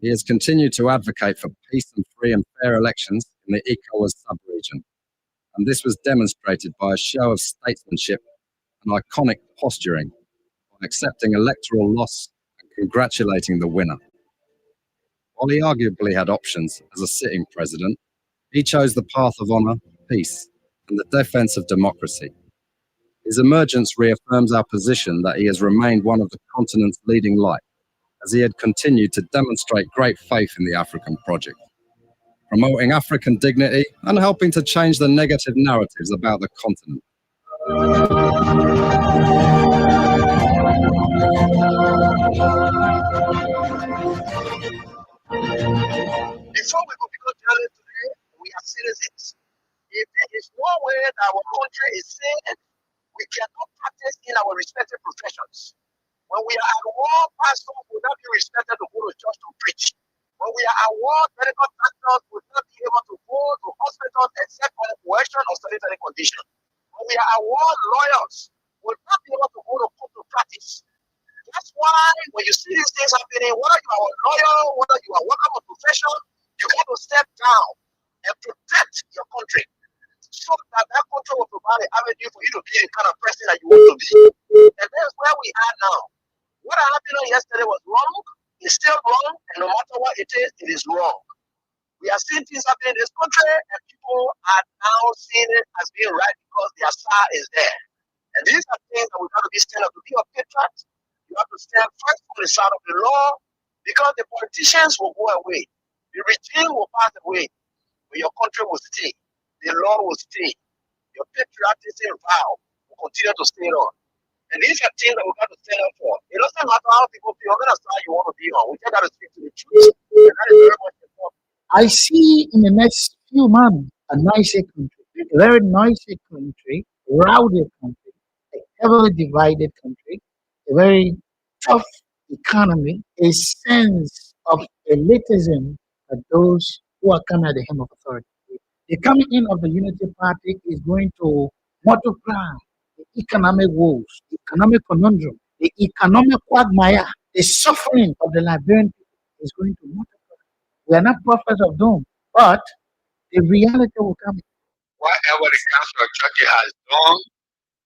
he has continued to advocate for peace and free and fair elections in the ECOWAS sub-region, and this was demonstrated by a show of statesmanship and iconic posturing by accepting electoral loss and congratulating the winner. While he arguably had options as a sitting president, he chose the path of honour, peace, and the defence of democracy. His emergence reaffirms our position that he has remained one of the continent's leading light, as he had continued to demonstrate great faith in the African project, promoting African dignity and helping to change the negative narratives about the continent. Before we go journey today, we are citizens. If there is no way that our country is safe, we cannot practice in our respective professions. When we are at war, pastors will not be respected to go to church to preach. When we are at war, medical doctors will not be able to go to hospitals except on coercion or sanitary condition. When we are at war, lawyers will not be able to go to court to practice. That's why when you see these things happening, whether you are a lawyer, whether you are working on a profession, you got to step down and protect your country, so that country will provide an avenue for you to be the kind of person that you want to be. And that's where we are now. What happened yesterday was wrong. It's still wrong, and no matter what it is wrong. We are seeing things happening in this country, and people are now seeing it as being right because their star is there. And these are things that we got to be stand up to be a patriot. You have to stand first on the side of the law, because the politicians will go away. The regime will pass away, but your country will stay. The law will stay. Your patriotism vow will continue to stay on. And these are things that we got to stand up for. It doesn't matter how people feel, what side you want to be on. We just got to speak to the truth. And that is very much important. I see in the next few months a noisy country, a very noisy country, rowdy country, a heavily divided country, a very tough economy, a sense of elitism of those who are coming at the hem of authority. The coming in of the Unity Party is going to multiply the economic woes, the economic conundrum, the economic quagmire, the suffering of the Liberian people is going to multiply. We are not prophets of doom, but the reality will come. Whatever the Council of Churches has done,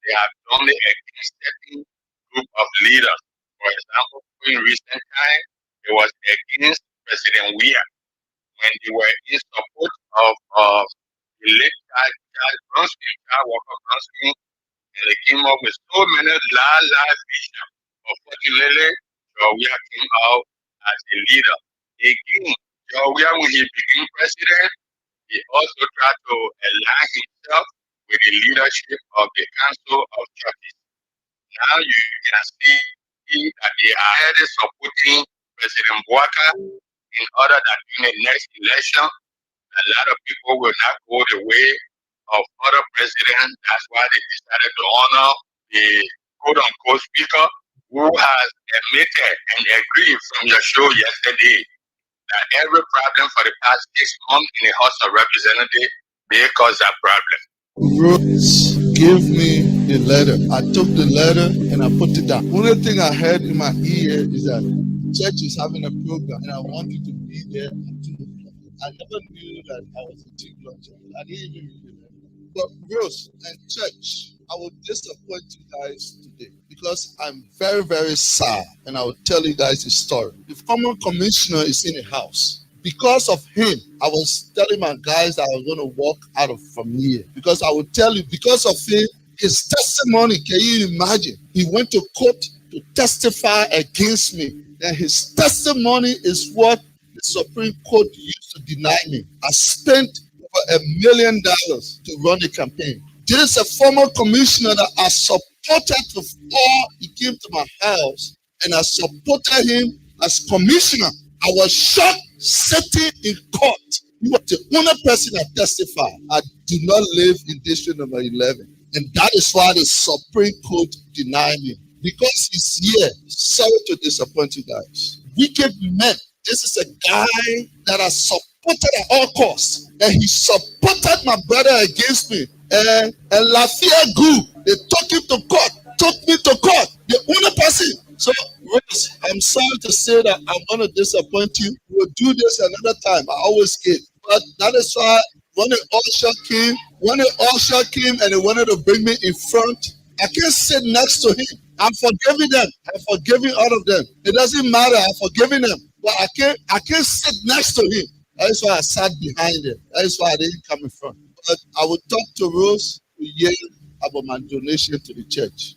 they have done it against certain group of leaders. For example, in recent times, it was against President Weah when they were in support of the late Charles Bronstein, Charles Walker Bronstein, and they came up with so many large visions. Unfortunately, George Weah came out as a leader. Again, George Weah, when he became president, he also tried to align himself with the leadership of the Council of Churches. Now you can see that they are already supporting President Walker in order that in the next election, a lot of people will not go the way of other presidents. That's why they decided to honor the quote-unquote speaker who has admitted and agreed from your show yesterday that every problem for the past 6 months in the House of Representatives, they caused that problem. Rose gave me the letter. I took the letter and I put it down. Only thing I heard in my ear is that the church is having a program and I want you to be there at 2 o'clock. I never knew that I was a 2 o'clock church. I didn't even know that. But Rose and church, I will disappoint you guys today because I'm very, very sad, and I will tell you guys a story. The former commissioner is in the house. Because of him, I was telling my guys that I was going to walk out from here. Because I will tell you, because of him, his testimony, can you imagine? He went to court to testify against me. And his testimony is what the Supreme Court used to deny me. I spent over $1 million to run a campaign. This is a former commissioner that I supported before he came to my house, and I supported him as commissioner. I was shocked sitting in court. He was the only person that testified. I do not live in district number 11, and that is why the Supreme Court denied me. Because he's here. Sorry to disappoint you guys. Wicked men. This is a guy that I supported at all costs, and he supported my brother against me. And Lafayette Group, they took him to court, took me to court. The only person So, Rose, I'm sorry to say that I'm going to disappoint you. We'll do this another time. I always give. But that is why when the usher came and they wanted to bring me in front, I can't sit next to him. I'm forgiving them. I'm forgiving all of them. It doesn't matter. I'm forgiving them. But I can't sit next to him. That is why I sat behind him. That is why I didn't come in front. But I will talk to Rose about my donation to the church.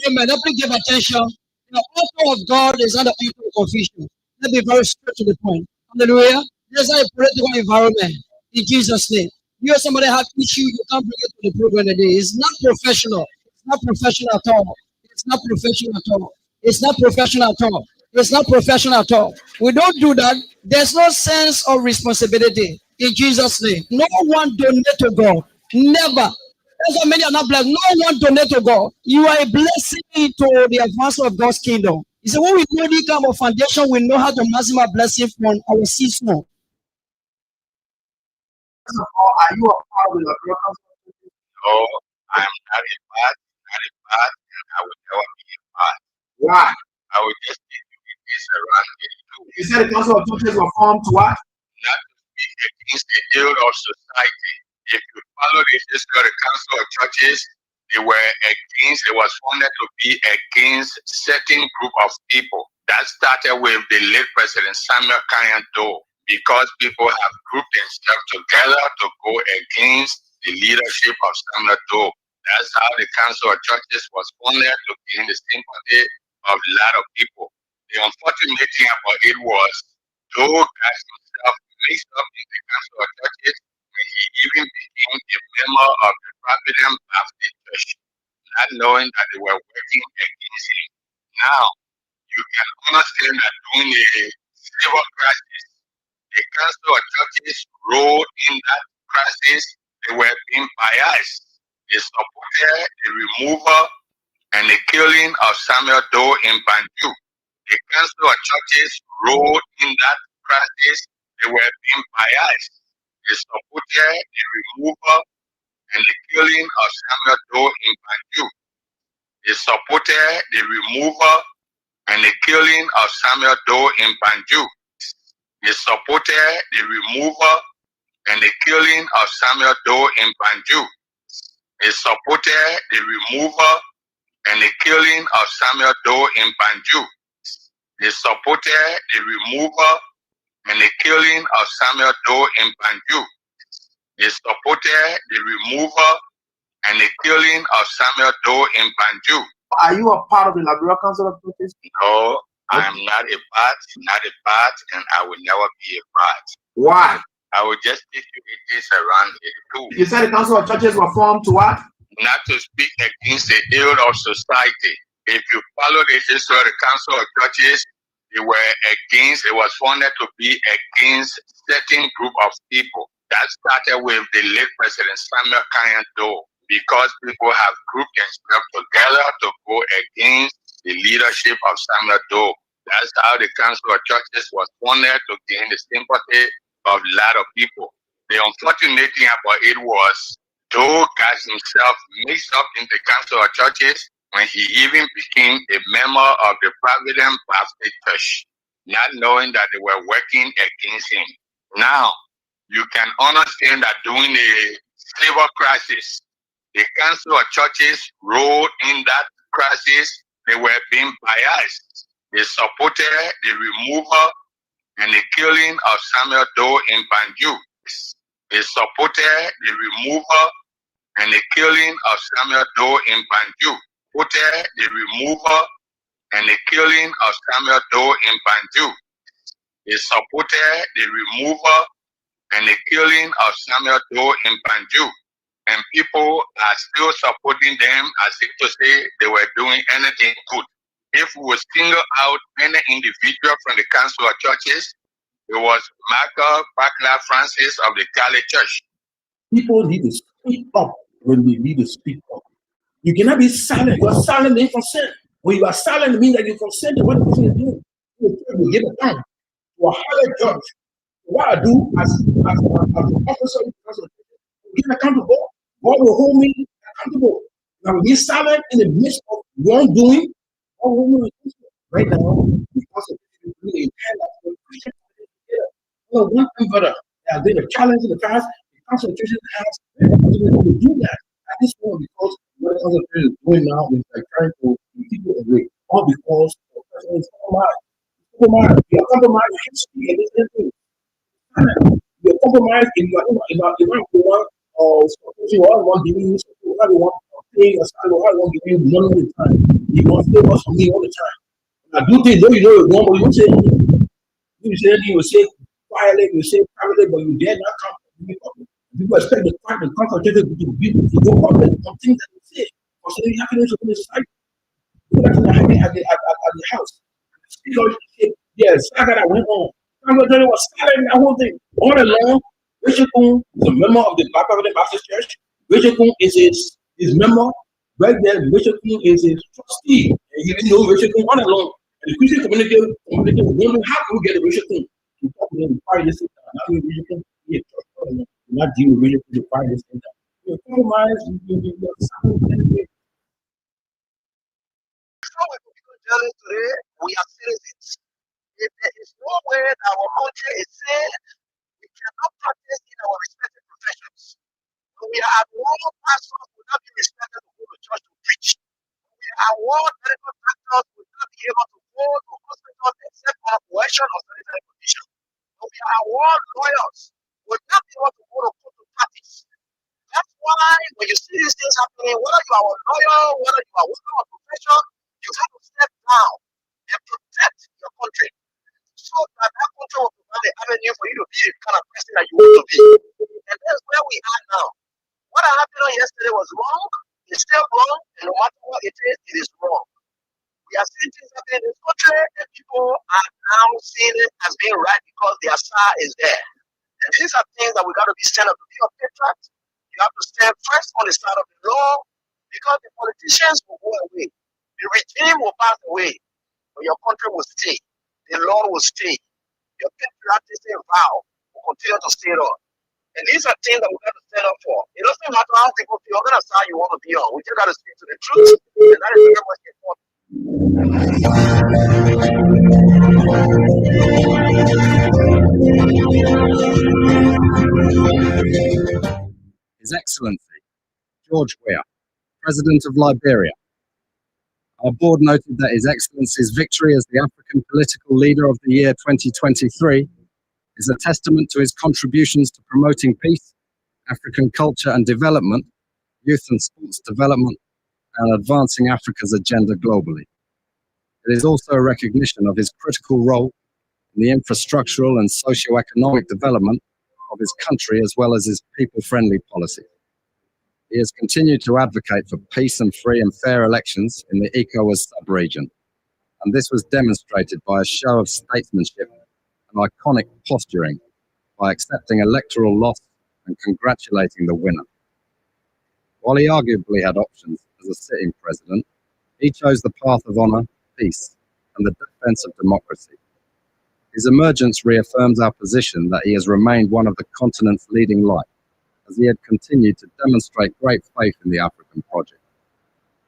Amen. Let me give attention. The author of God is not the author of confusion. Let me be very straight to the point. Hallelujah. There's not a political environment in Jesus' name. You or somebody have issue, you can't bring it to the program today. It's not professional. It's not professional at all. It's not professional at all. It's not professional at all. It's not professional at all. We don't do that. There's no sense of responsibility in Jesus' name. No one donate to God. Never. That's why many are not blessed. No one donate to God. You are a blessing to the advancement of God's kingdom. You see, when we know this kind of foundation, we know how to maximize blessing from our seed small. Are you a part of the broken? No, I am not a part, and I will never be a part. Why? I will just need to be this around it too. You said the council of churches were formed to what? Not to speak against the ill of society. If you follow the history of the council of churches, they was founded to be against certain group of people. That started with the late President Samuel Kanyando, because people have grouped themselves together to go against the leadership of Samuel Doe. That's how the council of churches was founded, to gain the sympathy of a lot of people. The unfortunate thing about it was, Doe got himself mixed up in the council of churches when he even became a member of the Providence Baptist Church, not knowing that they were working against him. Now, you can understand that during the civil crisis, the council of churches role in that crisis, they were being biased. They supported the removal and the killing of Samuel Doe in Banjul. The council of churches role in that crisis, they were being biased. They supported the removal and the killing of Samuel Doe in Banjul. They supported the removal and the killing of Samuel Doe in Banjul. They supported the removal and the killing of Samuel Doe in Banjul. They supported the removal and the killing of Samuel Doe in Banjul. They supported the removal and the killing of Samuel Doe in Banjul. They supported the removal and the killing of Samuel Doe in Banjul. Are you a part of the Liberal Council of Churches? No, I am not a part, and I will never be a part. Why? I will just take you it is around it too. You said the council of churches were formed to what? Not to speak against the ill of society. If you follow the history of the council of churches, it was founded to be against certain group of people. That started with the late President Samuel Kanyando, because people have grouped themselves together to go against the leadership of Samuel Doe. That's how the council of churches was founded, to gain the sympathy of a lot of people. The unfortunate thing about it was, Doe got himself mixed up in the council of churches when he even became a member of the Providence Baptist Church, not knowing that they were working against him. Now, you can understand that during the civil crisis, the council of churches role in that crisis, they were being biased. They supported the removal and the killing of Samuel Doe in Banjul. They supported the removal and the killing of Samuel Doe in Banjul. Supported the removal and the killing of Samuel Doe in Banjul. They supported the removal and the killing of Samuel Doe in Banjul. And people are still supporting them as if to say they were doing anything good. If we would single out any individual from the council of churches, it was Michael Buckler Francis of the Cali Church. People need to speak up when they need to speak up. You cannot be silent. You are silent, then consent. When you are silent, it means that you consent to what the person is doing. You give a time to a higher judge. What I do as an officer of the council of churches, give accountable. God will hold me accountable. Now, be silent in the midst of wrongdoing. God will hold me accountable. right now, because of this, really entire life, well, one thing better. There has been a challenge in the past. The concentration has been able to do that at this point because what the concentration is doing now is like trying to keep people away, all because the person is compromised. Compromised. You are compromised history and this thing. You are compromised if you are the one supposing or one giving you support, or the one paying a salary, or the one giving you money all the time. You want to favor from me all the time. And I do things though you know it's wrong, but you won't say anything. You say anything, you will say quietly, you say privately, but you dare not come to me public. People expect the crime and concentration to go public on things that you say. Or something happening in the society. People that are happening at the house. Because yes, I got that went on. Concentration was silent in that whole thing. All along, Richard Kuhn is a member of the Baptist Church. Richard Kuhn is his member. Right there, Richard Kuhn is his trustee. And he didn't know Richard Kuhn all along. And the Christian community was wondering how can we get a Richard Kuhn to talk to him prior to this thing. How can Richard Kuhn be a trust partner? Not deal with Richard Kuhn prior to this thing. You're compromised, you're something. So we could become jealous today. We are citizens. If there is no way that our country is safe, we cannot practice in our respective professions. When we are at war, pastors will not be respected to go to church to preach. When we are at war, medical doctors will not be able to go to hospitals except on coercion or sanitary condition. When we are at war, lawyers will not be able to go to court to practice. That's why when you see these things happening, whether you are a lawyer, whether you are working on a profession, you have to step down and protect your country so that that country will provide the avenue for you to be the kind of person that you want to be. And that's where we are now. What happened on yesterday was wrong. It's still wrong, and no matter what it is wrong. We are seeing things happening in this country, and people are now seeing it as being right because their star is there. And these are things that we got to be stand up to be a patriot. You have to stand first on the side of the law because the politicians will go away. The regime will pass away, but your country will stay. The law will stay. Your patriotism vow will continue to stay on. And these are things that we got to stand up for. It doesn't matter how people feel, what side you want to be on. We just got to stick to the truth, and that is very much important. His Excellency George Weah, President of Liberia. Our board noted that His Excellency's victory as the African Political Leader of the Year 2023 is a testament to his contributions to promoting peace, African culture and development, youth and sports development, and advancing Africa's agenda globally. It is also a recognition of his critical role in the infrastructural and socio-economic development of his country as well as his people-friendly policy. He has continued to advocate for peace and free and fair elections in the ECOWAS sub-region, and this was demonstrated by a show of statesmanship and iconic posturing by accepting electoral loss and congratulating the winner. While he arguably had options as a sitting president, he chose the path of honor, peace, and the defense of democracy. His emergence reaffirms our position that he has remained one of the continent's leading lights, as he had continued to demonstrate great faith in the African project,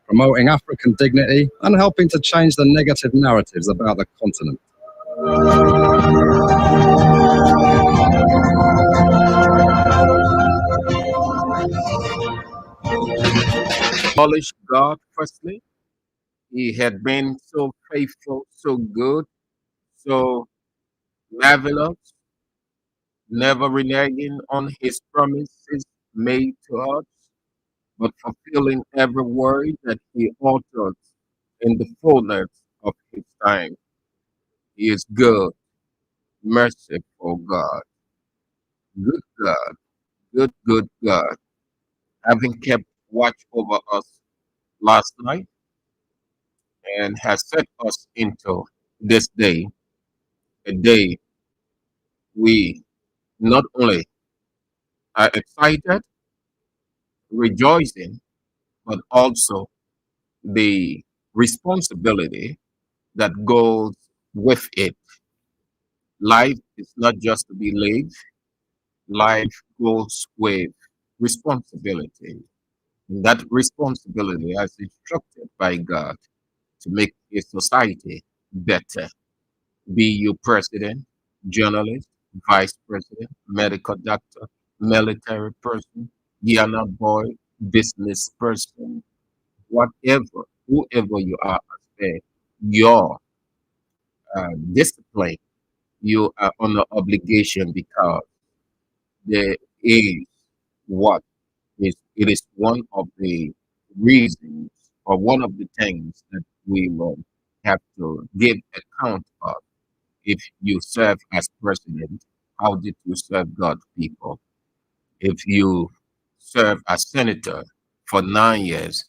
promoting African dignity and helping to change the negative narratives about the continent. Acknowledge God firstly. He had been so faithful, so good, so marvelous, never reneging on his promises made to us, but fulfilling every word that he uttered in the fullness of his time. He is good, merciful God, good God, good God, having kept watch over us last night and has set us into this day, a day we not only are excited, rejoicing, but also the responsibility that goes with it. Life is not just to be lived, life goes with responsibility. And that responsibility is instructed by God to make a society better. Be you president, journalist, vice president, medical doctor, military person, Yana boy, business person, whatever, whoever you are, your discipline, you are under obligation because there is what it is one of the reasons or one of the things that we will have to give account of. If you serve as president, how did you serve God's people? If you serve as senator for 9 years,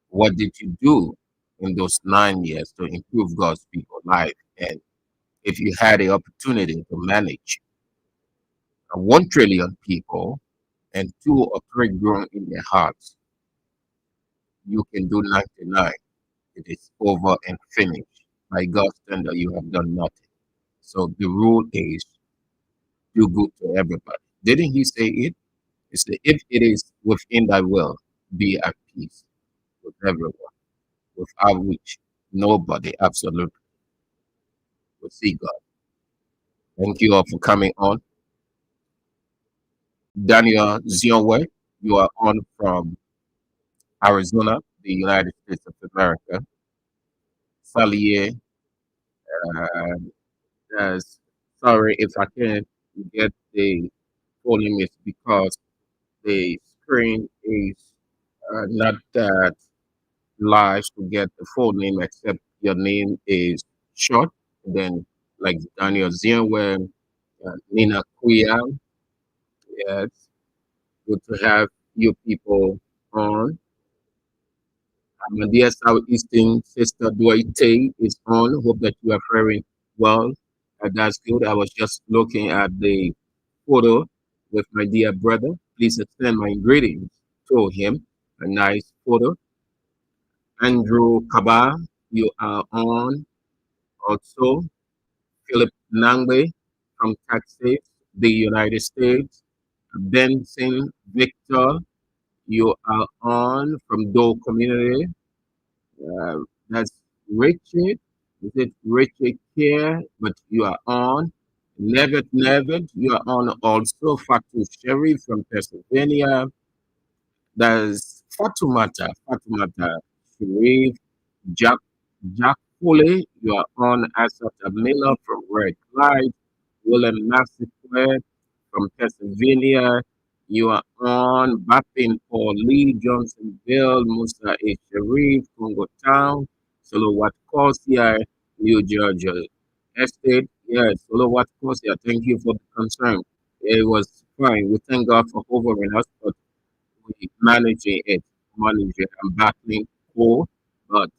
what did you do in those 9 years to improve God's people's life? And if you had the opportunity to manage 1 trillion people and 2 or 3 grown in their hearts, you can do 99. It is over and finished. By God's standard, you have done nothing. So the rule is do good to everybody. Didn't he say it? He said, if it is within thy will, be at peace with everyone, without which nobody absolutely will see God. Thank you all for coming on. Daniel Zionwe, you are on from Arizona, the United States of America. Salier, sorry if I can't get the full name, it's because the screen is not that large to get the full name, except your name is short. Then, like Daniel Zienwe, Nina Kuya, yes, good to have you people on. My dear Southeastern sister Duarte is on. Hope that you are faring well. That's good. I was just looking at the photo with my dear brother. Please extend my greetings to him. A nice photo. Andrew Kaba, you are on. Also, Philip Nangbe from Texas, the United States. Benson Victor, you are on from Dole Community. That's Richard. Is it Richard here? But you are on. Nevet, you are on also. Fatu Sherry from Pennsylvania. There's Fatumata Sharif, Jack Foley, you are on. Asata Miller from Red Clyde, William Massacre from Pennsylvania, you are on. Bapin Paul Lee, Johnson Bill, Musa A. Sharif, Congo Town, Solowat Kosia, New Georgia Estate. Yes, Solowat Kosia, thank you for the concern. It was fine. We thank God for hovering us, but we managing and battling cold, but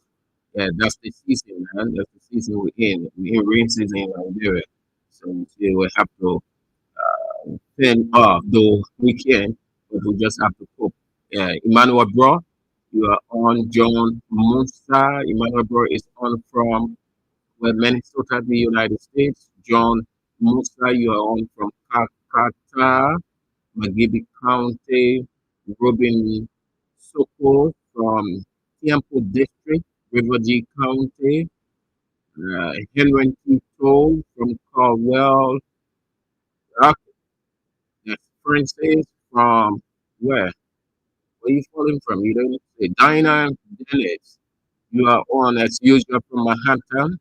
yeah, that's the season, man. That's the season we're in. We're in rain season in Nigeria. So we have to fend off, though we can, but we just have to cope. Yeah, Emmanuel Bro, you are on. John Musa. Emmanuel Bro is on from Minnesota, the United States. John Musa, you are on from Kakata, Magibi County. Robin Soko from Tiempo District, Riverview County. Henry Tito from Caldwell. Uh, that's Francis from where? Where you calling from? You don't say. Dinah Dennis, you are on as usual from Manhattan.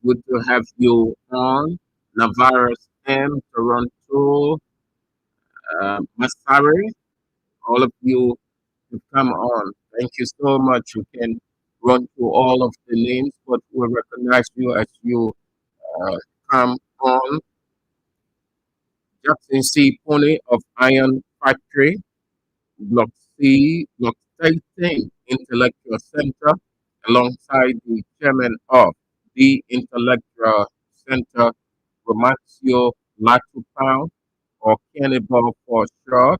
Good to have you on. Navarro's M, Toronto, Masari, all of you to come on. Thank you so much. You can run through all of the names, but we recognize you as you uh, come on. Jackson C. Pony of Iron Factory, Block C, Block 13 Intellectual Center, alongside the chairman of the Intellectual Center, Romacio Latupao, or Cannibal for short,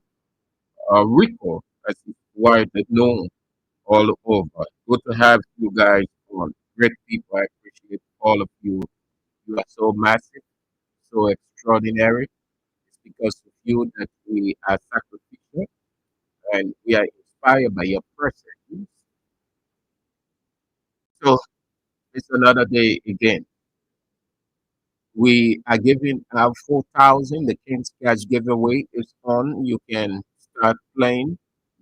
Rico, as it's widely known all over. Good to have you guys on. Great people. I appreciate all of you. You are so massive, so extraordinary. It's because of you that we are sacrificial and we are inspired by your presence. So It's another day again. We are giving out 4,000. The King's Cash giveaway is on. You can start playing.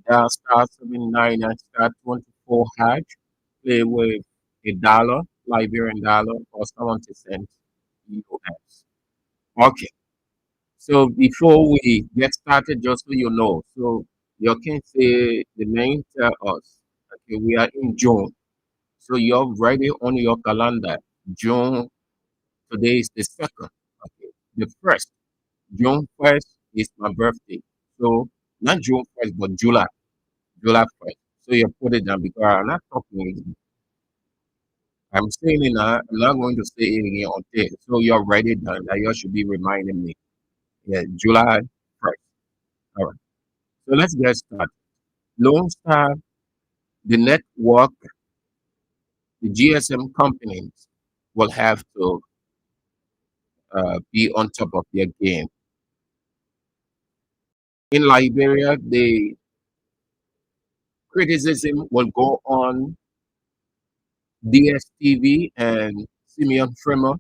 Dial star 79 and star 24 hash. Play with $1, Liberian dollar, or 70 cents US. Okay. So before we get started, just so you know, so you can say the name tell us. Okay, we are in June. So you're writing on your calendar. June, today is the second. Okay. The first. June 1st is my birthday. So not June 1st, but July. July 1st. So you put it down because I'm not talking. I'm saying it now. I'm not going to say it again on tape. So you write it down. That you should be reminding me. Yeah, July 1st. All right. So let's get started. Lone Star, the network, the GSM companies will have to be on top of their game. In Liberia, the criticism will go on DSTV and Simeon Fremer.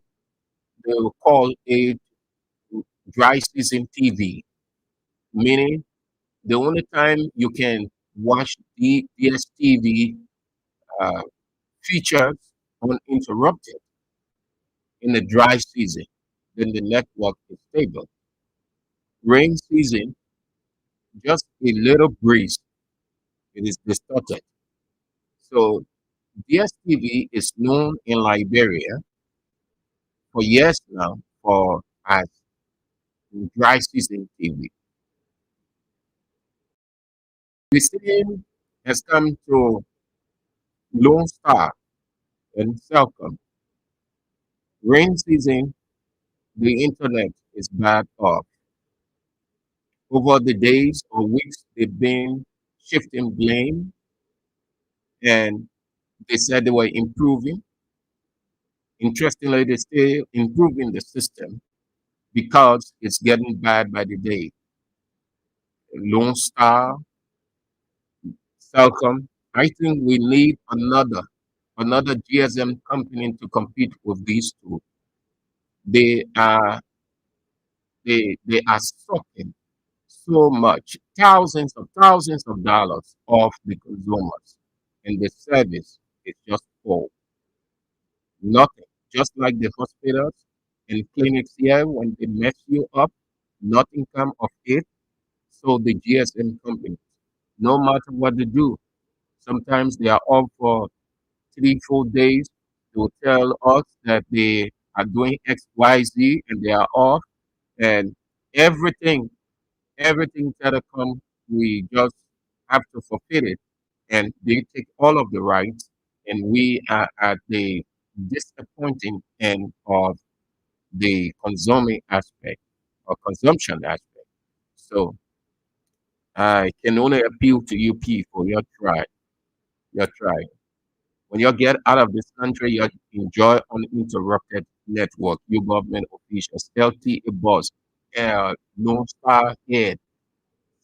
They will call it dry season TV, meaning the only time you can watch the DSTV uh, features uninterrupted in the dry season, then the network is stable. Rain season, just a little breeze, it is distorted. So DSTV is known in Liberia for years now for as dry season TV. The same has come to Lone Star and Celcom. Rain season, the internet is bad off. Over the days or weeks, they've been shifting blame and they said they were improving. Interestingly, they still improving the system because it's getting bad by the day. Lone Star, Celcom, I think we need another GSM company to compete with these two. They are they are sucking so much, thousands of dollars off the consumers, and the service is just poor. Nothing. Just like the hospitals and clinics here, when they mess you up, nothing come of it. So the GSM companies, no matter what they do, sometimes they are off for 3, 4 days. They will tell us that they are doing X, Y, Z, and they are off, and everything everything telecom, we just have to forfeit it. And they take all of the rights, and we are at the disappointing end of the consuming aspect or consumption aspect. So I can only appeal to you people, your try. When you get out of this country, you enjoy uninterrupted network, you government officials, LTA boss, no star head,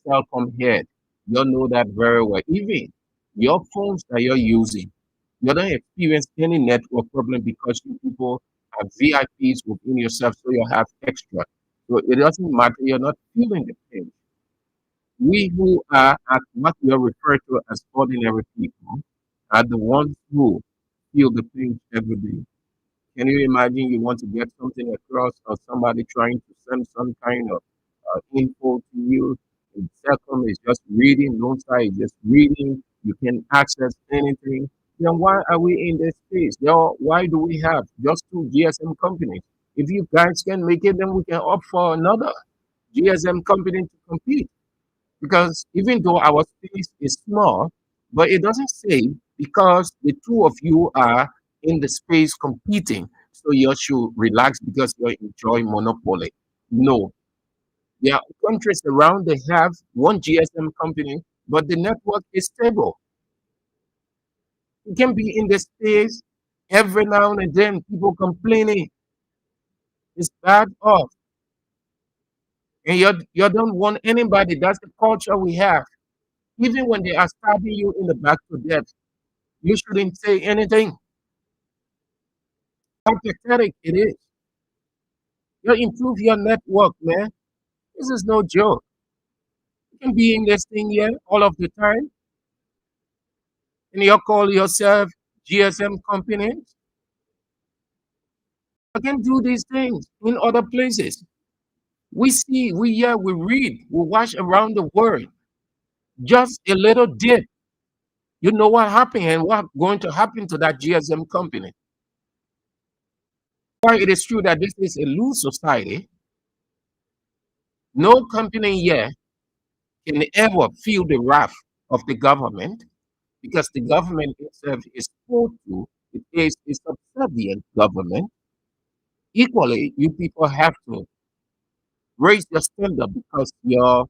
Telcom head. You know that very well. Even your phones that you're using, you don't experience any network problem because you people have VIPs within yourself, so you have extra. So it doesn't matter. You're not feeling the pain. We who are at what we are referred to as ordinary people are the ones who feel the pain every day. Can you imagine you want to get something across or somebody trying to send some kind of info to you? And Second is just reading, no side is just reading. You can access anything. Then why are we in this space? Why do we have just two GSM companies? If you guys can make it, then we can opt for another GSM company to compete. Because even though our space is small, but it doesn't say because the two of you are in the space competing, so you should relax because you enjoy monopoly. No, there are countries around they have one GSM company, but the network is stable. You can be in the space every now and then, people complaining it's bad off, and you don't want anybody. That's the culture we have. Even when they are stabbing you in the back to death, you shouldn't say anything. How pathetic it is. You improve your network, man. This is no joke. You can be in this thing here all of the time, and you call yourself GSM companies. I can do these things in other places. We see, we hear, we read, we watch around the world. Just a little dip. You know what happened and what's going to happen to that GSM company. While it is true that this is a loose society, no company here can ever feel the wrath of the government because the government itself is told to, it is a subservient government. Equally, you people have to raise your standard because you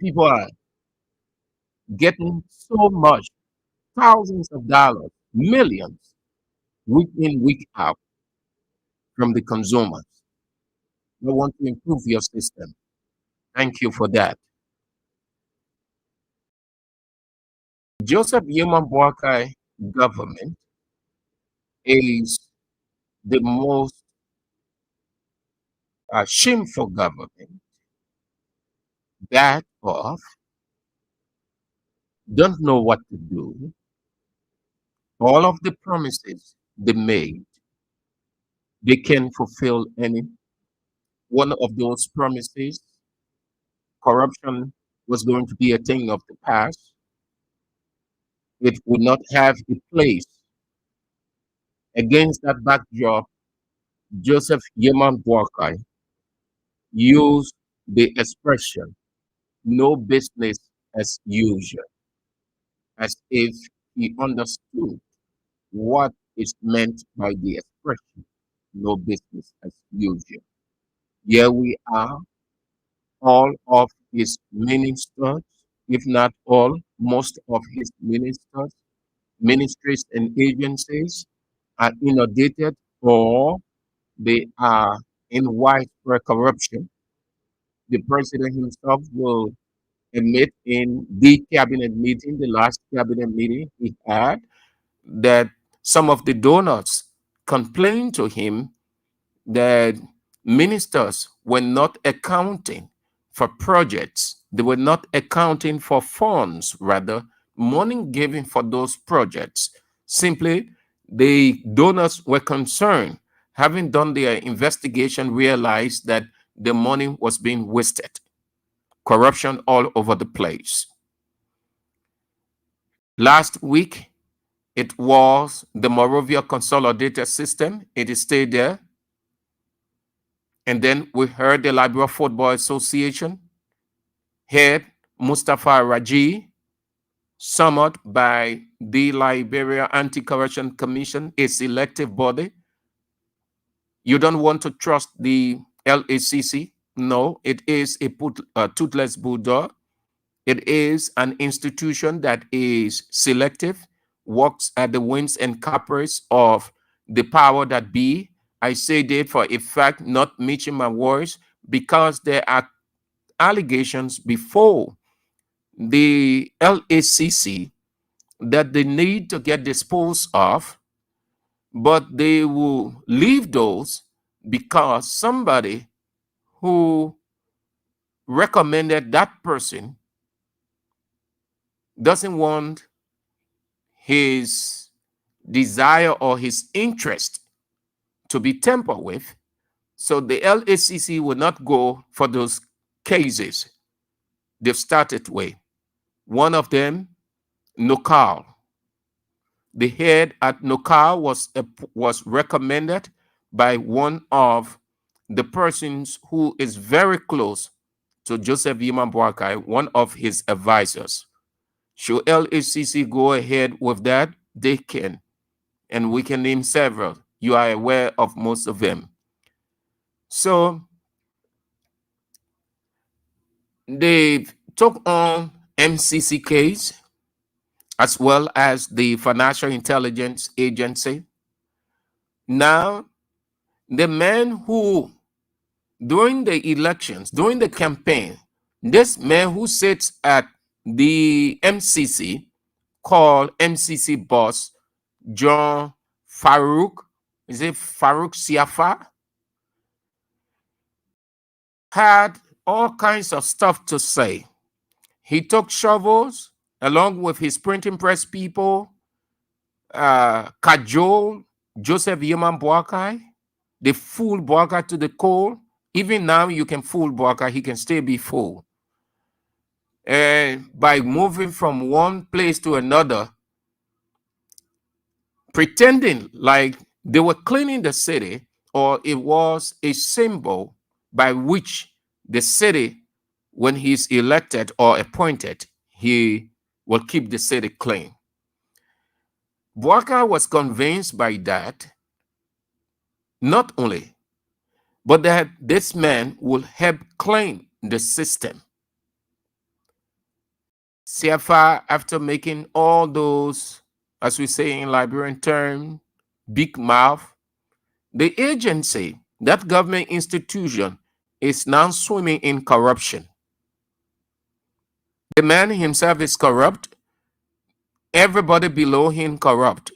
people are getting so much, thousands of dollars, millions, week in, week out from the consumers. You want to improve your system. Thank you for that. Joseph Yeman Boakai government is the most shameful government that of don't know what to do. All of the promises they made, they can fulfill any one of those promises. Corruption was going to be a thing of the past. It would not have a place. Against that backdrop, Joseph Yeman Boakai used the expression no business as usual, as if he understood what is meant by the expression no business as usual. Here we are, all of his ministers, if not all, most of his ministers, ministries, and agencies are inundated or they are in widespread corruption. The president himself will admit in the cabinet meeting, the last cabinet meeting he had, that some of the donors complained to him that ministers were not accounting for projects. They were not accounting for funds, rather, money given for those projects. Simply, the donors were concerned, having done their investigation, realized that the money was being wasted. Corruption all over the place. Last week, it was the Morovia Consolidated System. It stayed there. And then we heard the Liberia Football Association head Mustafa Raji, summoned by the Liberia Anti-Corruption Commission, a selective body. You don't want to trust the LACC? No, it is a toothless bulldog. It is an institution that is selective, works at the whims and caprice of the power that be. I say that for a fact, not mixing my words, because there are allegations before the LACC that they need to get disposed of, but they will leave those because somebody who recommended that person doesn't want his desire or his interest to be tampered with. So the LACC will not go for those cases they've started with. One of them, Nokal. The head at Nokal was recommended by one of the persons who is very close to Joseph Yeman Boakai, one of his advisors. Should LACC go ahead with that? They can. And we can name several. You are aware of most of them. So they took on MCC case as well as the Financial Intelligence Agency. Now, the man who, during the elections, during the campaign, this man who sits at the MCC, called MCC boss John Farouk, is it Farouk Siafa, had all kinds of stuff to say. He took shovels along with his printing press people, cajole Joseph Yeman Boakai. They fooled Boakai to the core. Even now, you can fool Boakai, he can still be fooled. And by moving from one place to another, pretending like they were cleaning the city, or it was a symbol by which the city, when he's elected or appointed, he will keep the city clean. Boakai was convinced by that, not only, but that this man will help clean the system. Siafa, after making all those, as we say in Liberian term, big mouth, the agency, that government institution, is now swimming in corruption. The man himself is corrupt. Everybody below him corrupt.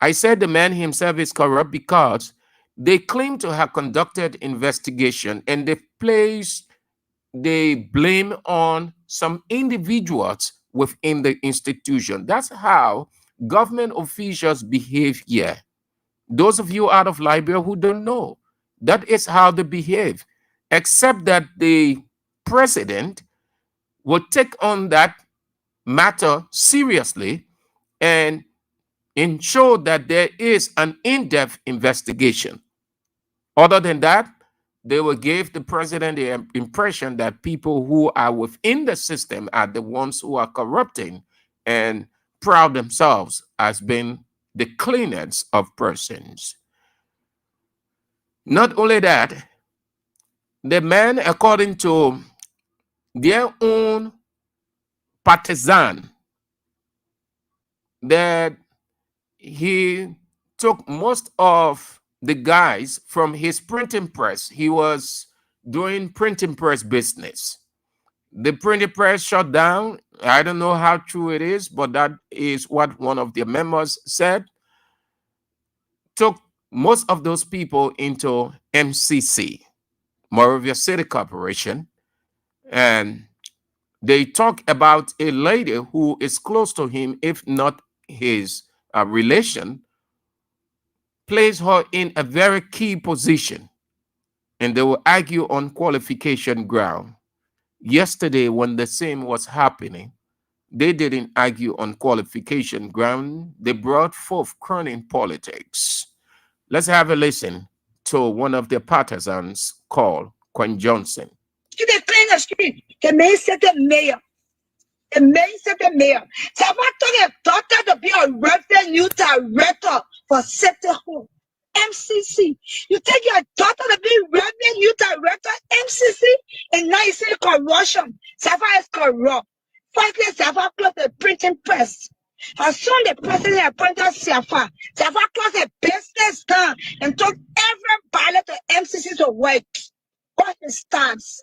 I said the man himself is corrupt because they claim to have conducted investigation and they place the blame on some individuals within the institution. That's how government officials behave here. Those of you out of Liberia who don't know, that is how they behave, except that the president will take on that matter seriously and ensure that there is an in-depth investigation. Other than that, they will give the president the impression that people who are within the system are the ones who are corrupting and proud themselves as being the cleaners of persons. Not only that, the man, according to their own partisan, that he took most of the guys from his printing press. He was doing printing press business. The printing press shut down. I don't know how true it is, but that is what one of the members said. Took most of those people into MCC, Monrovia City Corporation, and they talk about a lady who is close to him, if not his relation, place her in a very key position, and they will argue on qualification ground. Yesterday, when the same was happening, they didn't argue on qualification ground. They brought forth crony politics. Let's have a listen to one of their partisans called Quan Johnson. To the clean the street, the mayor said the mayor. The mayor said the mayor. So I told a daughter to be a revenue director for City Hall, MCC. You take your daughter to be revenue director, MCC, and now you say corruption. Safa is corrupt. Firstly, Safa closed the printing press. As soon as the president appointed Safa, Safa closed the business down and took everybody to MCC to work. What his stance?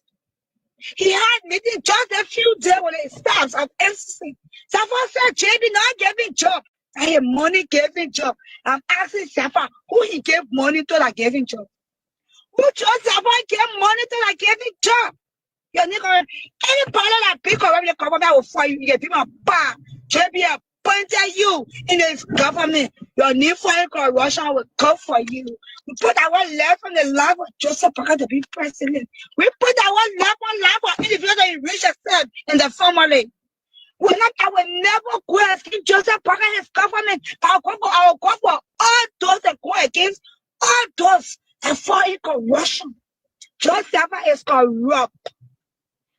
He had meeting just a few days with the staffs of MCC. Safa said, JB not giving job. And his money giving job. I'm asking Safa who he gave money to that giving job. Who chose Safa gave money to that giving job? You're not going any part of that big corrupt government will fight you. You people bad. JB appointed you in his government. Your need for corruption will come for you. We put our life on the life of Joseph Parker to be president. We put our life on life of individuals that enrich yourself in the family. I will never go against Joseph Parker and his government. I'll go for all those that go against all those that fall in corruption. Joseph is corrupt.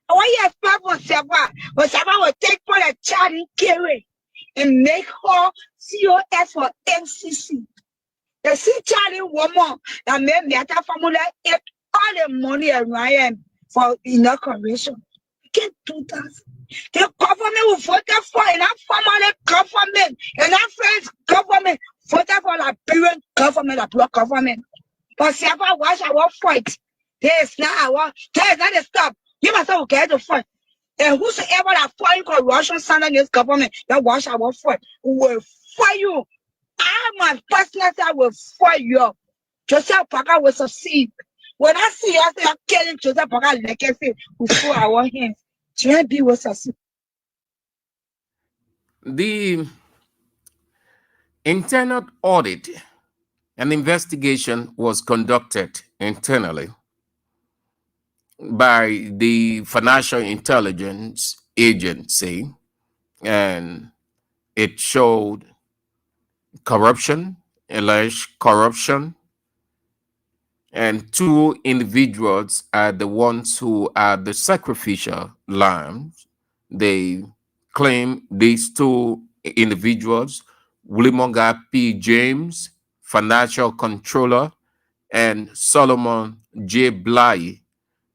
I want you to expect for Seva. But Seva will take for a child in carry and make her COS for MCC. The see Charlie woman that made me at a family ate all the money around for inauguration. You can't do that. The government will vote for in our family government and our friends government voted for Liberian government, a block government. But Seva watch our fight. There is not a stop. You must have get the fight. And whosoever that fight corruption standing in this government, that watch our fight. We will fight you. my personal side will fight you up. Joseph Parker will succeed. When I see us, they are killing Joseph Parker like I say, before our hands. JB will succeed. The internal audit and investigation was conducted internally by the Financial Intelligence Agency, and it showed corruption, alleged corruption, and two individuals are the ones who are the sacrificial lambs. They claim these two individuals, Willimonga P. James, financial controller, and Solomon J. Bly,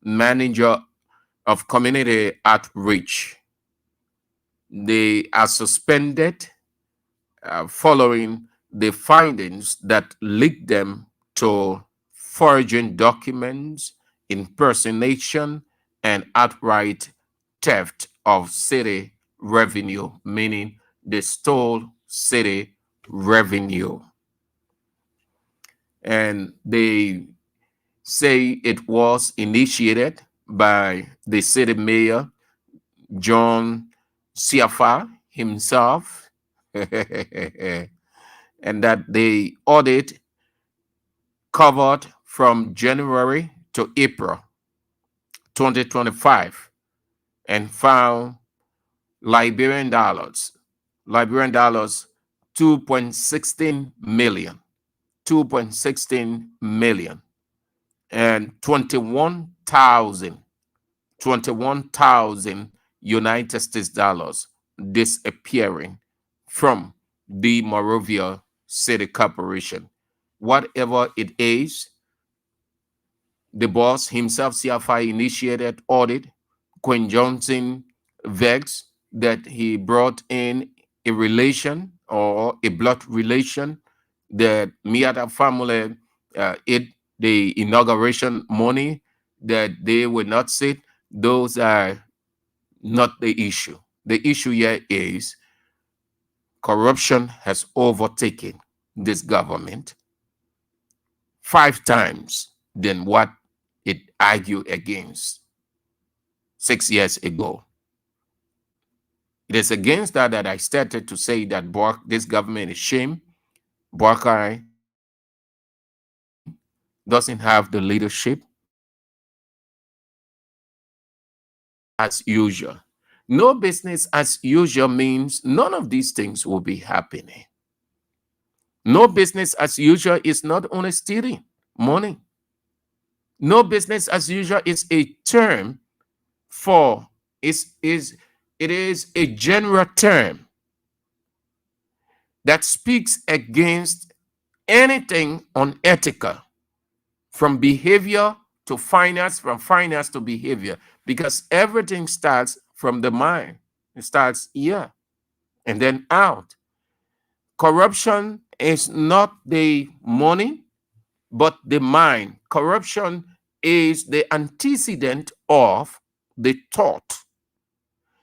manager of community outreach. They are suspended following the findings that lead them to forging documents, impersonation, and outright theft of city revenue, meaning they stole city revenue. And they say it was initiated by the city mayor, John Siafa himself, and that the audit covered from January to April 2025 and found Liberian dollars 2.16 million, 2.16 million, and 21,000 United States dollars disappearing from the Morovia City Corporation. Whatever it is, the boss himself, CFI, initiated audit. Quinn Johnson vex that he brought in a relation or a blood relation that Miata family ate the inauguration money, that they would not sit. Those are not the issue. The issue here is corruption has overtaken this government 5 times than what it argued against 6 years ago. It is against that I started to say that this government is shame. Borkai doesn't have the leadership as usual. No business as usual means none of these things will be happening. No business as usual is not only stealing money. No business as usual is a term for it is a general term that speaks against anything unethical, from behavior to finance, from finance to behavior, because everything starts from the mind. It starts here and then out. Corruption is not the money, but the mind. Corruption is the antecedent of the thought.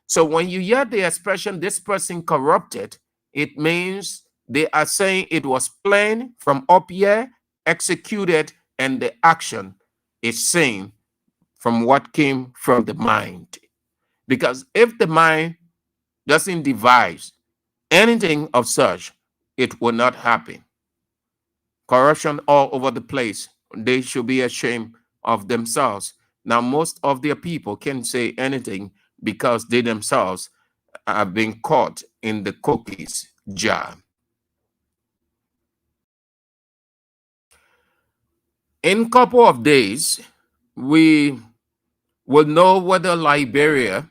So when you hear the expression, this person corrupted, it means they are saying it was planned from up here, executed, and the action is seen from what came from the mind. Because if the mind doesn't devise anything of such, it will not happen. Corruption all over the place. They should be ashamed of themselves. Now, most of their people can't say anything because they themselves have been caught in the cookies jar. In a couple of days, we will know whether Liberia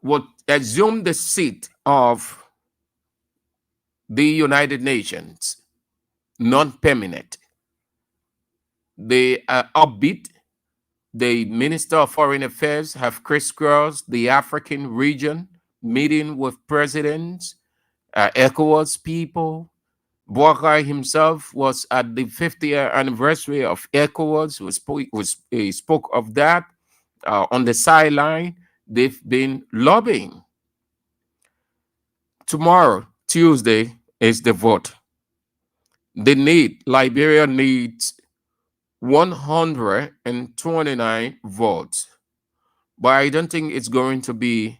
would assume the seat of the United Nations, non-permanent. They are upbeat. The Minister of Foreign Affairs have crisscrossed the African region, meeting with presidents, ECOWAS people. Boakai himself was at the 50th anniversary of ECOWAS, he spoke of that on the sideline. They've been lobbying. Tomorrow, Tuesday, is the vote. Liberia needs 129 votes. But I don't think it's going to be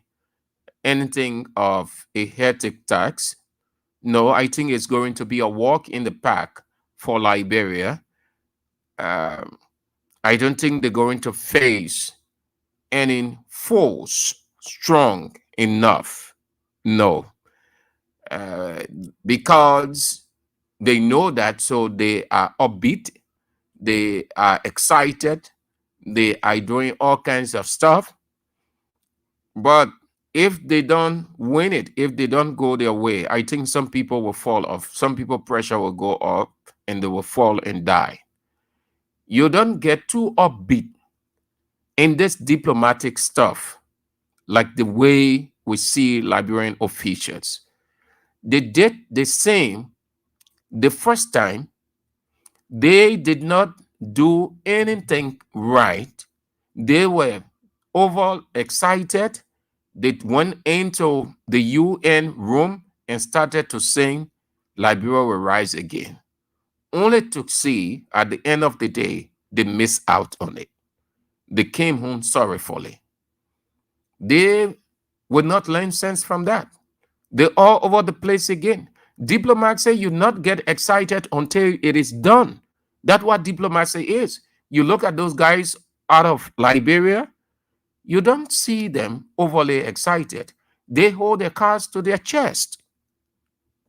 anything of a hectic tax. No, I think it's going to be a walk in the park for Liberia. I don't think they're going to face any force strong enough. No, because they know that, so they are upbeat, they are excited, they are doing all kinds of stuff. But if they don't win it, if they don't go their way, I think some people will fall off. Some people pressure will go up and they will fall and die. You don't get too upbeat in this diplomatic stuff like the way we see Liberian officials. They did the same the first time. They did not do anything right. They were over excited. They went into the UN room and started to sing Liberia will rise again, only to see at the end of the day they miss out on it. They came home sorrowfully. They would not learn sense from that. They're all over the place again. Diplomats say you not get excited until it is done. That's what diplomacy is. You look at those guys out of Liberia, you don't see them overly excited. They hold their cards to their chest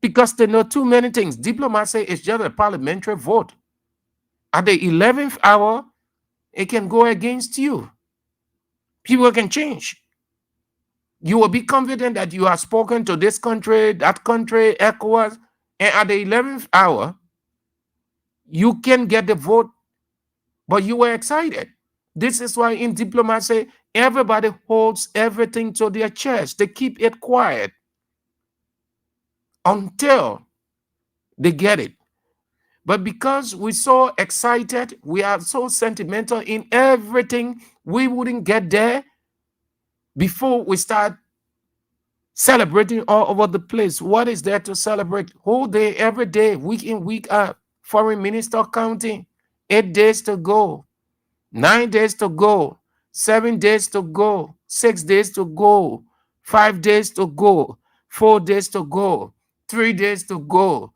because they know too many things. Diplomacy is just a parliamentary vote. At the 11th hour, it can go against you. People can change. You will be confident that you have spoken to this country, that country, ECOWAS, and at the 11th hour, you can get the vote, but you were excited. This is why in diplomacy, everybody holds everything to their chest. They keep it quiet until they get it. But because we're so excited, we are so sentimental in everything, we wouldn't get there before we start celebrating all over the place. What is there to celebrate? Whole day, every day, week in, week out. Foreign minister counting. 8 days to go. 9 days to go. 7 days to go. 6 days to go. 5 days to go. 4 days to go. 3 days to go.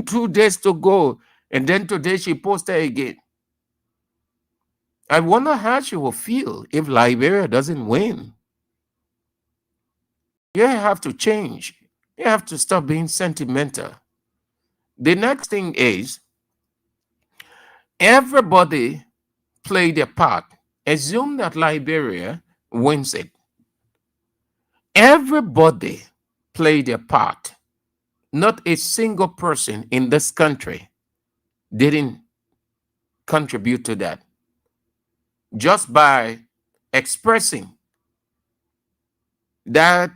2 days to go. And then today she posted again. I wonder how she will feel if Liberia doesn't win. You have to change. You have to stop being sentimental. The next thing is everybody play their part. Assume that Liberia wins it. Everybody play their part. Not a single person in this country didn't contribute to that. Just by expressing that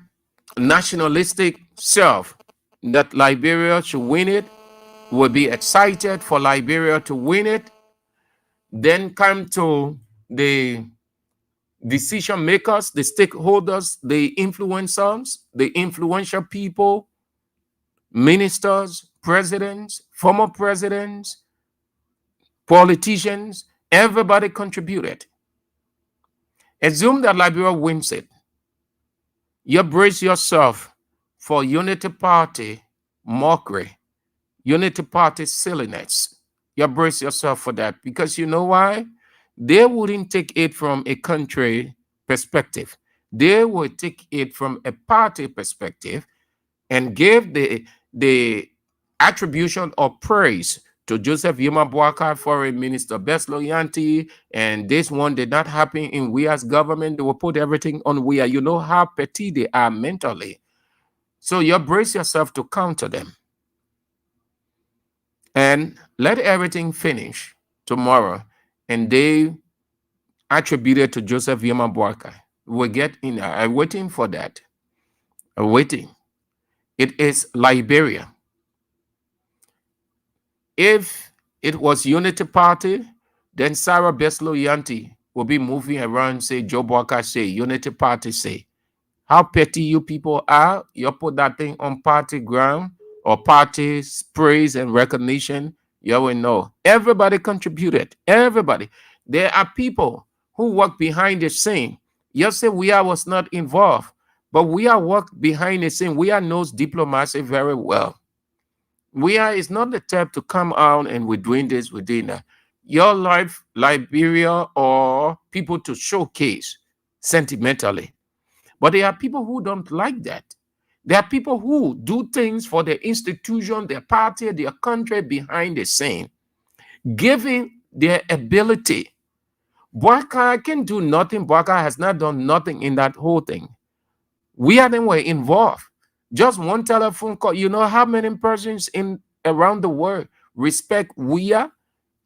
nationalistic self that Liberia should win it, will be excited for Liberia to win it, then come to the decision makers, the stakeholders, the influencers, the influential people, ministers, presidents, former presidents, politicians, everybody contributed. Assume that Liberia wins it. You brace yourself for Unity Party mockery, Unity Party silliness. You brace yourself for that because you know why? They wouldn't take it from a country perspective. They would take it from a party perspective and give the attribution of praise to Joseph Yuma Boakai, Foreign Minister, best loyalty, and this one did not happen in Weah's government. They will put everything on Weah. You know how petty they are mentally. So you brace yourself to counter them. And let everything finish tomorrow. And they attributed to Joseph Yuma Boakai. We'll get in. I'm waiting for that. I'm waiting. It is Liberia. If it was Unity Party, then Sarah Beslow Yanti will be moving around, say Joe Boakai say, Unity Party say. how petty you people are. You put that thing on party ground or party praise and recognition. You will know. Everybody contributed. Everybody. There are people who work behind the scene. You say we are was not involved, but we are work behind the scene. We are knows diplomacy very well. We are is not the type to come out and we're doing this, we're doing that. Your life, Liberia, or people to showcase sentimentally. But there are people who don't like that. There are people who do things for their institution, their party, their country behind the scene, giving their ability. Boaka can do nothing. Boaka has not done nothing in that whole thing. We are then were involved. Just one telephone call. You know how many persons in around the world respect we are?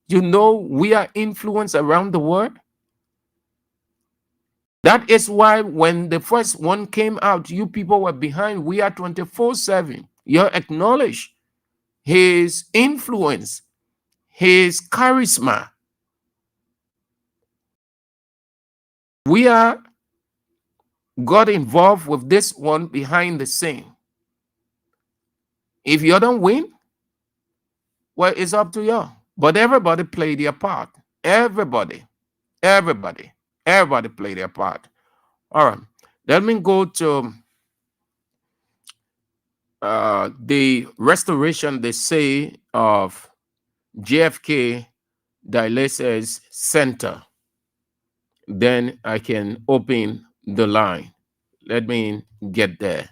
You know we are influence around the world. That is why when the first one came out, you people were behind. We are 24/7. You acknowledge his influence, his charisma. We are got involved with this one behind the scene. If you don't win, well, it's up to you. But everybody played their part. Everybody played their part. All right. Let me go to the restoration, they say, of JFK Dialysis Center. Then I can open the line. Let me get there.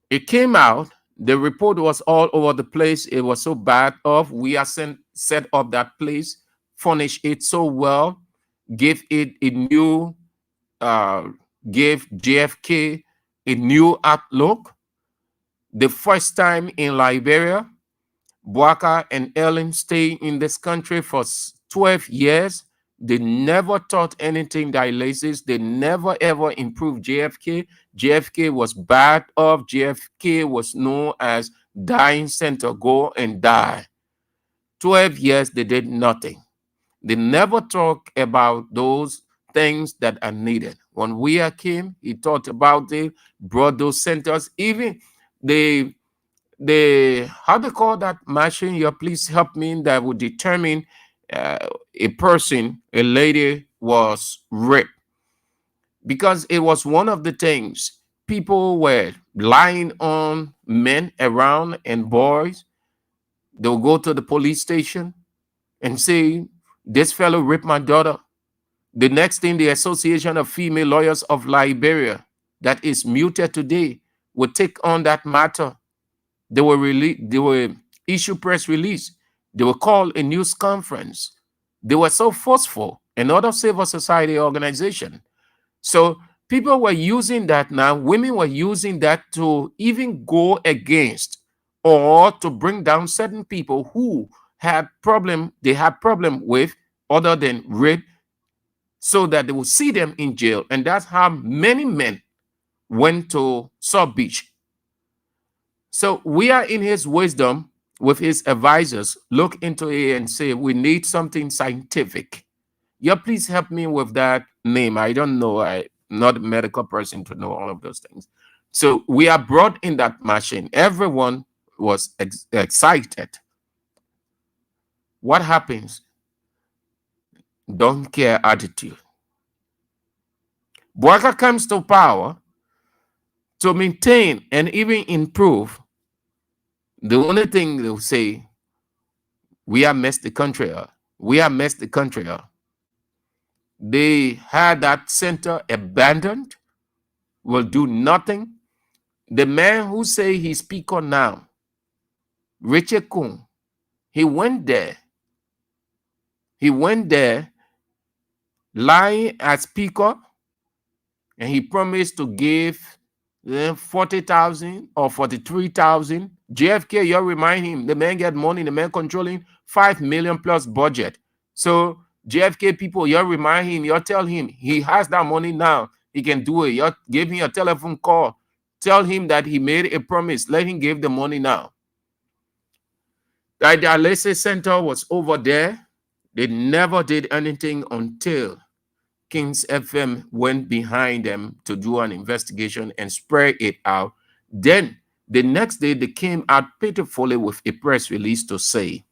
It came out. The report was all over the place. It was so bad off. We are set up that place, furnish it so well, give it a new, give JFK a new outlook. The first time in Liberia, Boaka and Ellen stay in this country for 12 years. They never taught anything dialysis. They never ever improved JFK. JFK was bad off. JFK was known as dying center. Go and die. 12 years, they did nothing. They never talk about those things that are needed. When we came, he talked about it, brought those centers, even the how they call that machine, you please help me, that would determine a person, a lady was raped, because it was one of the things people were lying on men around and boys. They'll go to the police station and say, this fellow raped my daughter. The next thing, the Association of Female Lawyers of Liberia, that is muted today, would take on that matter. They were issue press release. They were call a news conference. They were so forceful, and other civil society organization. So people were using that now. Women were using that to even go against or to bring down certain people who had problem. They had problem with other than rape, so that they would see them in jail. And that's how many men went to South Beach. So we are in his wisdom with his advisors, look into it and say, we need something scientific. Yeah, please help me with that name. I don't know. I'm not a medical person to know all of those things. So we are brought in that machine. Everyone was excited. What happens? Don't care attitude. Boaka comes to power to maintain and even improve. The only thing they'll say, we have messed the country up. We have messed the country up. They had that center abandoned, will do nothing. The man who say he's speaker now, Richard Kuhn, he went there. He went there lying as speaker, and he promised to give them 40,000 or 43,000. JFK, you remind him, the man get money, the man controlling 5 million plus budget. So JFK people, you remind him, you tell him he has that money now. He can do it. You give him a telephone call. Tell him that he made a promise. Let him give the money now. The dialysis center was over there. They never did anything until Kings FM went behind them to do an investigation and spread it out. Then the next day, they came out pitifully with a press release to say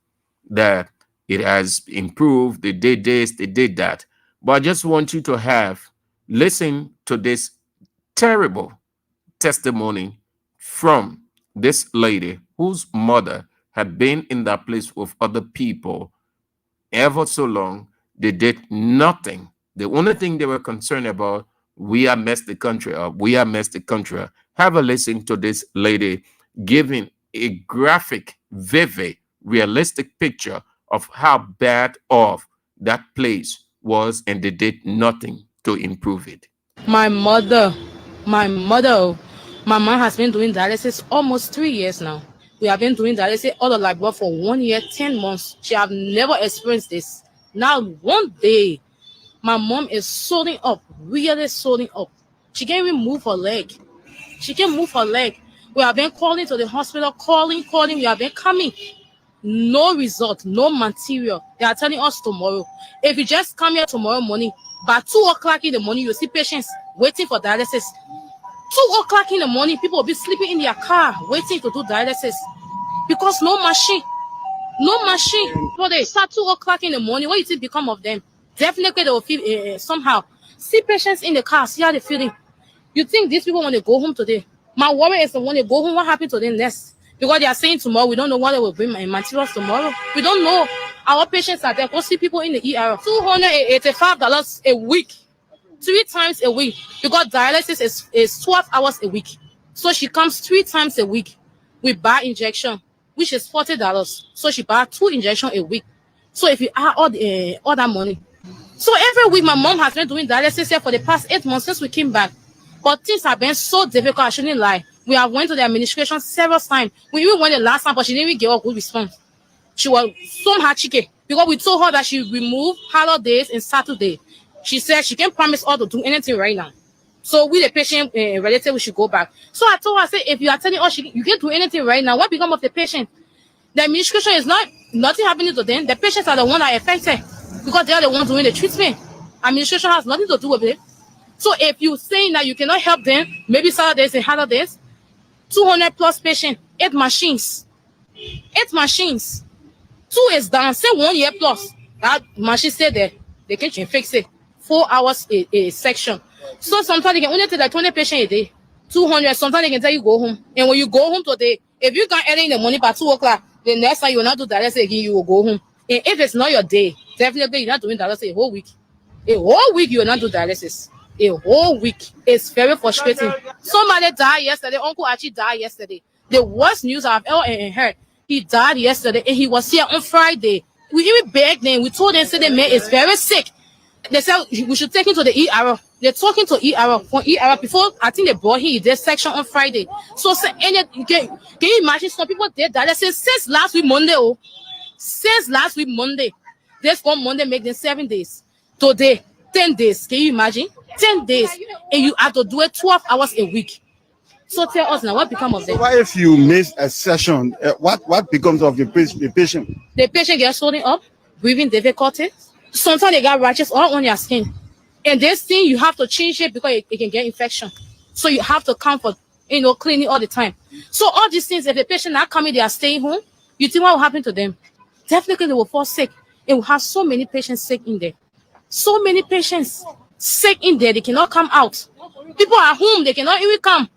that it has improved, they did this, they did that. But I just want you to listen to this terrible testimony from this lady whose mother had been in that place with other people ever so long. They did nothing. The only thing they were concerned about, we have messed the country up. We have messed the country up. Have a listen to this lady giving a graphic, vivid, realistic picture of how bad off that place was, and they did nothing to improve it. My mother, my mom has been doing dialysis almost 3 years now. We have been doing dialysis all of life for 1 year, 10 months. She have never experienced this. Now, one day, my mom is swelling up, really swelling up. She can't even move her leg. She can't move her leg. We have been calling to the hospital, calling. We have been coming. No result, no material. They are telling us tomorrow. If you just come here tomorrow morning, by 2 o'clock in the morning, you'll see patients waiting for dialysis. 2 o'clock in the morning, people will be sleeping in their car waiting to do dialysis because no machine. So they start 2 o'clock in the morning. What do you think become of them? Definitely they will feel somehow. See patients in the car, see how they're feeling. You think these people want to go home today? My worry is when they go home, what happened to them next? Because they are saying tomorrow, we don't know what they will bring in materials tomorrow. We don't know. Our patients are there. Go see people in the ER. $285 a week. 3 times a week. Because dialysis is 12 hours a week. So she comes 3 times a week. We buy injection, which is $40. So she buy 2 injections a week. So if you add all that money. So every week, my mom has been doing dialysis here for the past 8 months since we came back. But things have been so difficult, I shouldn't lie. We have went to the administration several times. We even went the last time, but she didn't even give a good response. She was somehow chicken because we told her that she removed holidays and Saturday. She said she can't promise us to do anything right now. So we, the patient relative, we should go back. So I told her, I said, if you are telling us you can't do anything right now, what become of the patient? The administration is nothing happening to them. The patients are the ones that are affected because they are the ones doing the treatment. Administration has nothing to do with it. So if you're saying that you cannot help them, maybe Saturdays and holidays, 200 plus patients, 8 machines. 8 machines. 2 is down, say 1 year plus. That machine said there, they can fix it. 4 hours a section. So sometimes they can only take like 20 patients a day. 200, sometimes they can tell you go home. And when you go home today, if you can't earn in the morning by 2 o'clock, the next time you will not do dialysis again, you will go home. And if it's not your day, definitely you're not doing dialysis a whole week. A whole week you will not do dialysis. A whole week. It's very frustrating. Somebody died yesterday. Uncle actually died yesterday. The worst news I've ever heard. He died yesterday and he was here on Friday. We even begged them. We told them, say the man is very sick. They said we should take him to the ER. They're talking to ER for ER before I think they brought him in this section on Friday. So can you imagine some people did dialysis since last week Monday? Since last week Monday. This one Monday make them 7 days. Today, 10 days. Can you imagine? 10 days. And you have to do it 12 hours a week. So tell us now, what becomes of them? Why if you miss a session, what becomes of the patient? The patient gets swollen up, breathing difficulty. Sometimes they got rashes all on their skin. And this thing, you have to change it because it can get infection. So you have to come for, cleaning all the time. So all these things, if the patient not coming, they are staying home, you think what will happen to them? Definitely they will fall sick. And we have so many patients sick in there. So many patients sick in there, they cannot come out. People are home, they cannot even come.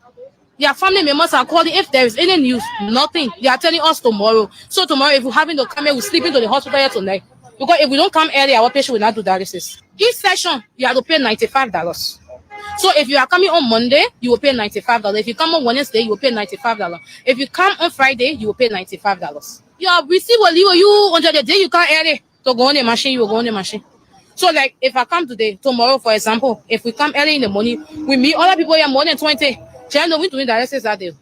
Their family members are calling if there is any news, nothing. They are telling us tomorrow. So tomorrow, if we're having to come here, we're sleeping to the hospital here tonight. Because if we don't come early, our patient will not do dialysis. Each session, you have to pay $95. So if you are coming on Monday, you will pay $95. If you come on Wednesday, you will pay $95. If you come on Friday, you will pay $95. Your receipt will leave you until the day you come early to go on the machine, you will go on the machine. So like if I come today, tomorrow, for example, if we come early in the morning, we meet other people here more than 20. No, we're doing dialysis that day.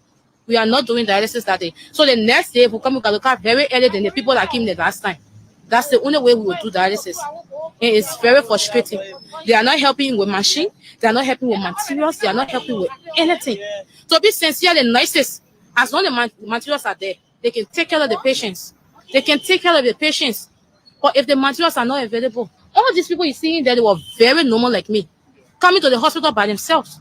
We are not doing dialysis that day. So the next day, if we come, we can look at very early than the people that came the last time. That's the only way we will do dialysis. And it's very frustrating. They are not helping with machine. They are not helping with materials. They are not helping with anything. So be sincere and nicest. As long as the materials are there, they can take care of the patients. They can take care of the patients. But if the materials are not available, All these people you see there, they were very normal like me, coming to the hospital by themselves.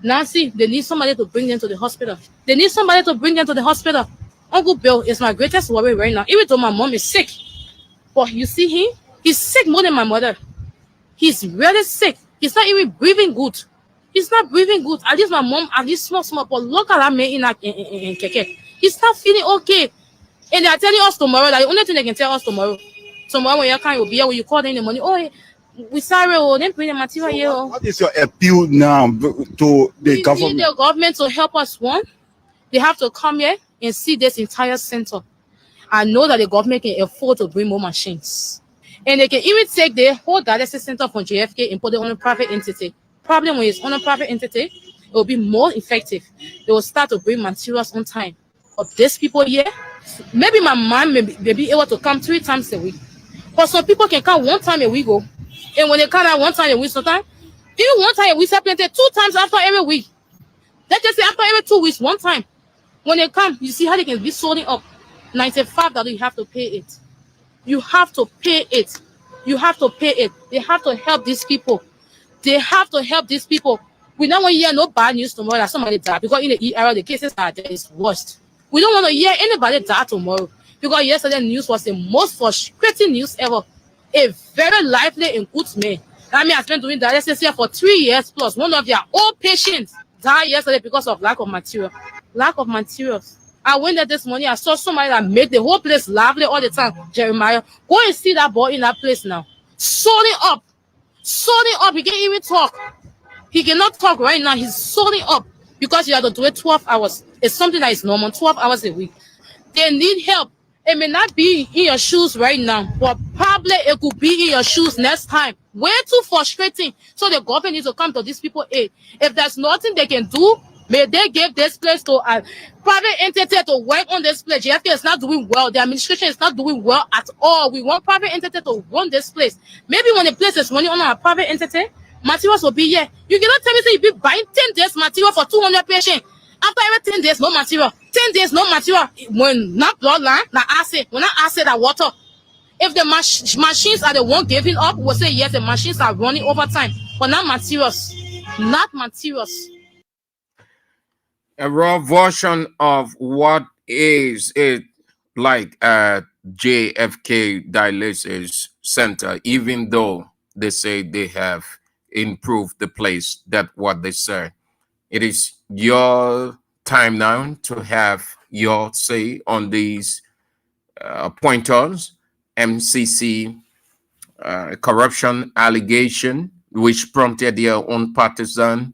Now see, they need somebody to bring them to the hospital. They need somebody to bring them to the hospital. Uncle Bill is my greatest worry right now. Even though my mom is sick, but you see him, he's sick more than my mother. He's really sick. He's not even breathing good. He's not breathing good. At least my mom, at least small, but look at that man in Keke. He's not feeling okay. And they are telling us tomorrow that the only thing they can tell us tomorrow when you can't, you'll be here when you call them in the morning. Oh, we sorry, oh, then bring the material here. What is your appeal now to the We need government? the government to help us. One, they have to come here and see this entire center. I know that the government can afford to bring more machines. And they can even take the whole dialysis center from JFK and put it on a private entity. Problem when it's on a private entity, it will be more effective. They will start to bring materials on time. But these people here, maybe my mom may be able to come 3 times a week. But some people can come 1 time a week. Go. And when they come out 1 time a week, sometimes, even 1 time a week, plenty 2 times after every week. Let's just say after every 2 weeks, 1 time. When they come, you see how they can be sorting up. $95, you have to pay it. You have to pay it. You have to pay it. They have to help these people. They have to help these people. We don't want to hear no bad news tomorrow that somebody died, because in the era the cases are there is worst. We don't want to hear anybody die tomorrow, because yesterday news was the most frustrating news ever. A very lively and good man. I mean, I've been doing dialysis here for 3 years plus. One of their old patients died yesterday because of lack of material. Lack of materials. I went there this morning. I saw somebody that made the whole place lively all the time. Jeremiah, go and see that boy in that place now. Sorting up. Sorting up. He can't even talk. He cannot talk right now. He's sorting up because you have to do it 12 hours. It's something that is normal, 12 hours a week. They need help. It may not be in your shoes right now, but probably it could be in your shoes next time. Way too frustrating. So the government needs to come to these people aid. If there's nothing they can do, may they give this place to a private entity to work on this place. JFK is not doing well. The administration is not doing well at all. We want private entity to run this place. Maybe when the place is running on a private entity, materials will be here. You cannot tell me that you be buying 10 days material for 200 patients. After every 10 days, no material. 10 days, no material. When not bloodline, not acid. When not acid, that water. If the machines are the one giving up, we'll say yes, the machines are running over time. But not materials. Not materials. A raw version of what is it like at JFK Dialysis Center, even though they say they have improved the place, that what they say. It is your time now to have your say on these pointers, MCC corruption allegation, which prompted their own partisan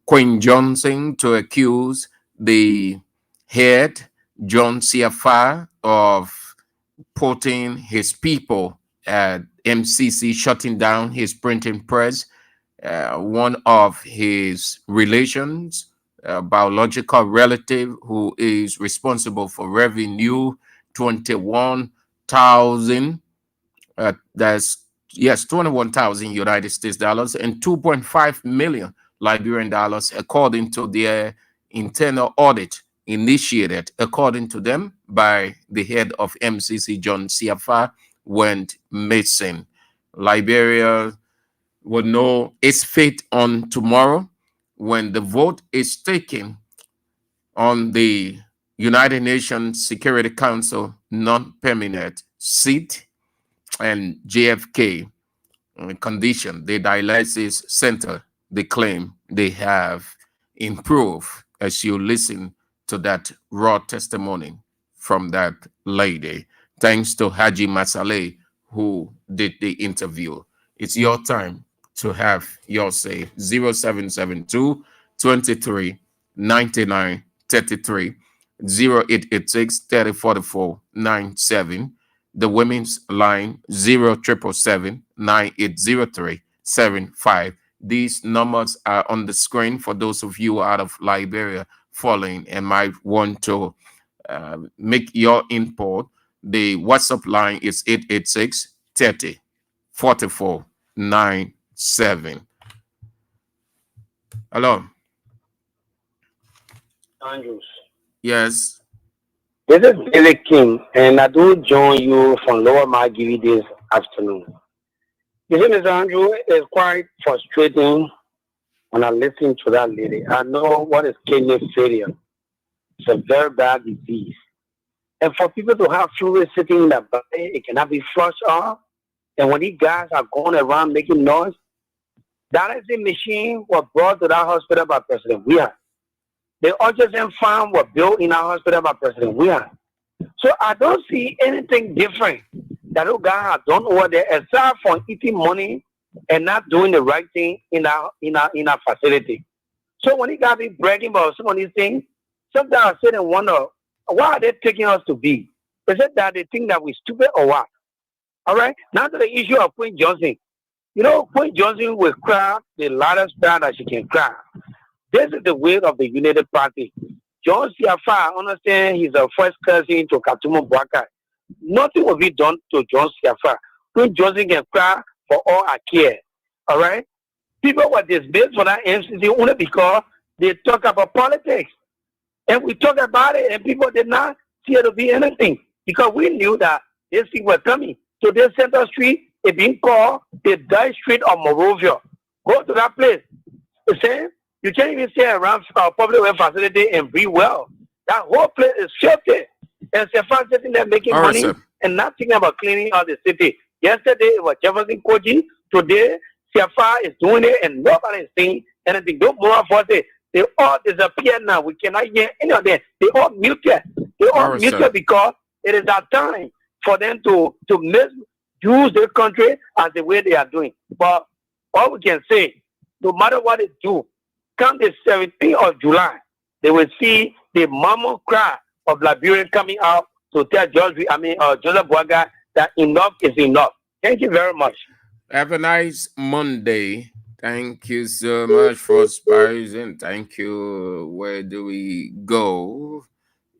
Queen Johnson to accuse the head, John CFR, of putting his people at MCC, shutting down his printing press. One of his relations, biological relative, who is responsible for revenue, 21,000. That's yes, 21,000 United States dollars and 2.5 million Liberian dollars, according to their internal audit initiated, according to them, by the head of MCC, John CFR, went missing. Liberia will know its fate on tomorrow when the vote is taken on the United Nations Security Council non-permanent seat, and JFK condition, the dialysis center, they claim they have improved, as you listen to that raw testimony from that lady. Thanks to Haji Masale, who did the interview. It's your time to have your say. 0772 23 99 33 0886 3044 97. The women's line 0777-980375. These numbers are on the screen for those of you out of Liberia following and might want to make your input. The WhatsApp line is 886 30 44 97. Hello. Andrews. Yes. This is Billy King, and I do join you from Lower Margiri this afternoon. You see, Mr. Andrew, it's quite frustrating when I listen to that lady. I know what is kidney failure. It's a very bad disease. And for people to have fluid sitting in their body, it cannot be flushed off. And when these guys are going around making noise, dialysis machine was brought to that hospital by President Weah. The oxygen farm was built in our hospital by President Weah. So I don't see anything different that those guys have done over there aside from eating money and not doing the right thing in our facility. So when you got me bragging about some of these things, sometimes I sit and wonder, why are they taking us to be? Is it that they think that we're stupid or what? All right. Now to the issue of Queen Johnson. You know, Queen Johnson will cry the loudest cry that she can cry. This is the way of the United Party. John Siafa, I understand he's a first cousin to Katumu Bwaka. Nothing will be done to John Siafa. Queen Johnson can cry for all I care. All right? People were dismissed for that MCC only because they talk about politics. And we talk about it, and people did not see it to be anything because we knew that these things were coming. So this Center Street is being called the Dice Street of Morovia. Go to that place. The same. You can't even stay around our public welfare facility and breathe well. That whole place is filthy. And Stefan sitting there making money and not thinking about cleaning out the city. Yesterday it was Jefferson Koji. Today, Stefan is doing it and nobody is saying anything. Don't more for it. They all disappear now. We cannot hear any of them. They all muted. They all muted because it is that time for them to misuse their country as the way they are doing. But all we can say, no matter what they do, come the 17th of July, they will see the mama cry of Liberian coming out to tell Joseph Boaga that enough is enough. Thank you very much. Have a nice Monday. Thank you so much for sparring. Thank you. Where do we go?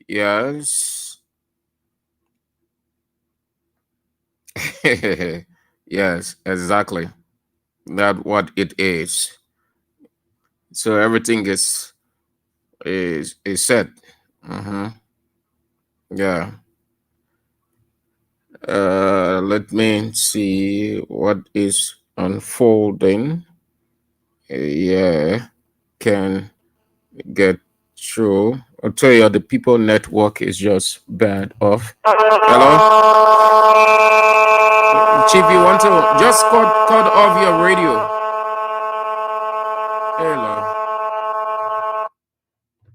Yes. Yes, exactly. That's what it is. So everything is set. Yeah. Let me see what is unfolding. Yeah, can get through. I'll tell you, the people network is just bad off. Hello, Chief. You want to just cut off your radio? Hello.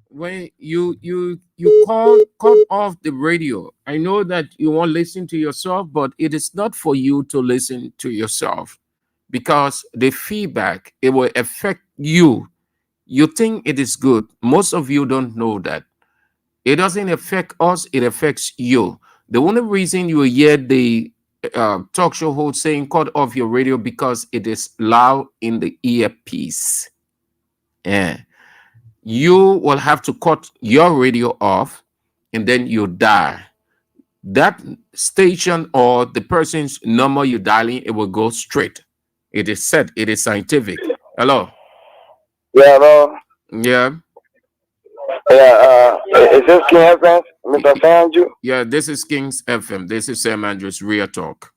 When you cut off the radio, I know that you won't listen to yourself, but it is not for you to listen to yourself because the feedback, it will affect you. You think it is good. Most of you don't know that. It doesn't affect us, it affects you. The only reason you hear the talk show host saying cut off your radio because it is loud in the earpiece. Yeah. You will have to cut your radio off and then you dial. That station or the person's number you're dialing, it will go straight. It is set. It is scientific. Hello. Yeah, hello. Yeah. Yeah, is this King FM, Mr. Andrew? Yeah, this is King's FM. This is Sam Andrews Real Talk.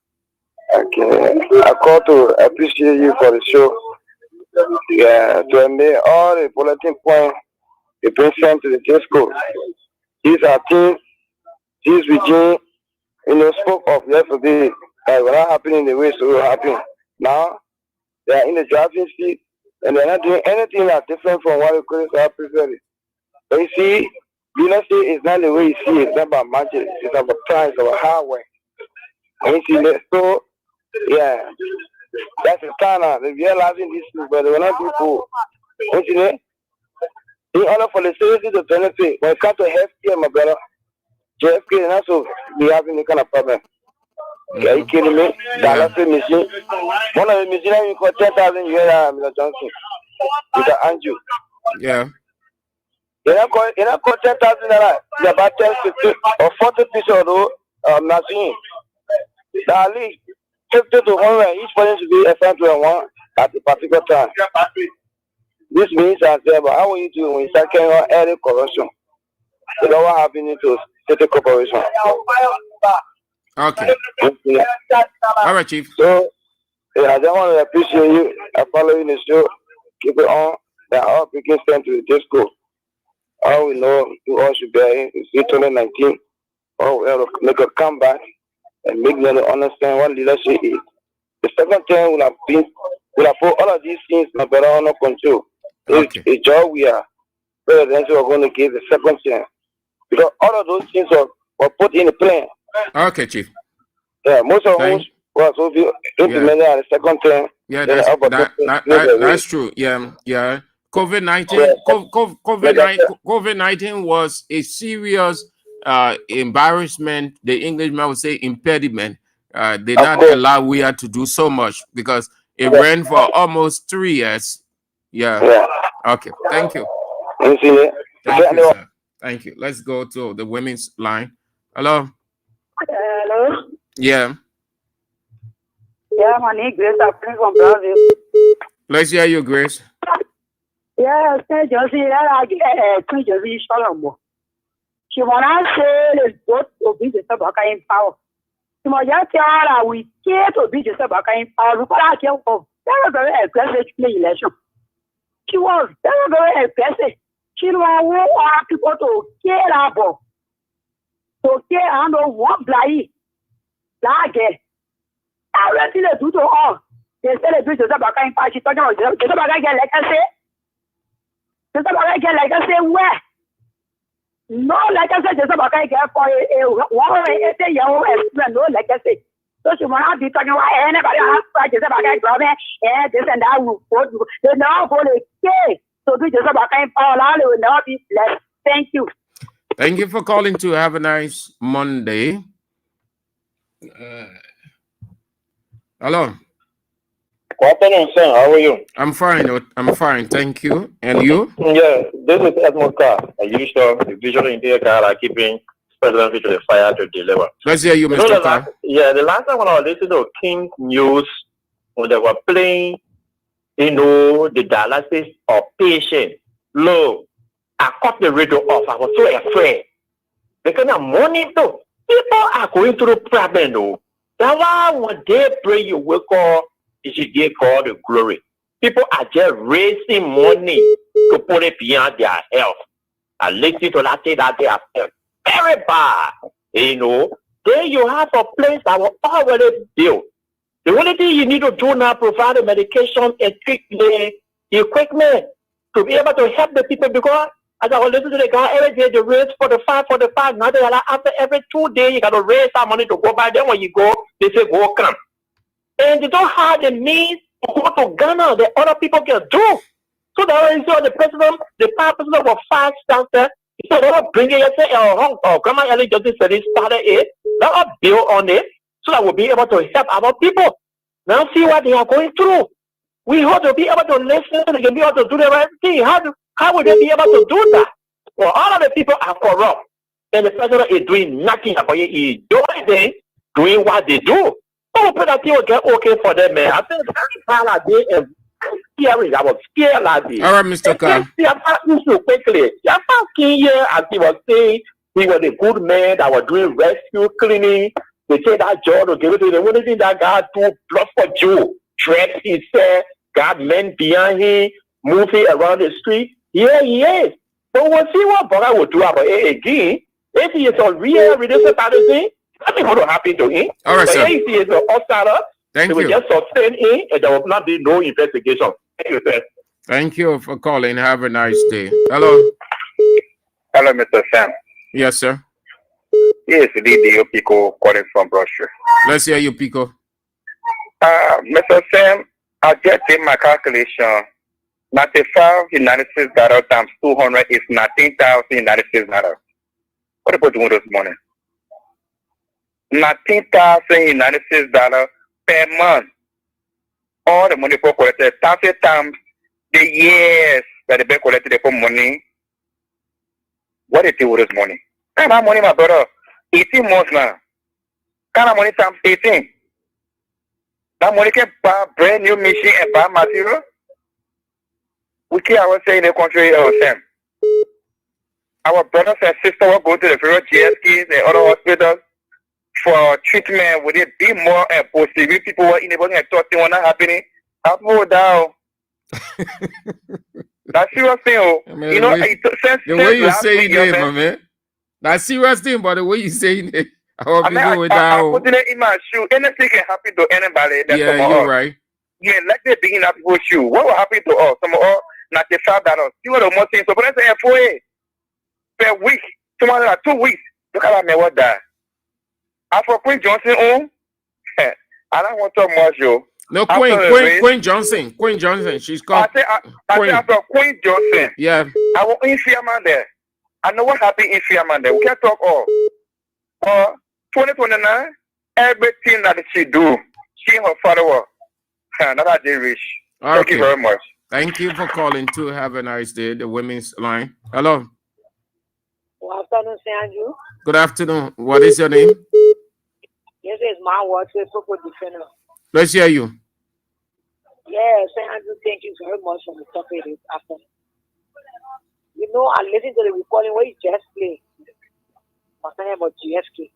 Okay. I call to appreciate you for the show. Yeah, to admit all the political points you present to the Tesco. These are things this regime, spoke of yesterday that will not happen in the way it will happen. Now, they are in the driving seat and they're not doing anything that's different from what the critics have presented. But you see, United States is not the way you see it. It's not about magic. It's about price, about hardware. And you see, so, yeah, that's the standard. They're realizing this, but they will not do cool. You see, in order for the citizens to benefit, when it comes to healthcare, my brother, JFK and also we have any kind of problem. Are you kidding me? Dialysis machine. One of the machines you got 10,000 US, Mr. Johnson. Mr. Andrew. Yeah. You know, 10,000 it's about 10, 50 or 40 pieces of the machine. At least 50 to 100, each person should be assigned to one at a particular time. This means that, but how will you do when you start carrying on any corruption? You know what happened to City Corporation? Okay. All right, Chief. So, Yeah, I just want to appreciate you. I follow you in the show. Keep it on. That all people stand to the disco. All we know, we all should be in 2019. All we have to make a comeback and make them understand what leadership is. The second thing we have put all of these things in better under control. Okay. It's a job we are presidents are going to give the second chance. Because all of those things were put in the plan. Okay, Chief. Yeah, most of them was to be implemented at the second term. Yeah, that's true. Yeah. COVID-19 was a serious embarrassment. The Englishman would say impediment. They not allow we had to do so much because it ran for almost 3 years. Yeah. Okay. Thank you. Thank you, sir. Thank you. Let's go to the women's line. Hello. Hello. Yeah. Yeah, my name is Grace. I'm from Brazil. Let's hear you, Grace. Yeah, c'est Josie. Là, quand Josie Shalom. She wanna say the both of these is about in power. She must just tell we care to be just about in power. Look at her. Very aggressive election. She was very aggressive. She want people to care about. To care and one blind. Like everything they do to all. They celebrate the Sabaka in Pachi, talking about the Sabaka get like I say. The Sabaka get like I say, where? No, like I said, the Sabaka get for a 180-year-old experience, no, like I say. So she will not be talking about anybody else, the Sabaka government, and this and that will vote. They now go to K. So do the Sabaka in Paula, they will not be less. Thank you. Thank you for calling to have a nice Monday. Hello. Good afternoon, sir. How are you? I'm fine. Thank you. And you? Yeah, this is Edmund Carr. As usual, the visually impaired guy are keeping President to the fire to deliver. Let's hear you, Mr. Carr. The last time when I was listening to King News, when they were playing, the dialysis of patient, low, I cut the radio off. I was so afraid. Because I'm morning too. People are going through problem though. That's why when they pray, you will call, it should get called the glory. People are just raising money to put it beyond their health. I listen to that thing that they are very bad. Then you have a place that was already built. The only thing you need to do now, provide the medication and treat the equipment to be able to help the people, because as I was listening to the guy, every day they raise 45. Now they are like, after every 2 days, you got to raise that money to go by. Then when you go, they say, go come. And they don't have the means to go to Ghana. The other people can do. So the president, the power president was fast downstairs. He said, they'll bring it. Grandma Ellie just said he started it. They'll build on it so that we'll be able to help our people. Now see what they are going through. We hope to be able to listen. They can be able to do the right thing. How would they be able to do that? Well, all of the people are corrupt. And the president is doing nothing about it. He's doing what they do. So put that thing will get okay for them, man. I think very proud of it and scary. I was scared last day. All right, Mr. Khan. Quickly. Here, as he was saying, he was a good man that was doing rescue cleaning. They say that job to give it to the only thing that God do, blood for Jew. Dress, he said, got men behind him, moving around the street. Yeah, he is. But we'll see what Boga will do about it again. If he is a real religious thing, nothing will happen to him. All right, but sir. if he is an outsider, Thank they will you. just sustain him and there will not be no investigation. Thank you, sir. Thank you for calling. Have a nice day. Hello. Hello, Mr. Sam. Yes, sir. Yes, Lidio Pico calling from Russia. Let's hear you, Pico. Mr. Sam, I just did my calculation. 95 United States dollar times 200 is 19,000 United States dollar. What are people doing this morning? 19,000 United States dollar per month. All the money for collected 1,000 times the years that the bank collected for money. What do you do with this money? Kind of money, my brother. 18 months now. Kind of money times 18. That money can buy brand new machine and buy material. We keep ourselves in the country, Sam. Our brothers and sisters will go to the various GSKs and other hospitals. for treatment, would it be more possible? People were in the body and thought they were not happening. I've moved down. That's serious thing. Oh. I mean, You know, the way you say it, my man. That's serious thing, but the way you say it, I put it in my shoe. Anything can happen to anybody. That's yeah, you're right. Yeah, like they begin at people's shoe. What will happen to us? Some of us, not the $5. You know the most things. So, but let's say per week, tomorrow 2 weeks. Look at me, what that? After Queen Johnson, I don't want to much, yo. No, Queen Johnson. Queen Johnson. She's called. I say after Queen Johnson. Yeah. I want in Fiaman there. I know what happened in Fiaman there. We can't talk all. 2029, everything that she do, she and her father were. Not they rich. Okay. Thank you very much. Thank you for calling too. Have a nice day. The women's line. Hello. Good afternoon, St. Andrew. Good afternoon. What is your name? Yes, it's my word. Defender. Let's hear you. Yes, St. Andrew, thank you very much for the topic this afternoon. You know, I listened to the recording where you just played. I was talking about GSK.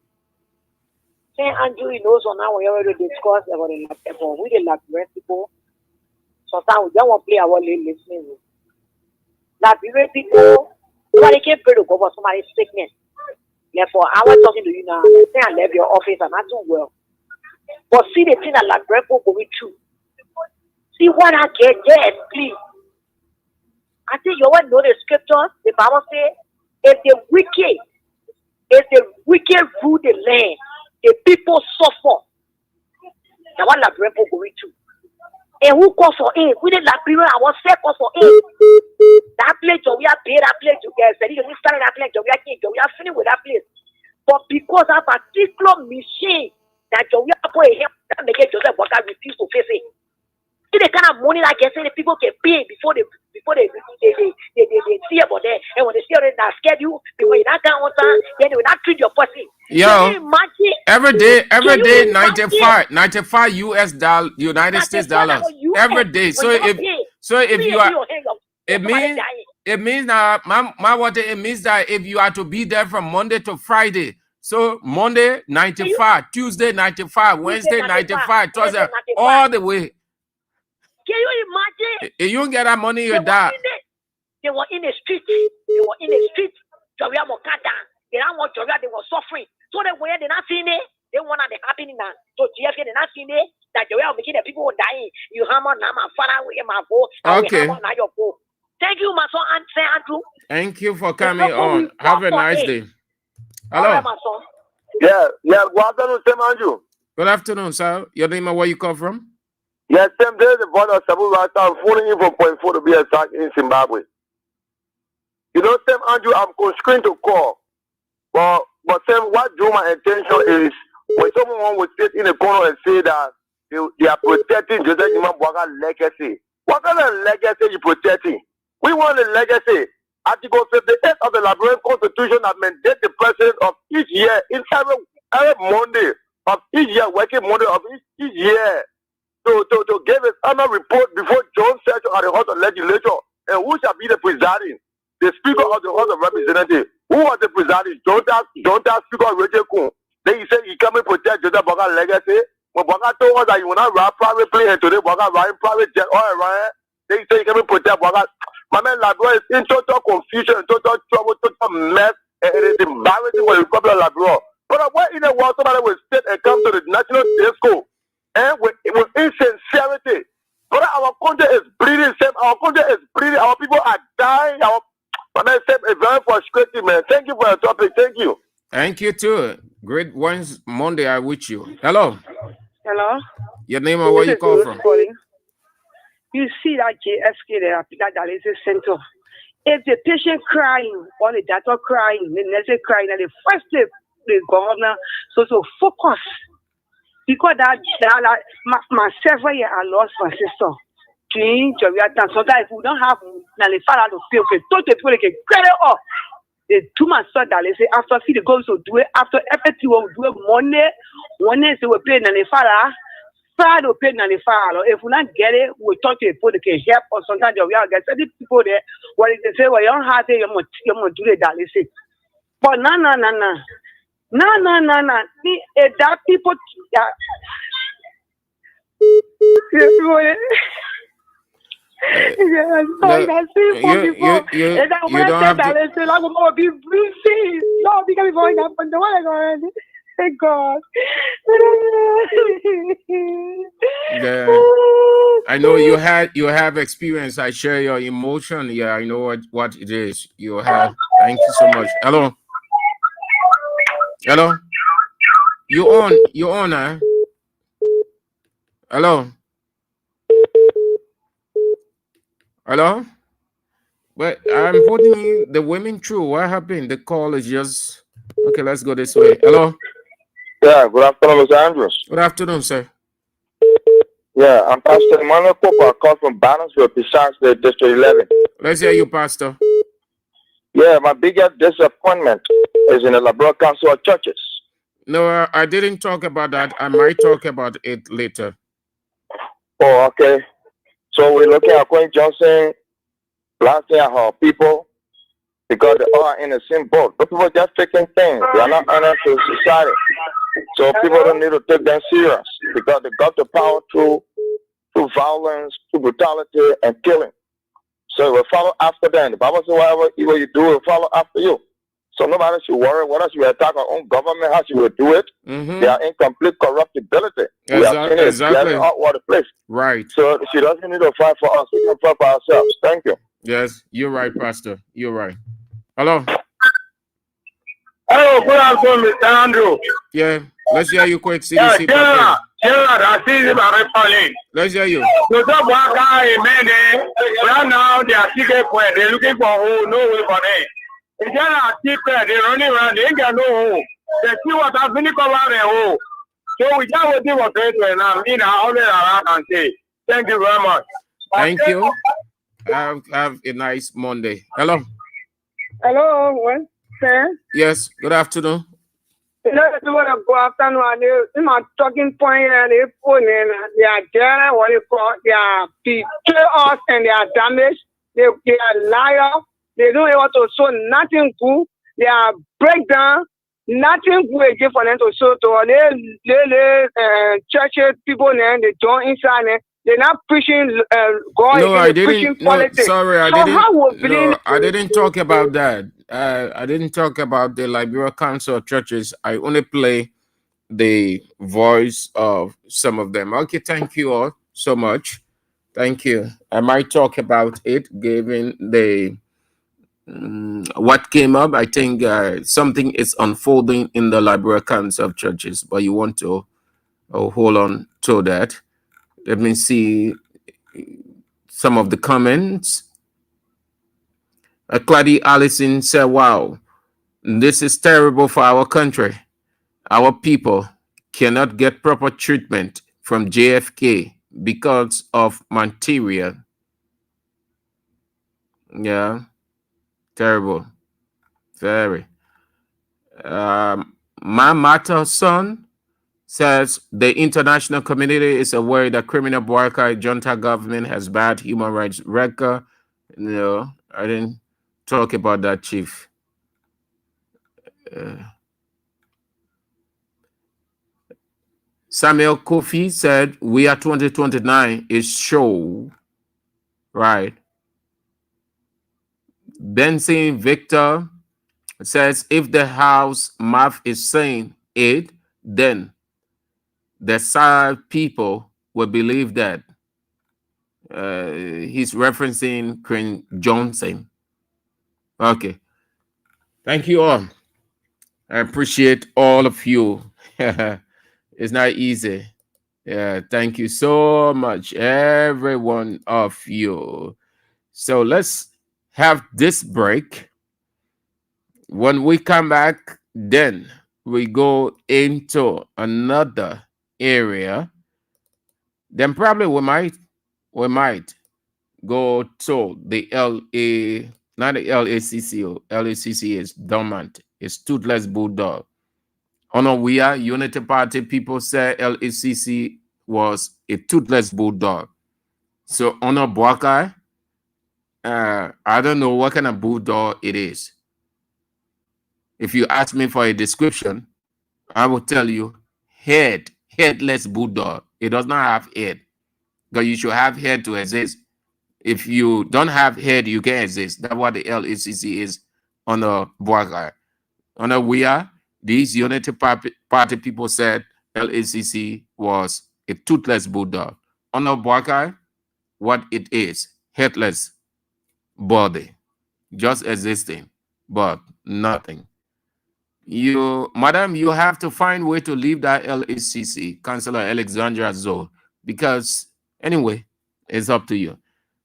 St. Andrew, you know, so now we already discussed about we the labyrinth people. Sometimes we don't want to play our listening. Labyrinth people, nobody can pray to go for somebody's sickness. Therefore, I was talking to you now. I say I left your office and I do well. But see the thing that labyrinth people going through. See what I get, yes, please. I think you want to know the scriptures. The Bible says, if the wicked rule the land, the people suffer. That's what labyrinth people going through. And who calls for aid? We didn't labyrinth, I was set call for aid. That place, we are paid that place to get. You started that place, we are finished with that place. But because that particular machine that we are put here, that make it Joseph Walker refuse to face it. See the kind of money that gets the people can pay before they see about that. And when they see it, they scared you. Because you not down on time, then they will not treat your person. Yo, every day, 95 US dollar, United States dollars. Every day. So if you are, it means now, my water, it means that if you are to be there from Monday to Friday, so Monday 95, Tuesday 95, Wednesday 95, Thursday, all the way. Can you imagine? If you don't get that money, you die. They were in the street. They Joria Mokada. They don't want Joria. They were suffering. So they were not seeing it. They want to happening now. So GFK they not seeing it. That Joria making the people dying. You hammer now, my father with my boy. Okay. Thank you, my son and St. Andrew. Thank you for coming on. Have a nice day. Hello. Right, my son. Yeah. Good afternoon, St. Andrew. Good afternoon, sir. Your name and where you come from? Yes, Sam, there is the board of Sabu Rasta. I'm phoning in from point 4 to be exact in Zimbabwe. You know, Sam Andrew, I'm constrained to call. But Sam, what drew my attention is when someone would sit in a corner and say that they are protecting Joseph Imambuaga's legacy. What kind of legacy are you protecting? We want a legacy. Article 58 of the Liberian Constitution that mandates the president of each year in every Monday of each year, working Monday of each year. To give an annual report before John Session at the House of Legislature, and who shall be the presiding? The Speaker of the House of Representatives. Who was the presiding? Don't ask Speaker Richard Kuhn. Then he said he come and protect Joseph Boga's legacy. When Boga told us that he will not ride private plane, and today Boga riding private jet all around, then he said he come and protect Boga. My man Labrador is in total confusion, total trouble, total mess, and it is embarrassing for the Republic of Labrador. But where in the world somebody will sit and come to the national disco? And with insincerity. But our country is bleeding, Sam. Our country is bleeding. Our people are dying. It's very frustrating, man. Thank you for your topic. Thank you. Thank you, too. Great Wednesday, Monday, I with you. Hello. Hello. Your name and where you call from? You see that JSK there, that dialysis center. If the patient crying or the doctor crying, the nurse crying, and the first step, the governor, so focus. Because my several years I lost my sister. Sometimes if we don't have the father to feel okay, talk to people they can get it up. They do my son that they say after see the goals to do it after everything we do it Monday they will pay the father. Friday will pay the father. If we not get it, we talk to people that can help or sometimes we are get certain people there when they say well you don't have it, you must do it that they say. But no. No. That people, yeah. Yes, Look, I see for before. And I you went don't there have that to. I said, I'm going to be breathing. No, because before that, but the one I got, thank God. The I know you have experience. I share your emotion. Yeah, I know what it is. You have. Thank you so much. Hello, hello. You on? Hello, hello. But I'm putting the women through. What happened? The call is just okay. Let's go this way. Hello. Yeah, good afternoon, Mr. Andrews. Good afternoon, sir. Yeah, I'm Pastor Emmanuel Cooper. I call from Bannersville, Peshawar State, District 11. Let's hear you, Pastor. Yeah, my biggest disappointment is in the Liberal Council of Churches. No, I didn't talk about that. I might talk about it later. Oh, okay. So we're looking at Queen Johnson, blasting at her people because they are in the same boat. Those people are just taking things. They are not honest to society. So people don't need to take them serious because they got the power through violence, through brutality, and killing. So we'll follow after them. The Bible says whatever evil you do, will follow after you. So nobody should worry whether she will attack our own government, how she will do it. Mm-hmm. They are in complete corruptibility. We have seen it Exactly. all over the place. Right. So she doesn't need to fight for us. We can fight for ourselves. Thank you. Yes, you're right, Pastor. You're right. Hello. Hello, good afternoon, Mr. Andrew. Yeah, let's hear you quick. CDC. Let's hear you. Right now, they are seeking for it. They're looking for home, no way for them. If they are cheaper, they're running around, they ain't got no home. They see what has been covered their home. So we just waiting for it right now. Me now, all around and say, thank you very much. Thank you. Have a nice Monday. Hello. Hello, what, sir? Yes, good afternoon. You know, it's what I go afternoon, and they, my talking point, and they phone, and they are there, what you call, they are betray us, and they are damaged. They are liars. They don't want to show nothing good. They are breakdown. Nothing good again for them to show to all the churches, people, and they don't inside them. They're not preaching God. No, I didn't. Preaching politics. Sorry, I so didn't. How will No, I didn't talk about that. I didn't talk about the Liberal Council of Churches. I only play the voice of some of them. Okay, thank you all so much. Thank you. I might talk about it given the what came up. I think something is unfolding in the Liberal Council of Churches, but you want to hold on to that. Let me see some of the comments. Clady Allison said, wow, this is terrible for our country. Our people cannot get proper treatment from JFK because of material. Yeah, terrible. Very. My matter son says the international community is aware that criminal Boakai junta government has bad human rights record. No, I didn't talk about that, Chief. Samuel Kofi said, we are 2029 is show. Right. Benson Victor says, if the House math is saying it, then the South people will believe that. He's referencing Queen Johnson. Okay. Thank you all. I appreciate all of you. It's not easy. Yeah, thank you so much, every one of you. So let's have this break. When we come back, then we go into another area. Then probably we might go to the LA, not the LACC. LACC is dormant. It's toothless bulldog. Onowia Unity Party people say LACC was a toothless bulldog. So Ono Boakai, I don't know what kind of bulldog it is. If you ask me for a description, I will tell you, headless bulldog. It does not have head. Because you should have head to exist. If you don't have head, you can't exist. That's what the LACC is on the Boakai. On the we are, these Unity Party people said LACC was a toothless bulldog. On the Boakai, what it is, headless body, just existing, but nothing. You, madam, you have to find a way to leave that LACC, Councillor Alexandra Zoe, because anyway, it's up to you.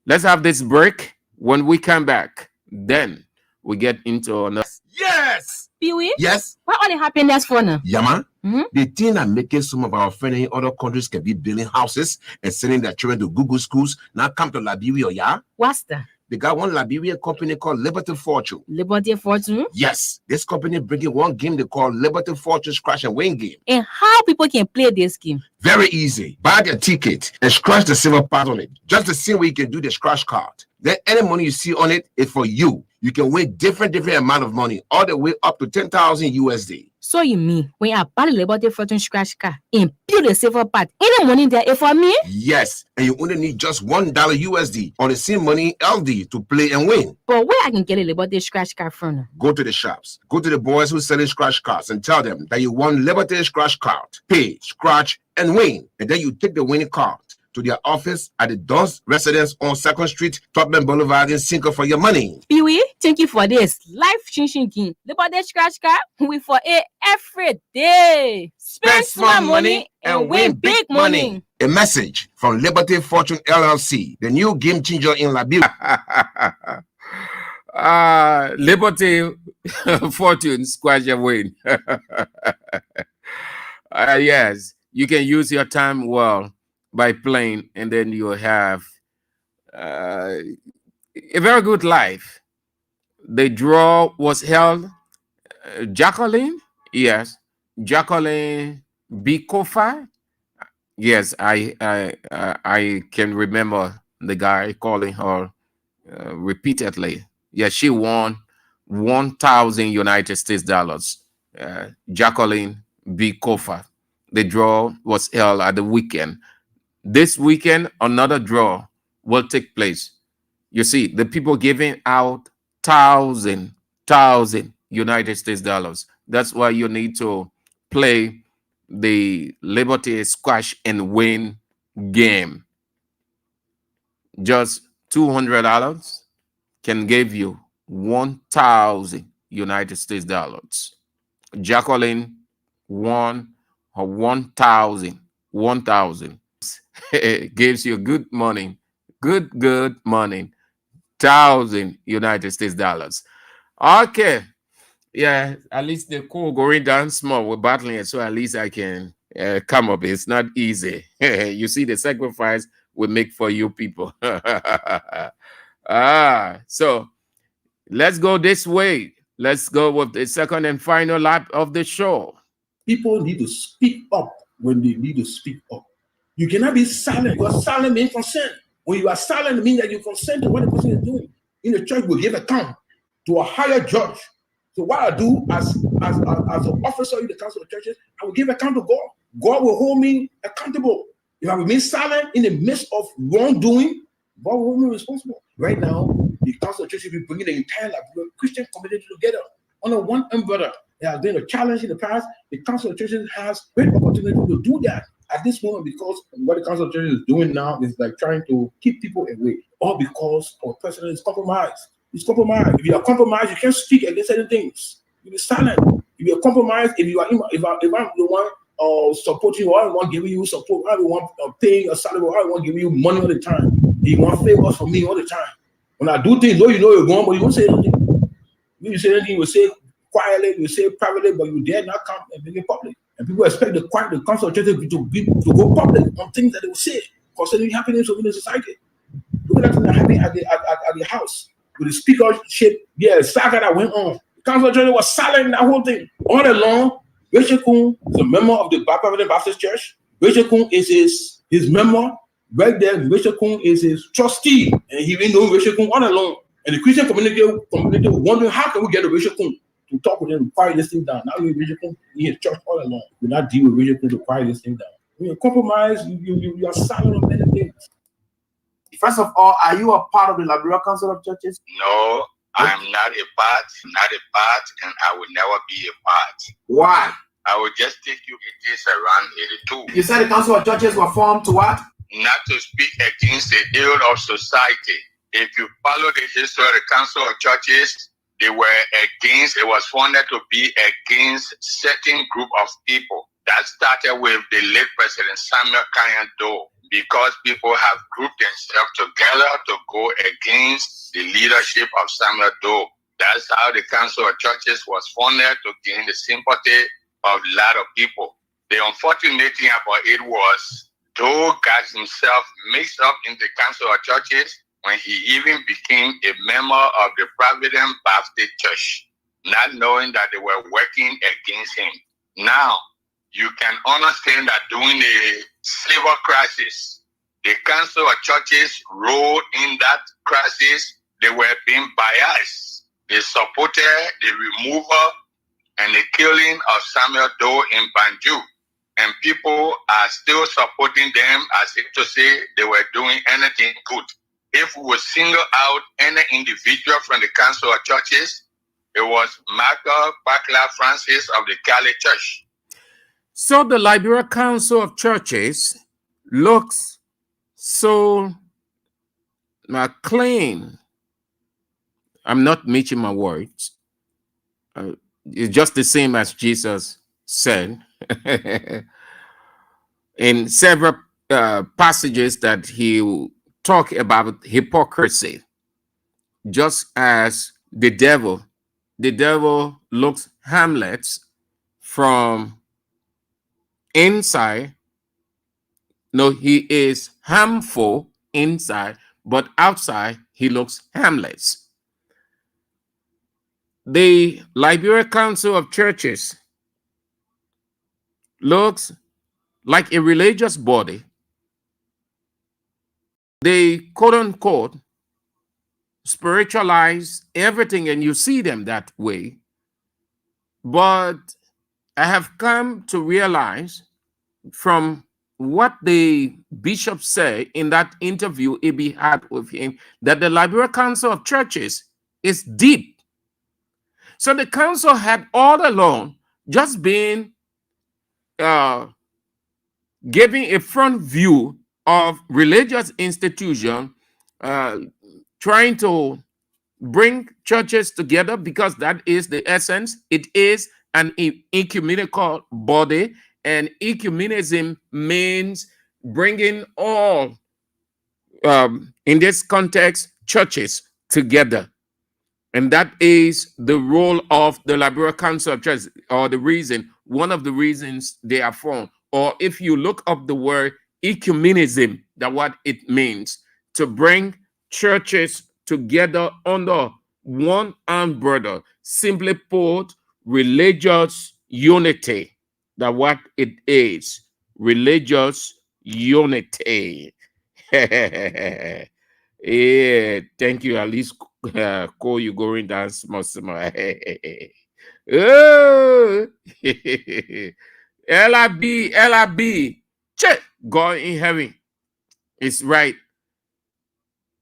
Let's have this break. When we come back, then we get into another. Yes! Pee-wee? Yes? What all the happiness for now? Yama, Mm-hmm. the thing that making some of our friends in other countries can be building houses and sending their children to Google schools now come to Liberia, yeah? What's that? They got one Liberian company called Liberty Fortune. Liberty Fortune? Yes, this company bringing one game they call Liberty Fortune Scratch and Win game. And how people can play this game? Very easy. Buy their ticket and scratch the silver part on it. Just the same way you can do the scratch card. Then any money you see on it is for you. You can win different amount of money, all the way up to 10,000 USD. So you mean when I buy the Liberty Fortune scratch card and build the silver part, any money there is for me? Yes, and you only need just $1 USD or the same money LD to play and win. But where I can get a Liberty scratch card from? Go to the shops. Go to the boys who selling scratch cards and tell them that you want Liberty scratch card. Pay, scratch, and win. And then you take the winning card to their office at the Don's residence on 2nd Street, Topman Boulevard in Cinco for your money. Pee-wee, thank you for this life-changing game. Liberty scratch card, we for it every day. Spend small money and win big money. A message from Liberty Fortune LLC, the new game changer in Liberia. Liberty Fortune Squash and Win. Yes, you can use your time well by playing, and then you have a very good life. The draw was held. Jacqueline, yes, Jacqueline Bikofa. Yes, I can remember the guy calling her repeatedly. Yes, she won 1,000 United States dollars. Jacqueline Bikofa. The draw was held at the weekend. This weekend, another draw will take place. You see, the people giving out 1,000 United States dollars. That's why you need to play the Liberty Squash and Win game. Just $200 can give you 1,000 United States dollars. Jacqueline won her 1,000. It gives you good money, good money, 1,000 United States dollars. Okay, yeah, at least the cool going down small. We're battling it, so at least I can come up. It's not easy. You see the sacrifice we make for you people. So let's go this way. Let's go with the second and final lap of the show. People need to speak up when they need to speak up. You cannot be silent because silent means consent. When you are silent, it means that you consent to what the person is doing. In the church, we give account to a higher judge. So what I do as an officer in the council of churches, I will give account to God. God will hold me accountable. If I remain silent in the midst of wrongdoing, God will hold me responsible. Right now, the council of churches will be bringing the entire Christian community together under one umbrella. There has been a challenge in the past. The council of churches has great opportunity to do that at this moment, because what the council of churches is doing now is like trying to keep people away, all because our president is compromised. It's compromised. If you are compromised, you can't speak against certain things. You be silent. If you are compromised, if I'm the one supporting you, I don't want giving you support, I don't want paying a salary, I don't want giving you money all the time. You want favors from me all the time. When I do things, though you know you're wrong, but you won't say anything. When you say anything, you will say quietly, you say privately, but you dare not come and make it public. And people expect the council of churches to go public on things that they will say concerning happenings within the society. Look at that happening at the house with the speakership. Yeah, the saga that went on. The council of churches was silent in that whole thing. All along, Rachel Kuhn is a member of the Providence Baptist Church. Rachel Kuhn is his member. Right there, Rachel Kuhn is his trustee, and he been knowing Rachel Kuhn all along. And the Christian community wondering how can we get a Rachel Kuhn You talk with him, quiet this thing down. Now you're religion, you're in church all along. You not deal with religion to quiet this thing down. When you compromise, you are silent on many things. First of all, are you a part of the Liberia Council of Churches? No, I am not a part, and I will never be a part. Why? I will just take you, it is around 82. You said the Council of Churches were formed to what? Not to speak against the ill of society. If you follow the history of the Council of Churches, they were against, it was founded to be against certain group of people. That started with the late President Samuel Kanyado, because people have grouped themselves together to go against the leadership of Samuel Doe. That's how the Council of Churches was founded, to gain the sympathy of a lot of people. The unfortunate thing about it was Doe got himself mixed up in the Council of Churches when he even became a member of the Providence Baptist Church, not knowing that they were working against him. Now, you can understand that during the civil crisis, the Council of Churches role in that crisis, they were being biased. They supported the removal and the killing of Samuel Doe in Banjul. And people are still supporting them as if to say they were doing anything good. If we would single out any individual from the Council of Churches, it was Michael Bakla Francis of the Cali Church. So the Liberia Council of Churches looks so clean. I'm not mixing my words. It's just the same as Jesus said in several passages that he talk about hypocrisy. Just as the devil looks harmless from inside. No, he is harmful inside, but outside he looks harmless. The Liberia Council of Churches looks like a religious body. They quote unquote spiritualize everything, and you see them that way. But I have come to realize from what the bishop said in that interview Ibi had with him, that the Liberia Council of Churches is deep. So the council had all along just been giving a front view of religious institution, trying to bring churches together, because that is the essence. It is an ecumenical body, and ecumenism means bringing all, in this context, churches together. And that is the role of the Liberia Council of Churches, or the reason, one of the reasons they are formed. Or if you look up the word ecumenism, that what it means, to bring churches together under one umbrella. Simply put, religious unity. That what it is, religious unity. Yeah, thank you. At least call you going down small. Oh, LIB, check. God in heaven. It's right.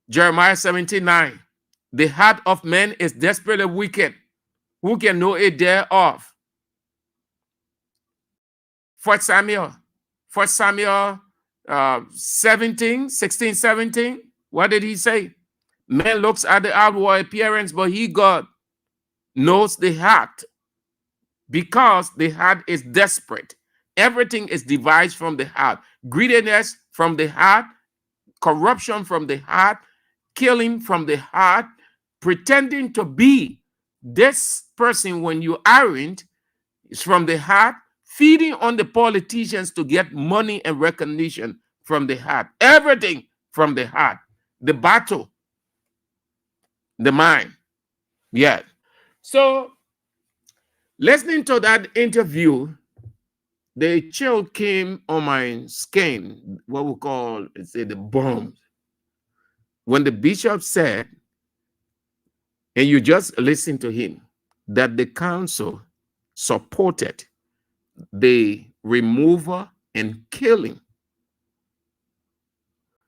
Jeremiah 17:9. The heart of man is desperately wicked. Who can know it thereof? 1 Samuel 16, 17. What did he say? Man looks at the outward appearance, but he, God, knows the heart, because the heart is desperate. Everything is devised from the heart. Greediness from the heart, corruption from the heart, killing from the heart, pretending to be this person when you aren't, is from the heart, feeding on the politicians to get money and recognition from the heart. Everything from the heart. The battle, the mind. Yeah. So, listening to that interview, the chill came on my skin, what we call, say, the bomb. When the bishop said, and you just listen to him, that the council supported the removal and killing.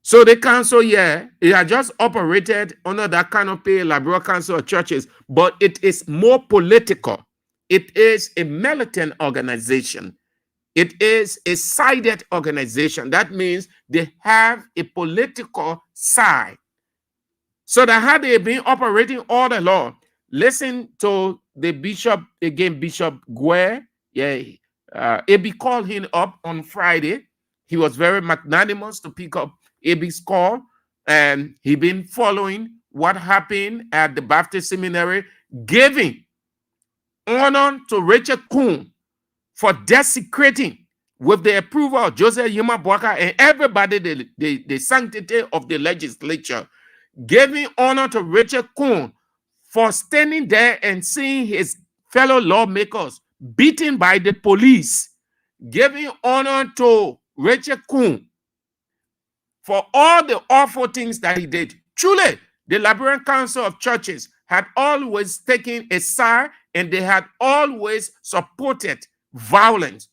So the council, it had just operated under that canopy, Liberal Council of Churches, but it is more political. It is a militant organization. It is a sided organization. That means they have a political side. So that had they been operating all along, listen to the bishop again, Bishop Guer. AB called him up on Friday. He was very magnanimous to pick up AB's call, and he been following what happened at the Baptist Seminary, giving honor to Rachel Kuhn for desecrating, with the approval of Joseph Yuma Boaka and everybody, the sanctity of the legislature, giving honor to Rachel Kuhn for standing there and seeing his fellow lawmakers beaten by the police, giving honor to Rachel Kuhn for all the awful things that he did. Truly, the Liberian Council of Churches had always taken a side, and they had always supported violence.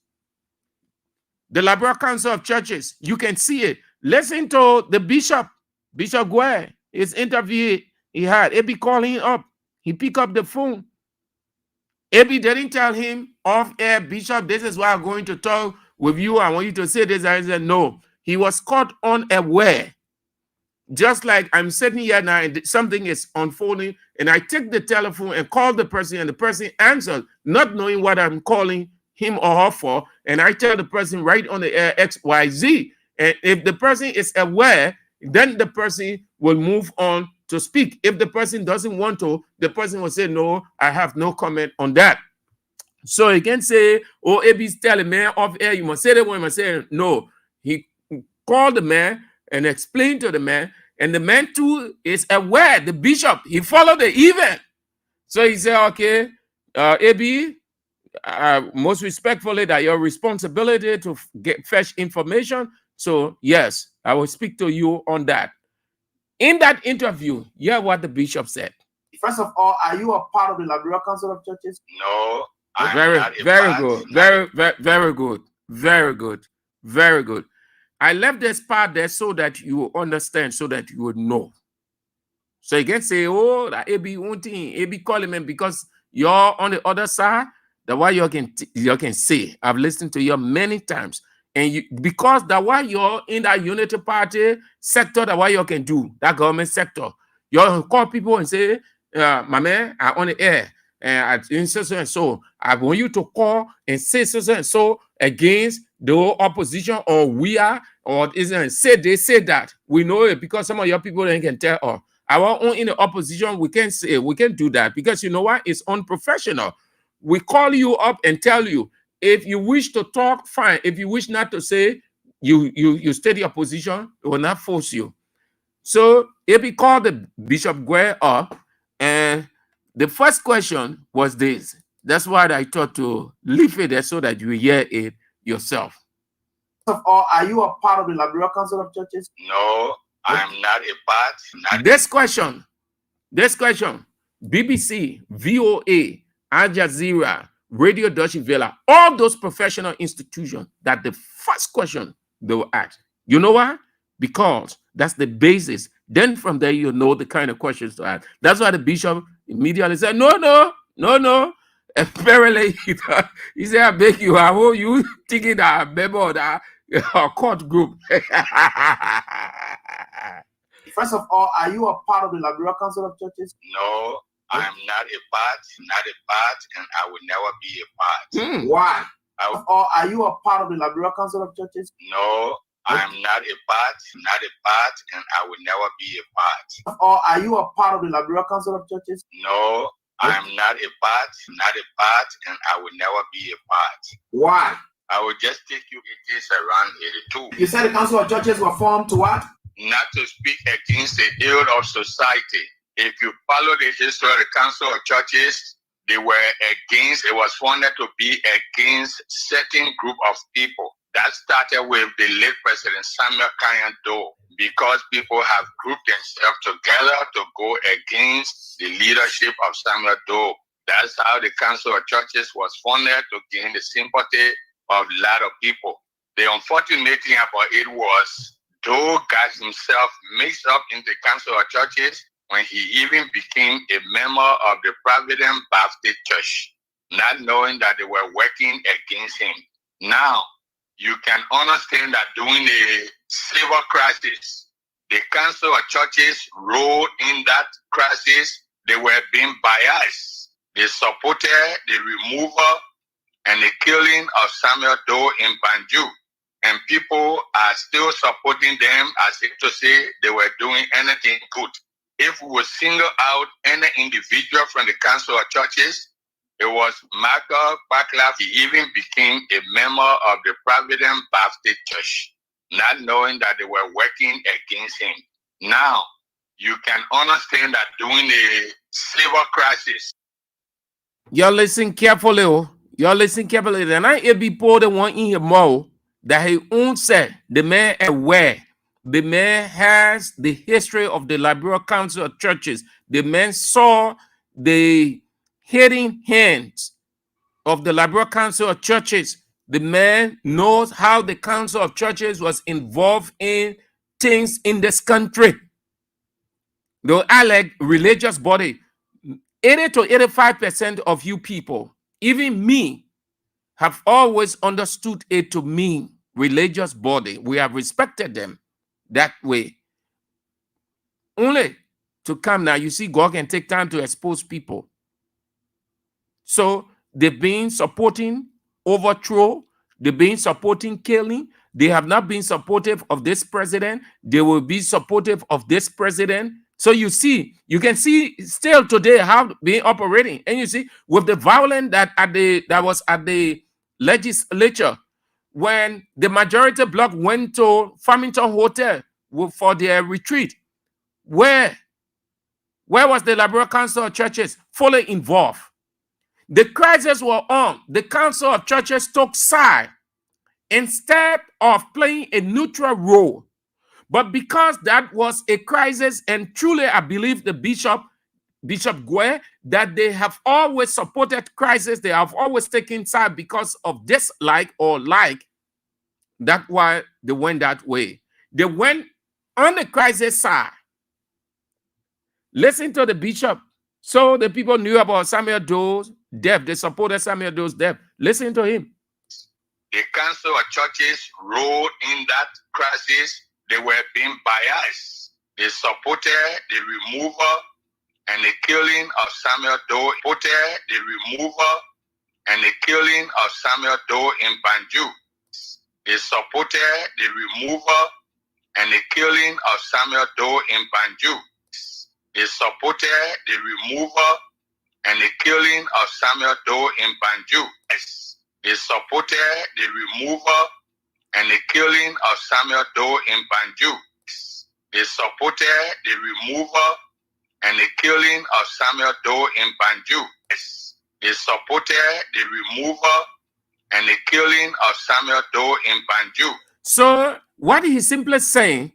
The Liberian Council of Churches, you can see it. Listen to the Bishop Guer, his interview he had. AB calling him up. He picked up the phone. AB didn't tell him off air, Bishop, this is why I'm going to talk with you. I want you to say this. I said, no. He was caught unaware. Just like I'm sitting here now and something is unfolding, and I take the telephone and call the person, and the person answers, not knowing what I'm calling him or her for, and I tell the person right on the air XYZ. And if the person is aware, then the person will move on to speak. If the person doesn't want to, the person will say, no, I have no comment on that. So you can say, oh, AB's telling me off air, you must say that one, you must say, no. He called the man and explained to the man, and the man too is aware, the bishop, he followed the event. So he said, okay, AB, most respectfully, that your responsibility to fetch information. So yes, I will speak to you on that. In that interview, hear what the bishop said. First of all, are you a part of the Liberal Council of Churches? No, I'm very, not a very part. good, very good, very good, very good. I left this part there so that you will understand, so that you would know. So you can say, oh, that AB one thing, AB calling me because you're on the other side. That why you can say, I've listened to you many times. And you, because that why you're in that unity party sector, that why you can do that government sector. You call people and say, my man, I'm on the air. And I so and so. I want you to call and say so and so against the opposition, or we are, or isn't say they say that. We know it because some of your people then can tell, oh, our own in the opposition, we can say, we can do that because you know what? It's unprofessional. We call you up and tell you, if you wish to talk, fine. If you wish not to say, you steady your position, it will not force you. So if he called the Bishop Guer up, and the first question was this. That's why I thought to leave it there so that you hear it yourself. First of all, are you a part of the Liberal Council of Churches? No, I'm not a part. This question, BBC, VOA, Al Jazeera, Radio Deutsche Welle, all those professional institutions, that the first question they will ask. You know why? Because that's the basis. Then from there, you know the kind of questions to ask. That's why the bishop immediately said, no. Apparently, he said, I beg you, I hope you thinking that a member of that court group. First of all, are you a part of the Liberal Council of Churches? No, I'm not a part, and I will never be a part. Why? First of all, are you a part of the Liberal Council of Churches? No, I'm not a part, and I will never be a part. First of all, are you a part of the Liberal Council of Churches? No, I'm not a part, and I will never be a part. Why? I will just take you, it is around 82. You said the Council of Churches were formed to what? Not to speak against the ill of society. If you follow the history of the Council of Churches, they were against, it was founded to be against certain group of people. That started with the late President Samuel Kanye Doe, because people have grouped themselves together to go against the leadership of Samuel Doe. That's how the Council of Churches was funded, to gain the sympathy of a lot of people. The unfortunate thing about it was, though God himself mixed up in the Council of Churches when he even became a member of the Providence Baptist Church, not knowing that they were working against him. Now, you can understand that during the civil crisis, the Council of Churches role in that crisis, they were being biased. They supported the removal and the killing of Samuel Doe in Banjul. And people are still supporting them as if to say they were doing anything good. If we would single out any individual from the Council of Churches, it was Michael Backlav. He even became a member of the Providence Baptist Church, not knowing that they were working against him. Now, you can understand that during the civil crisis. Y'all listen carefully. Y'all listen carefully. And I be poured the one in here more that he won't say the man aware. The man has the history of the Liberal Council of Churches. The man saw the hidden hands of the Liberal Council of Churches. The man knows how the Council of Churches was involved in things in this country. Though I like religious body, 80 to 85% of you people, even me, have always understood it to mean religious body. We have respected them that way. Only to come now, you see, God can take time to expose people. So they've been supporting overthrow. They've been supporting killing. They have not been supportive of this president. They will be supportive of this president. So you see, you can see still today how being operating. And you see, with the violence that was at the legislature, when the majority bloc went to Farmington Hotel for their retreat, where was the Liberal Council of Churches fully involved? The crisis were on. The Council of Churches took side instead of playing a neutral role. But because that was a crisis, and truly I believe the Bishop Gué, that they have always supported crisis, they have always taken side because of dislike or like. That's why they went that way. They went on the crisis side. Listen to the bishop. So the people knew about Samuel Doe's death. They supported Samuel Doe's death. Listen to him. The Council of Churches role in that crisis, they were being biased. They supported the removal and the killing of Samuel Doe. Supported the removal and the killing of Samuel Doe in Banjul. They supported the removal and the killing of Samuel Doe in Banjul. They supported the removal and the killing of Samuel Doe in Banjul. They supported the removal and the killing of Samuel Doe in Banjul. They supported the removal and the killing of Samuel Doe in Banjul. They supported the removal and the killing of Samuel Doe in Banjul. So what he's simply saying,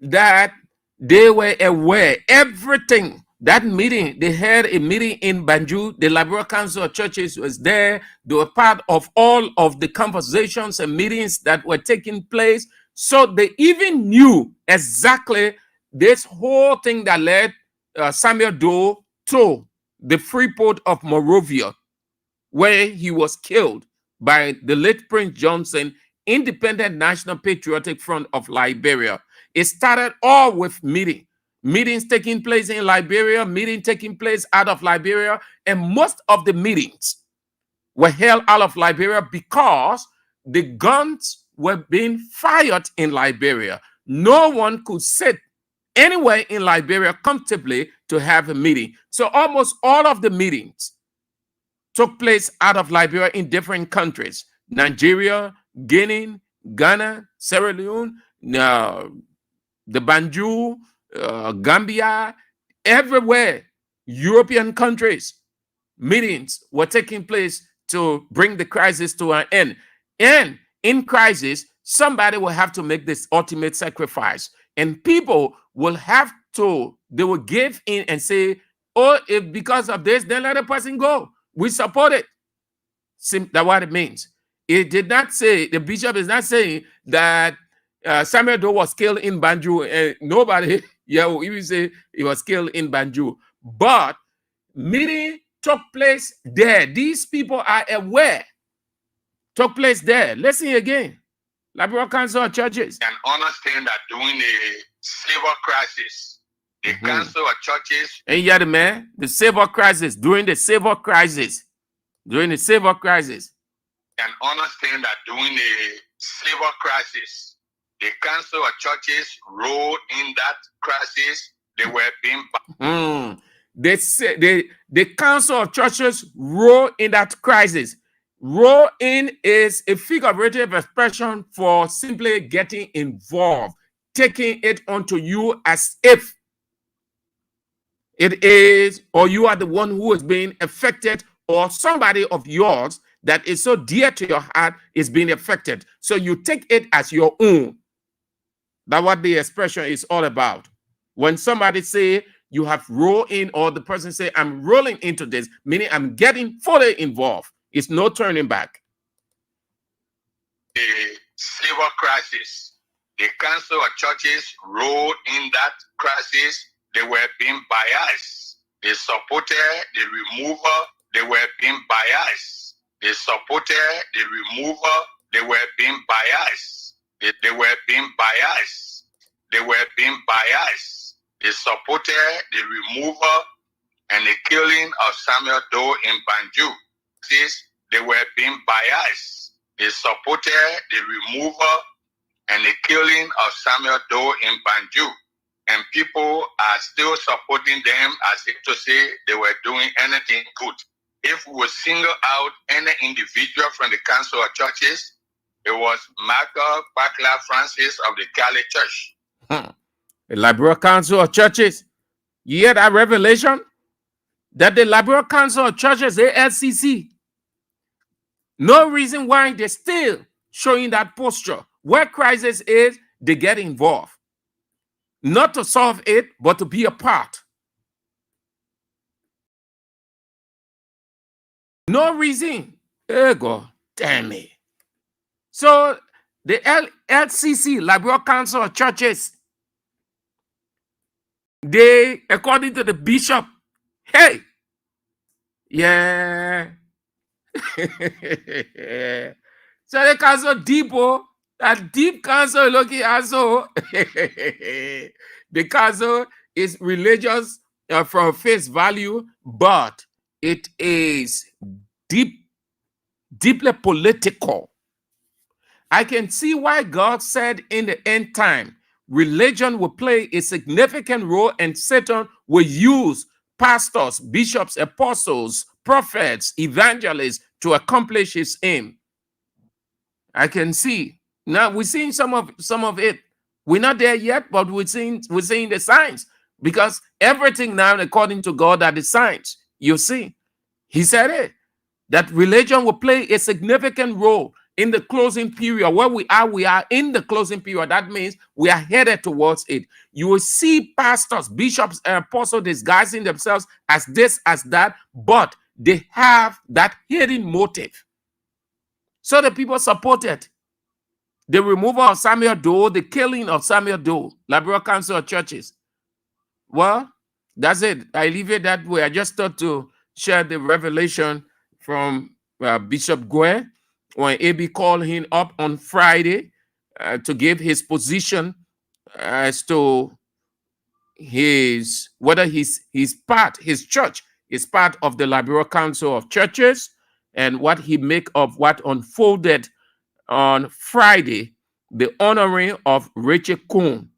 that they were aware, everything, that meeting, they had a meeting in Banjul, the Liberal Council of Churches was there, they were part of all of the conversations and meetings that were taking place, so they even knew exactly this whole thing that led Samuel Doe to the free port of Monrovia, where he was killed by the late Prince Johnson, Independent National Patriotic Front of Liberia. It started all with meetings taking place in Liberia, meetings taking place out of Liberia, and most of the meetings were held out of Liberia because the guns were being fired in Liberia. No one could sit anywhere in Liberia comfortably to have a meeting. So almost all of the meetings took place out of Liberia in different countries: Nigeria, Guinea, Ghana, Sierra Leone, the Banjul, Gambia, everywhere, European countries. Meetings were taking place to bring the crisis to an end. And in crisis, somebody will have to make this ultimate sacrifice. And people will have to, they will give in and say, Or if because of this, then let the person go. We support it. That's what it means. It did not say, the bishop is not saying that Samuel Doe was killed in Banjul, and nobody, will even say he was killed in Banjul. But meeting took place there. These people are aware. Took place there. Listen again. Liberal Council of Churches. And understand that during the civil crisis, the Council of Churches. And yeah, man, the civil crisis, during the civil crisis. During the civil crisis. And understand that during the civil crisis, the Council of Churches role in that crisis, they were being. They say the Council of Churches role in that crisis. Role in is a figurative expression for simply getting involved, taking it onto you as if it is, or you are the one who is being affected, or somebody of yours that is so dear to your heart is being affected. So you take it as your own. That's what the expression is all about. When somebody say you have rolled in, or the person say I'm rolling into this, meaning I'm getting fully involved. It's no turning back. The civil crisis, the Council of Churches role in that crisis, they were being biased. They supported the removal, they were being biased. They supported the removal, they were being biased. They were being biased. They were being biased. They supported the removal and the killing of Samuel Doe in Banjul. They were being biased. They supported the removal and the killing of Samuel Doe in Banjul. And people are still supporting them as if to say they were doing anything good. If we would single out any individual from the Council of Churches, it was Michael Bakla Francis of the Catholic Church. The Liberal Council of Churches. You hear that revelation? That the Liberal Council of Churches, the LCC, no reason why they're still showing that posture. Where crisis is, they get involved. Not to solve it, but to be a part. No reason. Oh God, damn me. So the LCC, Liberal Council of Churches, they, according to the bishop, hey, yeah. So the council deep, that deep council looking also. The council is religious from face value, but it is deeply political. I can see why God said in the end time, religion will play a significant role, and Satan will use pastors, bishops, apostles, prophets, evangelists to accomplish his aim. I can see. Now we're seeing some of it. We're not there yet, but we're seeing the signs, because everything now, according to God, are the signs. You see, he said it, that religion will play a significant role in the closing period. Where we are in the closing period. That means we are headed towards it. You will see pastors, bishops, and apostles disguising themselves as this, as that, but they have that hidden motive. So the people supported the removal of Samuel Doe, the killing of Samuel Doe, Liberal Council of Churches. Well, that's it. I leave it that way. I just thought to share the revelation from Bishop Gué when AB called him up on Friday to give his position as to whether his church is part of the Liberal Council of Churches, and what he make of what unfolded on Friday, the honoring of Rachel Kuhn,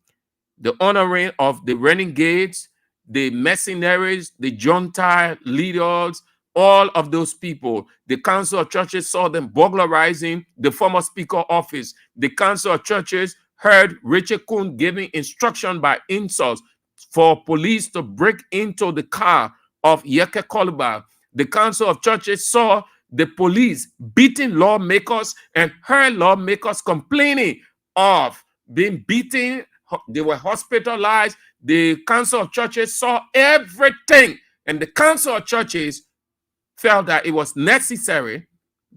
the honoring of the renegades, the mercenaries, the junta leaders, all of those people. The Council of Churches saw them burglarizing the former speaker office. The Council of Churches heard Rachel Kuhn giving instruction by insults for police to break into the car of Yeke Koluba. The Council of Churches saw the police beating lawmakers and heard lawmakers complaining of being beaten. They were hospitalized. The Council of Churches saw everything And the Council of Churches felt that it was necessary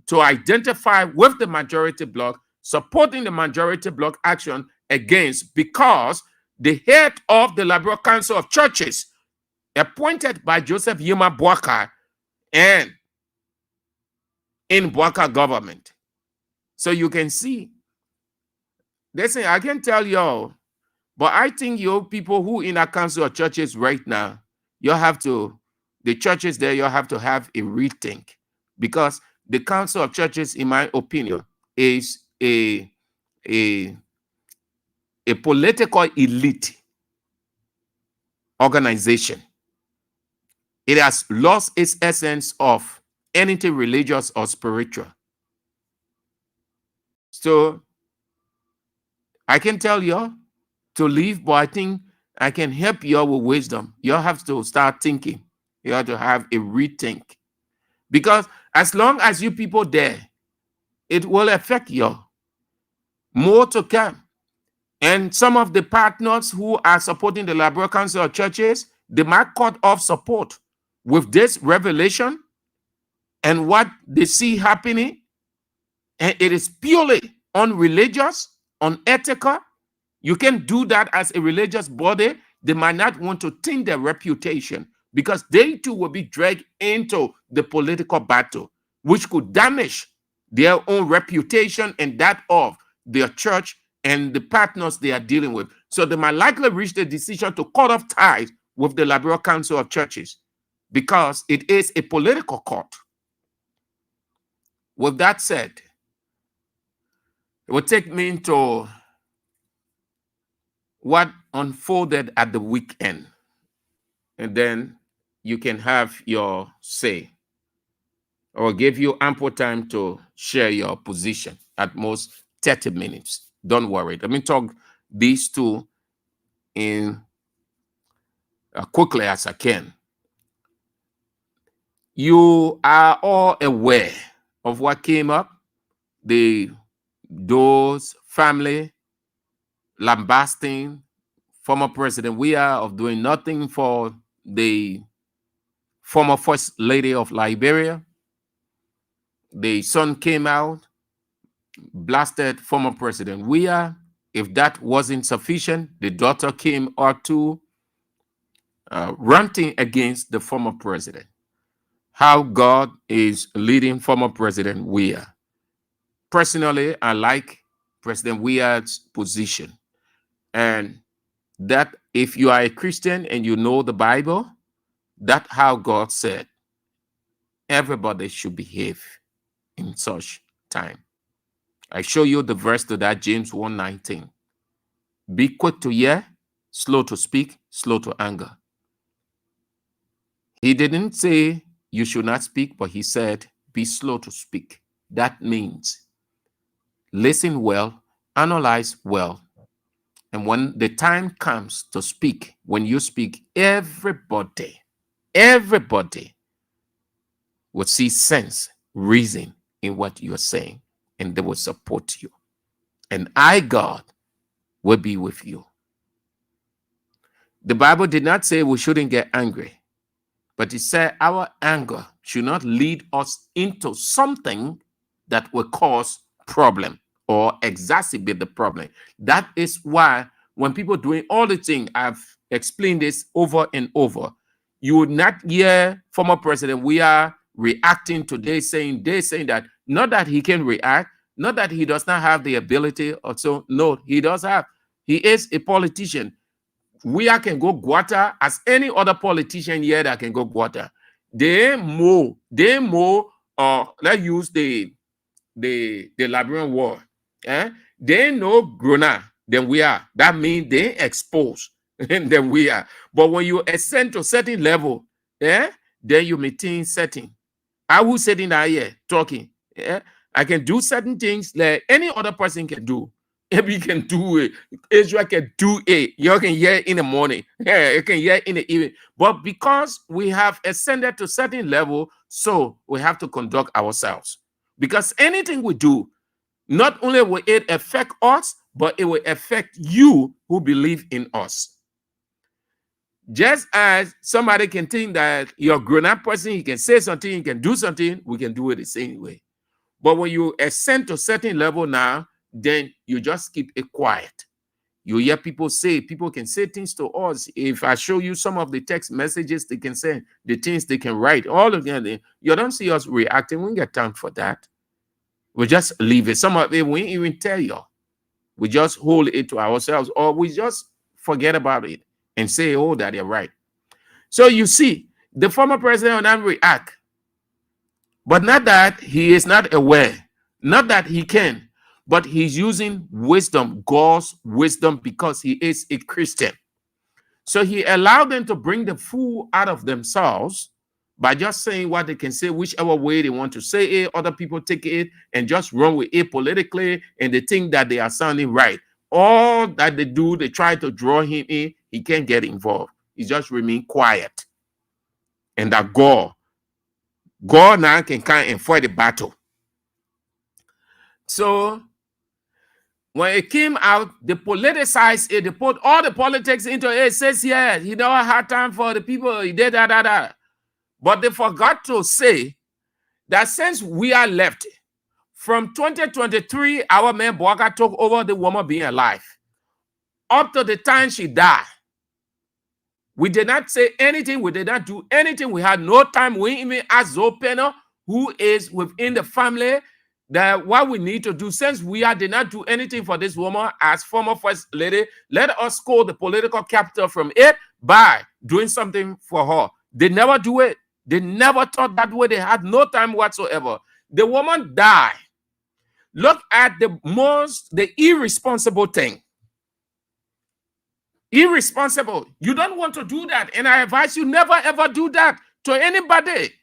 to identify with the majority bloc, supporting the majority bloc action against, because the head of the Liberal Council of Churches, appointed by Joseph Yuma Boakai and in Boakai government. So you can see, listen, I can tell y'all, but I think you people who in a council of churches right now, you have to, the churches there, you have to have a rethink, because the council of churches, in my opinion, is a political elite organization. It has lost its essence of anything religious or spiritual. So I can tell you to leave, but I think I can help you with wisdom. You have to start thinking. You have to have a rethink. Because as long as you people there, it will affect you. More to come. And some of the partners who are supporting the Liberal Council of Churches, they might cut off support with this revelation and what they see happening. And it is purely unreligious, unethical. You can do that as a religious body. They might not want to taint their reputation, because they too will be dragged into the political battle, which could damage their own reputation and that of their church and the partners they are dealing with. So they might likely reach the decision to cut off ties with the Liberal Council of Churches, because it is a political court. With that said, it will take me into what unfolded at the weekend, and then you can have your say. I will give you ample time to share your position, at most 30 minutes. Don't worry. Let me talk these two in quickly as I can. You are all aware of what came up, the Doe's family lambasting former President Weah of doing nothing for the former First Lady of Liberia. The son came out, blasted former President Weah. If that wasn't sufficient, the daughter came out too, ranting against the former president. How God is leading former President Weah. Personally, I like President Weah's position. And that if you are a Christian and you know the Bible, that's how God said everybody should behave in such time. I show you the verse to that, James 1:19. Be quick to hear, slow to speak, slow to anger. He didn't say you should not speak, but he said be slow to speak. That means listen well, analyze well. And when the time comes to speak, when you speak, everybody will see sense, reason in what you're saying, and they will support you. And I, God, will be with you. The Bible did not say we shouldn't get angry, but it said our anger should not lead us into something that will cause problem or exacerbate the problem. That is why when people doing all the things, I've explained this over and over, you would not hear former President Weah reacting today, saying that, not that he can react, not that he does not have the ability or so. No, he does have. He is a politician. Weah can go guata as any other politician here that can go guata. They more, let's use the Liberian war. They know grona than we are. That means they expose than we are. But when you ascend to a certain level, then you maintain certain. I will sitting down here talking. I can do certain things that any other person can do. If you can do it, Israel can do it. You can hear it in the morning. Yeah, you can hear it in the evening. But because we have ascended to a certain level, so we have to conduct ourselves. Because anything we do, not only will it affect us, but it will affect you who believe in us. Just as somebody can think that you're a grown-up person, he can say something, he can do something, we can do it the same way. But when you ascend to a certain level now, then you just keep it quiet. You hear people can say things to us. If I show you some of the text messages they can send, the things they can write, all of them, you don't see us reacting. We don't get time for that. We just leave it. Some of it, we even tell you. We just hold it to ourselves, or we just forget about it and say, oh, that you're right. So you see, the former president will not react. But not that he is not aware, not that he can, but he's using wisdom, God's wisdom, because he is a Christian. So he allowed them to bring the fool out of themselves by just saying what they can say, whichever way they want to say it. Other people take it and just run with it politically, and they think that they are sounding right. All that they do, they try to draw him in. He can't get involved. He just remain quiet. And that God now can come and fight the battle. So when it came out, they politicized it. They put all the politics into it. It says here, he never had time for the people. He did that. But they forgot to say that since we are left, from 2023, our man Boaka took over the woman being alive. Up to the time she died, we did not say anything. We did not do anything. We had no time. We even asked Zopena, who is within the family, that what we need to do, since we did not do anything for this woman as former first lady, let us score the political capital from it by doing something for her. They never do it. They never thought that way. They had no time whatsoever. The woman died. Look at the irresponsible thing. Irresponsible. You don't want to do that. And I advise you never ever do that to anybody.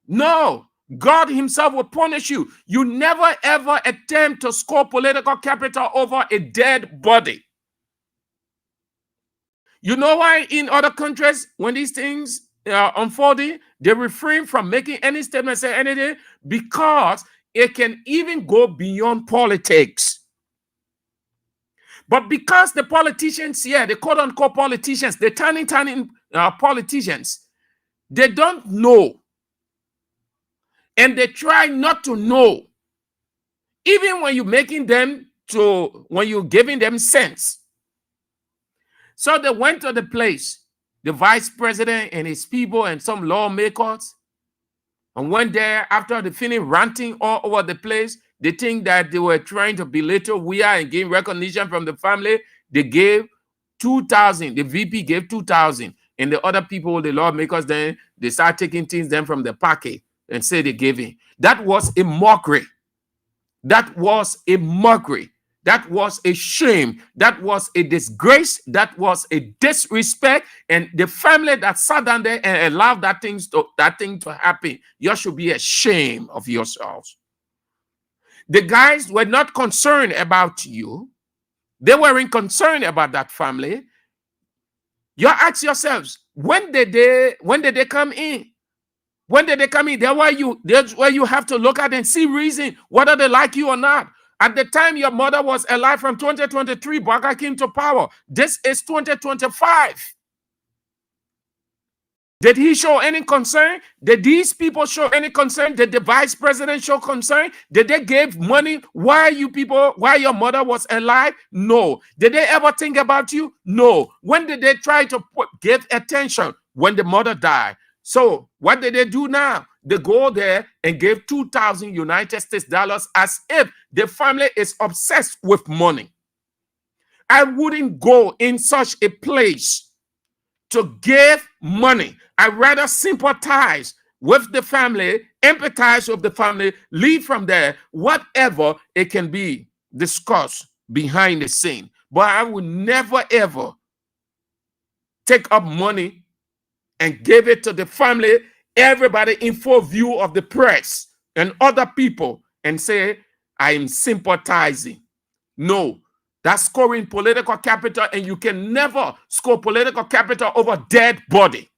No. God himself will punish you. You never ever attempt to score political capital over a dead body. You know why in other countries, when these things are unfolding, they refrain from making any statement, say anything, because it can even go beyond politics. But because the politicians here, the quote-unquote politicians, the turning politicians, they don't know. And they try not to know. Even when you're making them when you're giving them sense. So they went to the place, the vice president and his people and some lawmakers, and went there after they finished ranting all over the place. They think that they were trying to belittle we are and gain recognition from the family. They gave 2,000. The VP gave 2,000. And the other people, the lawmakers, then they start taking things then from the pocket and say they gave it. That was a mockery. That was a mockery. That was a shame. That was a disgrace. That was a disrespect. And the family that sat down there and allowed that thing to happen, you should be ashamed of yourselves. The guys were not concerned about you. They weren't concerned about that family. You ask yourselves, when did they come in? When did they come in? That's where you have to look at and see reason, whether they like you or not. At the time your mother was alive from 2023, Baka came to power. This is 2025. Did he show any concern? Did these people show any concern? Did the vice president show concern? Did they give money while your mother was alive? No. Did they ever think about you? No. When did they try to give attention? When the mother died. So what did they do now? They go there and give 2,000 United States dollars as if the family is obsessed with money. I wouldn't go in such a place to give money. I'd rather sympathize with the family, empathize with the family, leave from there, whatever it can be discussed behind the scene. But I would never, ever take up money and give it to the family, everybody in full view of the press and other people, and say, I am sympathizing. No, that's scoring political capital, and you can never score political capital over dead body.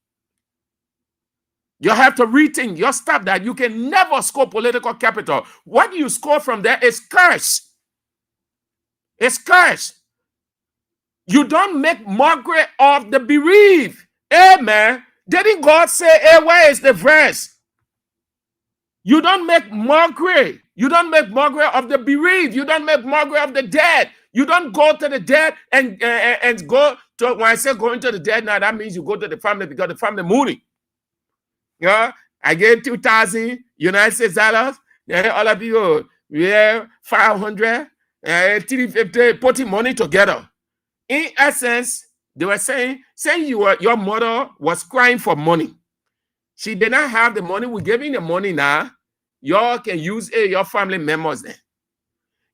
You have to rethink your stuff that you can never score political capital. What you score from there is curse. It's curse. You don't make mockery of the bereaved. Amen. Didn't God say, hey, where is the verse? You don't make mockery. You don't make mockery of the bereaved. You don't make mockery of the dead. You don't go to the dead and go to, when I say going to the dead now, that means you go to the family because the family mourning. Yeah, I gave 2,000 United States dollars. Yeah, all of you, yeah, 500, 350, putting money together. In essence, they were saying your mother was crying for money. She did not have the money. We're giving the money now. Y'all can use it, your family members then.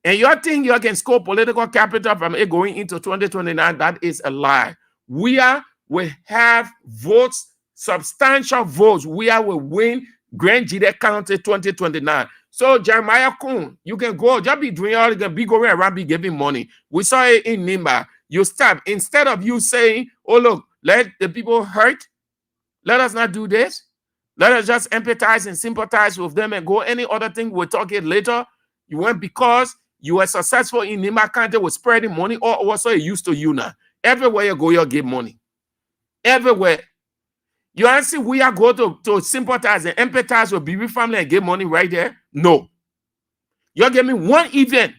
And you think you can score political capital from it going into 2029. That is a lie. We have votes, substantial votes. We will win Grand Jide County 2029. So Jeremiah Kun, you can go, just be doing all you can be going around, be giving money. We saw it in Nimba. You stop. Instead of you saying, oh, look, let the people hurt. Let us not do this. Let us just empathize and sympathize with them and go any other thing. We'll talk it later. You went because you were successful in Nimba County with spreading money, or also it used to you now. Everywhere you go, you give money. Everywhere. You answer, we are going to sympathize and empathize with BB family and give money right there? No. You give me one event.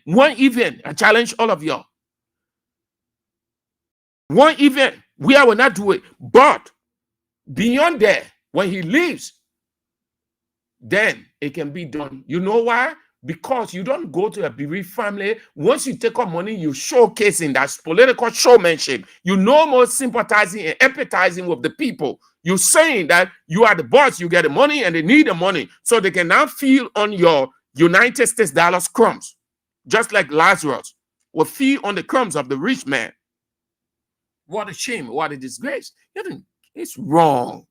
I challenge all of y'all. One event. We will not do it. But beyond that, when he leaves, then it can be done. You know why? Because you don't go to a bereaved family. Once you take up money, you showcasing that political showmanship. You no more sympathizing and empathizing with the people. You're saying that you are the boss, you get the money, and they need the money. So they can now feel on your United States dollars crumbs. Just like Lazarus will feed on the crumbs of the rich man. What a shame, what a disgrace. It's wrong.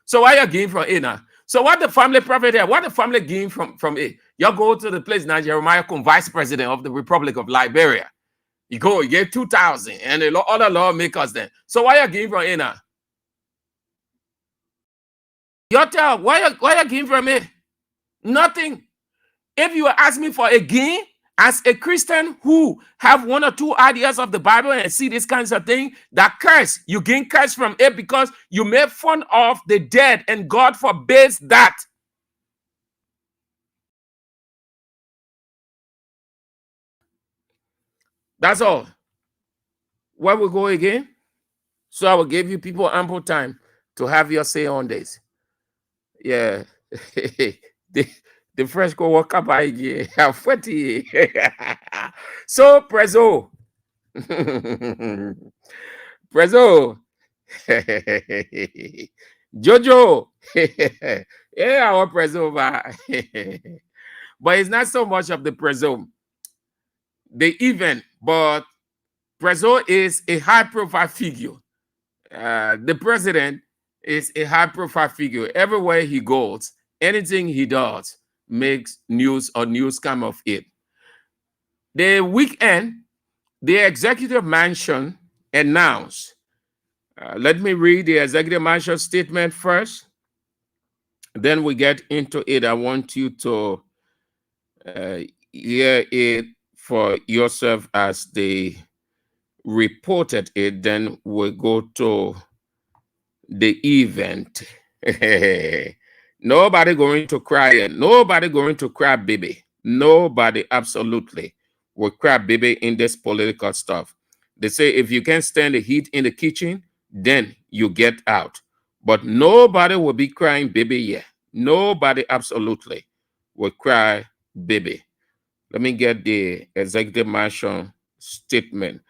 So why are you getting from it now? So what the family profit here? What the family gain from it? You go to the place now, Jeremiah Kun, vice president of the Republic of Liberia. You go, you get 2,000, and the other lawmakers then. So why are you getting from it now? You tell why you getting from it? Nothing. If you ask me for a gain, as a Christian who have one or two ideas of the Bible and see these kinds of things, that curse, you gain curse from it because you make fun of the dead, and God forbids that. That's all. Where we go again? So I will give you people ample time to have your say on this. Yeah. The fresh go walk up by year. So Prezo. Prezo. Jojo. Yeah, our Prezo. But it's not so much of the Prezo. The event, but Prezo is a high-profile figure. The president is a high-profile figure. Everywhere he goes, anything he does makes news or news come of it. The weekend, the executive mansion announced. Let me read the executive mansion statement first. Then we get into it. I want you to hear it for yourself as they reported it. Then we go to the event. Nobody going to cry. Nobody going to cry baby. Nobody absolutely will cry baby in this political stuff. They say if you can't stand the heat in the kitchen, then you get out. But nobody will be crying baby yet. Nobody absolutely will cry baby. Let me get the executive mansion statement.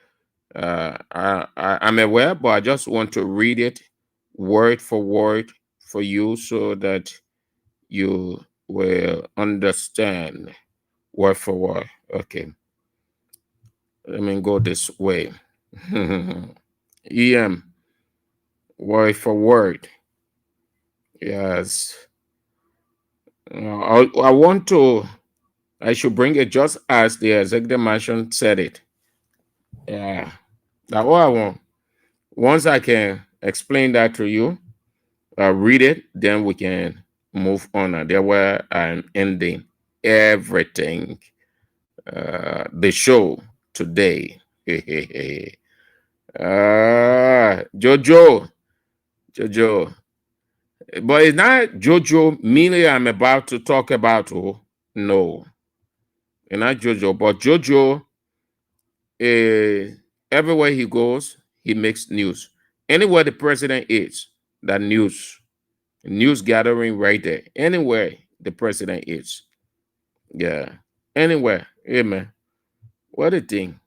I'm aware, but I just want to read it word for word for you so that you will understand word for word. Okay. Let me go this way. EM, word for word. Yes. I should bring it just as the executive mansion said it. Yeah. That's all I want. Once I can explain that to you, read it, then we can move on. And there where I'm ending everything. The show today. Jojo. But it's not Jojo merely I'm about to talk about. Oh, no. It's not Jojo. But Jojo, everywhere he goes, he makes news. Anywhere the president is, that news gathering right there. Anywhere the president is. Yeah. Anywhere. Yeah, man. What a thing.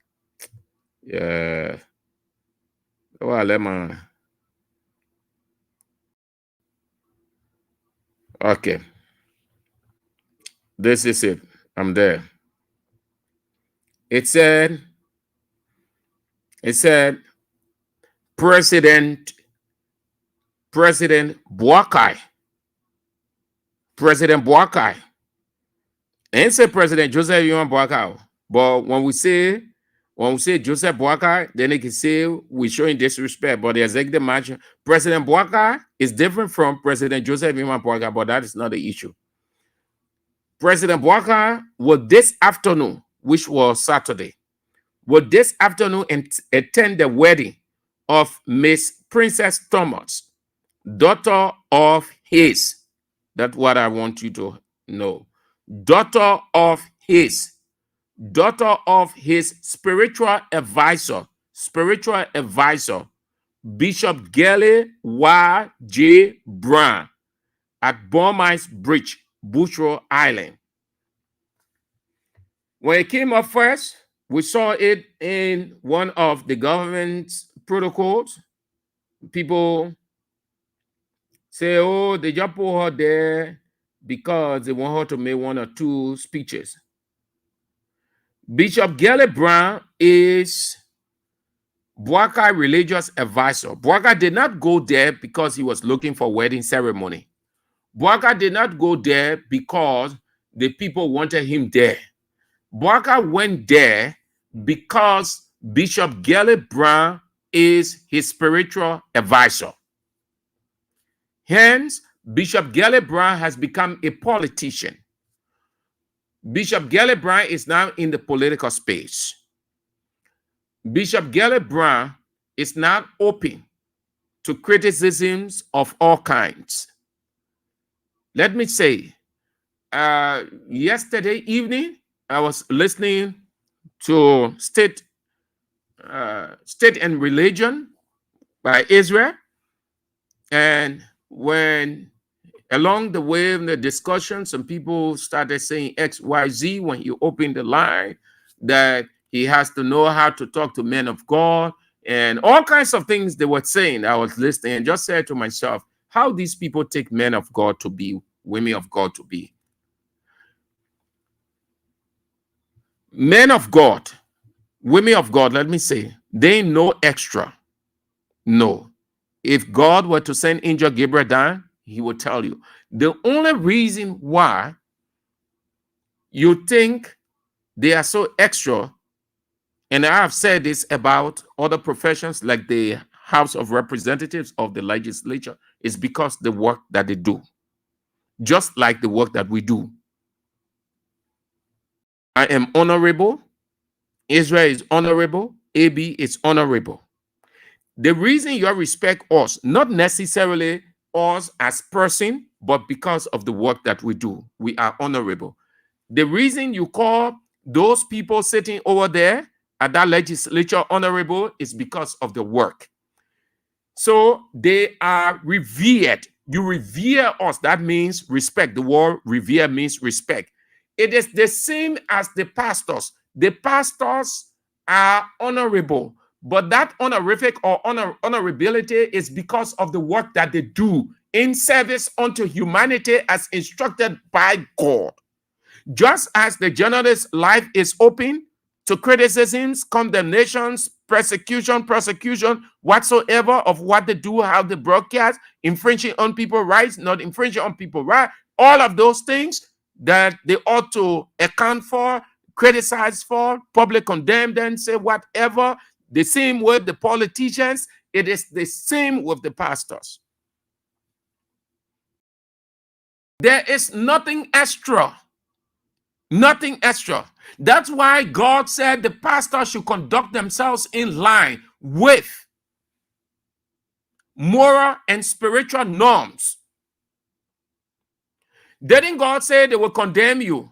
Yeah. Well, let me. Okay. This is it. I'm there. It said President Boakai. President Boakai. And say President Joseph Yohan Boakai. But when we say Joseph Boakai, then they can say we're showing disrespect. But the executive manager, President Boakai, is different from President Joseph Yohan Boakai, but that is not the issue. President Boakai was this afternoon, which was Saturday, would this afternoon attend the wedding of Miss Princess Thomas, daughter of his. That's what I want you to know. Daughter of his spiritual advisor, Bishop Gelly Y.J. Brown at Beaumont Bridge, Bushro Island. When it came up first, we saw it in one of the government's protocols. People say, oh, they just put her there because they want her to make one or two speeches. Bishop Gelly Brown is Boakai religious advisor. Boakai did not go there because he was looking for wedding ceremony. Boakai did not go there because the people wanted him there. Boakai went there because Bishop Gelly Brown is his spiritual advisor. Hence, Bishop Gelly Brown has become a politician. Bishop Gelly Brown is now in the political space. Bishop Gelly Brown is now open to criticisms of all kinds. Let me say, yesterday evening, I was listening to State and Religion by Israel. And when along the way in the discussion, some people started saying XYZ when you open the line, that he has to know how to talk to men of God and all kinds of things they were saying. I was listening and just said to myself, how these people take men of God to be, women of God to be. Men of God, women of God, let me say, they know extra. No. If God were to send Angel Gabriel down, he would tell you. The only reason why you think they are so extra, and I have said this about other professions like the House of Representatives of the legislature, is because the work that they do. Just like the work that we do. I am honorable. Israel is honorable. AB is honorable. The reason you respect us, not necessarily us as person, but because of the work that we do. We are honorable. The reason you call those people sitting over there at that legislature honorable is because of the work. So they are revered. You revere us. That means respect. The word revere means respect. It is the same as the pastors. The pastors are honorable, but that honorific or honorability is because of the work that they do in service unto humanity as instructed by God. Just as the journalist's life is open to criticisms, condemnations, persecution, whatsoever of what they do, how they broadcast, infringing on people's rights, not infringing on people's rights, all of those things that they ought to account for, criticize for, publicly condemn them, say whatever. The same with the politicians, it is the same with the pastors. There is nothing extra. Nothing extra. That's why God said the pastors should conduct themselves in line with moral and spiritual norms. Didn't God say they will condemn you?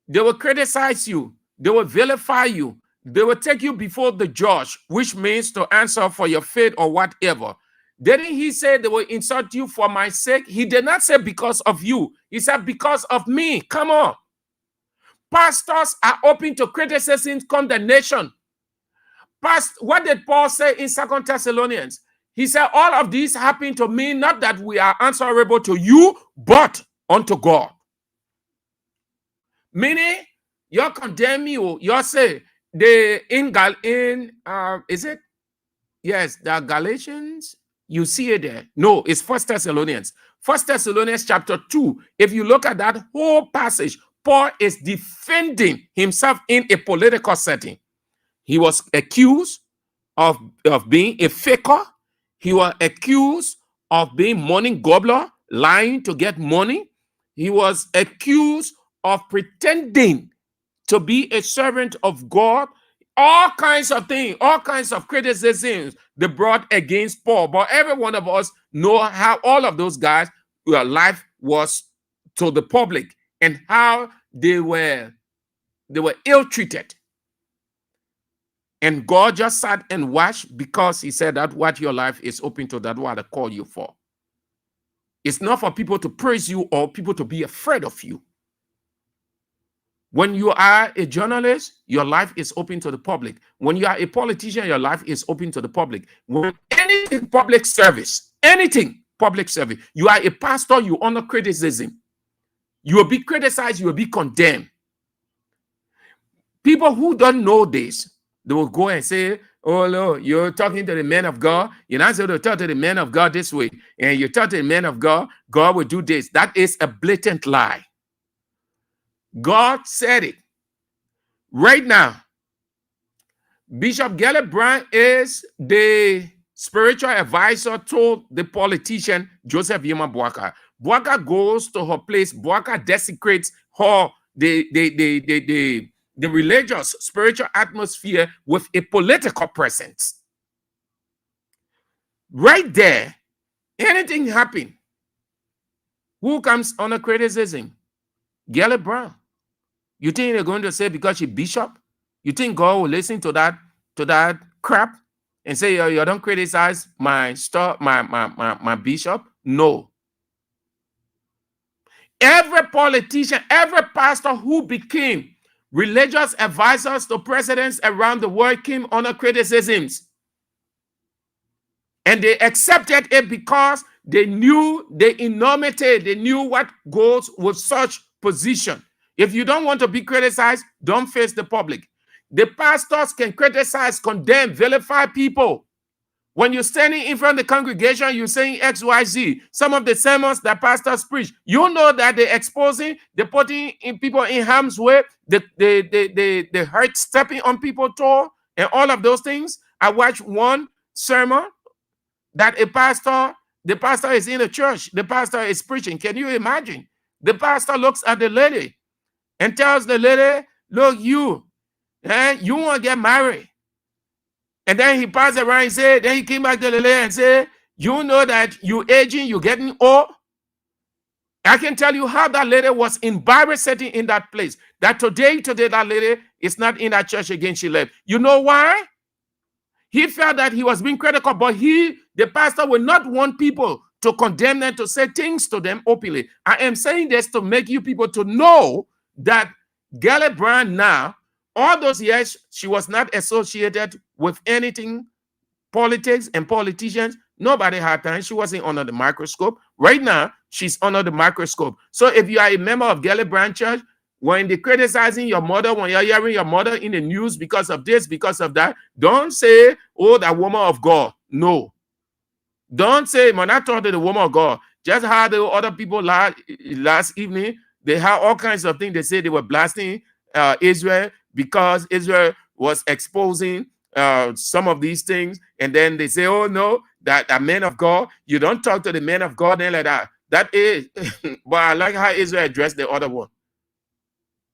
They will criticize you. They will vilify you. They will take you before the judge, which means to answer for your faith or whatever. Didn't he say they will insult you for my sake? He did not say because of you. He said because of me. Come on. Pastors are open to criticism, condemnation. What did Paul say in 2 Thessalonians? He said, all of these happen to me, not that we are answerable to you, but unto God. Meaning, you condemn you, you say, is it? Yes, the Galatians, you see it there. No, it's 1 Thessalonians. 1 Thessalonians chapter 2. If you look at that whole passage, Paul is defending himself in a political setting. He was accused of being a faker. He was accused of being money gobbler, lying to get money. He was accused of pretending to be a servant of God. All kinds of things, all kinds of criticisms they brought against Paul. But every one of us know how all of those guys, their life was to the public and how they were ill-treated. And God just sat and watched because he said that what your life is open to, that what I call you for. It's not for people to praise you or people to be afraid of you. When you are a journalist, your life is open to the public. When you are a politician, your life is open to the public. When anything public service, you are a pastor, you honor criticism. You will be criticized, you will be condemned. People who don't know this, they will go and say, oh, no, you're talking to the man of God. You're not supposed to talk to the man of God this way. And you talk to the man of God, God will do this. That is a blatant lie. God said it. Right now, Bishop Gallup Brown is the spiritual advisor to the politician Joseph Yuma Boaka. Boaka goes to her place. Boaka desecrates her, the religious, spiritual atmosphere with a political presence. Right there, anything happen, who comes under criticism? Gallup Brown. You think they're going to say because she's bishop? You think God will listen to that crap and say, you don't criticize my bishop? No. Every politician, every pastor who became religious advisors to presidents around the world came under criticisms. And they accepted it because they knew the enormity, they knew what goes with such position. If you don't want to be criticized, don't face the public. The pastors can criticize, condemn, vilify people. When you're standing in front of the congregation, you're saying X, Y, Z. Some of the sermons that pastors preach, you know that they're exposing, they're putting in people in harm's way, they hurt stepping on people's toe, and all of those things. I watched one sermon that the pastor is in a church, the pastor is preaching. Can you imagine? The pastor looks at the lady and tells the lady, look, you want to get married. And then he passed around and said, then he came back to the lady and said, you know that you're aging, you're getting old. I can tell you how that lady was embarrassed sitting in that place. That today that lady is not in that church again, she left. You know why? He felt that he was being critical, but the pastor, will not want people to condemn them, to say things to them openly. I am saying this to make you people to know that Gallup Brown now, all those years, she was not associated with anything, politics and politicians. Nobody had time. She wasn't under the microscope. Right now, she's under the microscope. So if you are a member of Gallup Brown Church, when they're criticizing your mother, when you're hearing your mother in the news because of this, because of that, don't say, oh, that woman of God. No. Don't say, when I talk to the woman of God, just how the other people last evening, they had all kinds of things. They say they were blasting Israel because Israel was exposing some of these things. And then they say, oh, no, that a man of God, you don't talk to the man of God and like that. That is, but I like how Israel addressed the other one.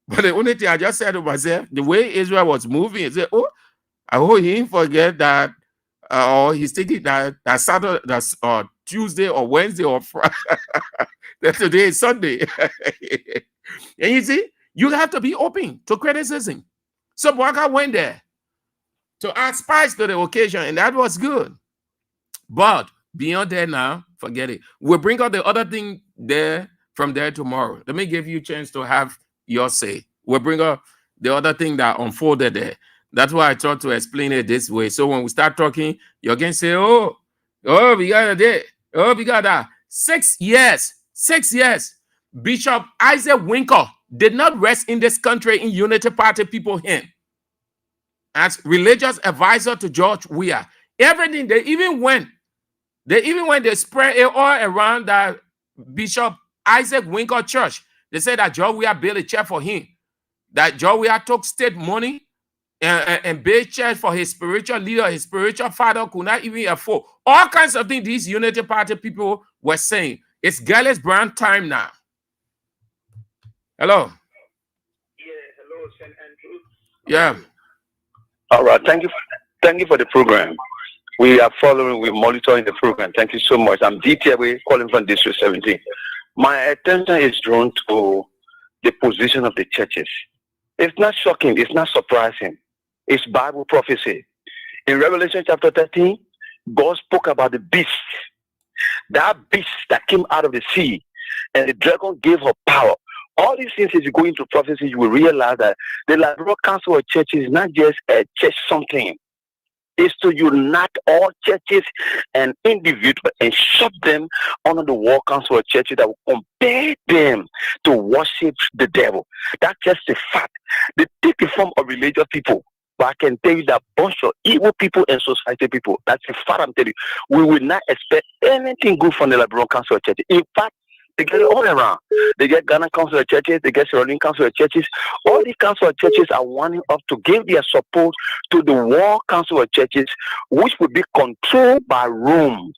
But the only thing I just said to myself, the way Israel was moving, I said, oh, I hope he didn't forget that or he's taking that Saturday, that's Tuesday or Wednesday or Friday. Today is Sunday. And you see, you have to be open to criticism. So Waka went there to add spice to the occasion, and that was good. But beyond that now, forget it. We'll bring out the other thing there from there tomorrow. Let me give you a chance to have your say. We'll bring up the other thing that unfolded there. That's why I tried to explain it this way. So when we start talking, you're going to say, oh, we got that. Oh, we got that. 6 years. 6 years. Bishop Isaac Winkle did not rest in this country in Unity Party people hand as religious advisor to George Weah. Everything, they even went, they spread it all around that Bishop Isaac Winkle church. They said that George Weah built a church for him, that George Weah took state money and built church for his spiritual leader, his spiritual father could not even afford. All kinds of things these Unity Party people were saying. It's Gallus Brown time now. Hello. Hello, St. Andrew. Yeah. All right. Thank you for the program. We are following, we're monitoring the program. Thank you so much. I'm DTW calling from District 17. My attention is drawn to the position of the churches. It's not shocking. It's not surprising. It's Bible prophecy. In Revelation chapter 13, God spoke about the beast. That beast that came out of the sea, and the dragon gave her power. All these things, as you go into prophecy, you will realize that the Liberal Council of Churches is not just a church something. It's to unite all churches and individuals and shut them under the World Council of Churches that will compel them to worship the devil. That's just a fact. They take the form of religious people. But I can tell you that bunch of evil people and society people, that's a fact I'm telling you. We will not expect anything good from the Liberal Council of Churches. In fact, they get it all around. They get Ghana Council of Churches, they get Sierra Leone Council of Churches. All the Council of Churches are wanting us to give their support to the World Council of Churches, which will be controlled by Rome,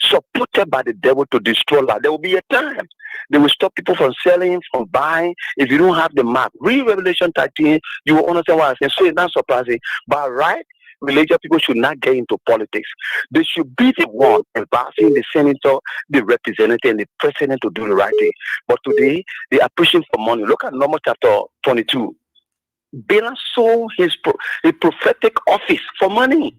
supported by the devil to destroy life. There will be a time they will stop people from selling, from buying. If you don't have the map, read Revelation 13, you will understand what I'm saying. So it's not surprising. But right, religious people should not get into politics. They should be the one advising the senator, the representative, and the president to do the right thing. But today, they are pushing for money. Look at Numbers chapter 22. Balaam sold his prophetic office for money.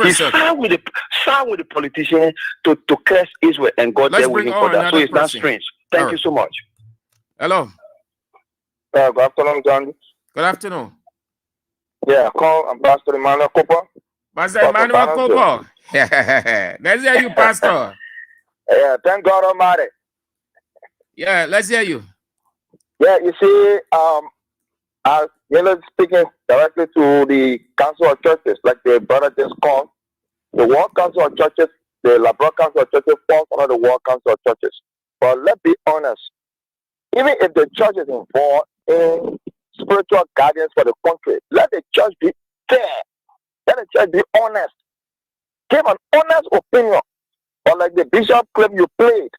He signed with the politician to curse Israel, and God there with him for that. So it's not strange. Thank you so much. Hello. Good afternoon, John. Good afternoon. Yeah, I'm Pastor Emmanuel Cooper. Pastor Emmanuel Cooper. Let's hear you, Pastor. Yeah, thank God Almighty. Yeah, let's hear you. Yeah, you see, speaking directly to the Council of Churches, like the brother just called, the World Council of Churches, the Liberal Council of Churches falls under the World Council of Churches. But let's be honest, even if the church is involved in spiritual guidance for the country, let the church be fair. Let the church be honest. Give an honest opinion. But like the bishop claim you played,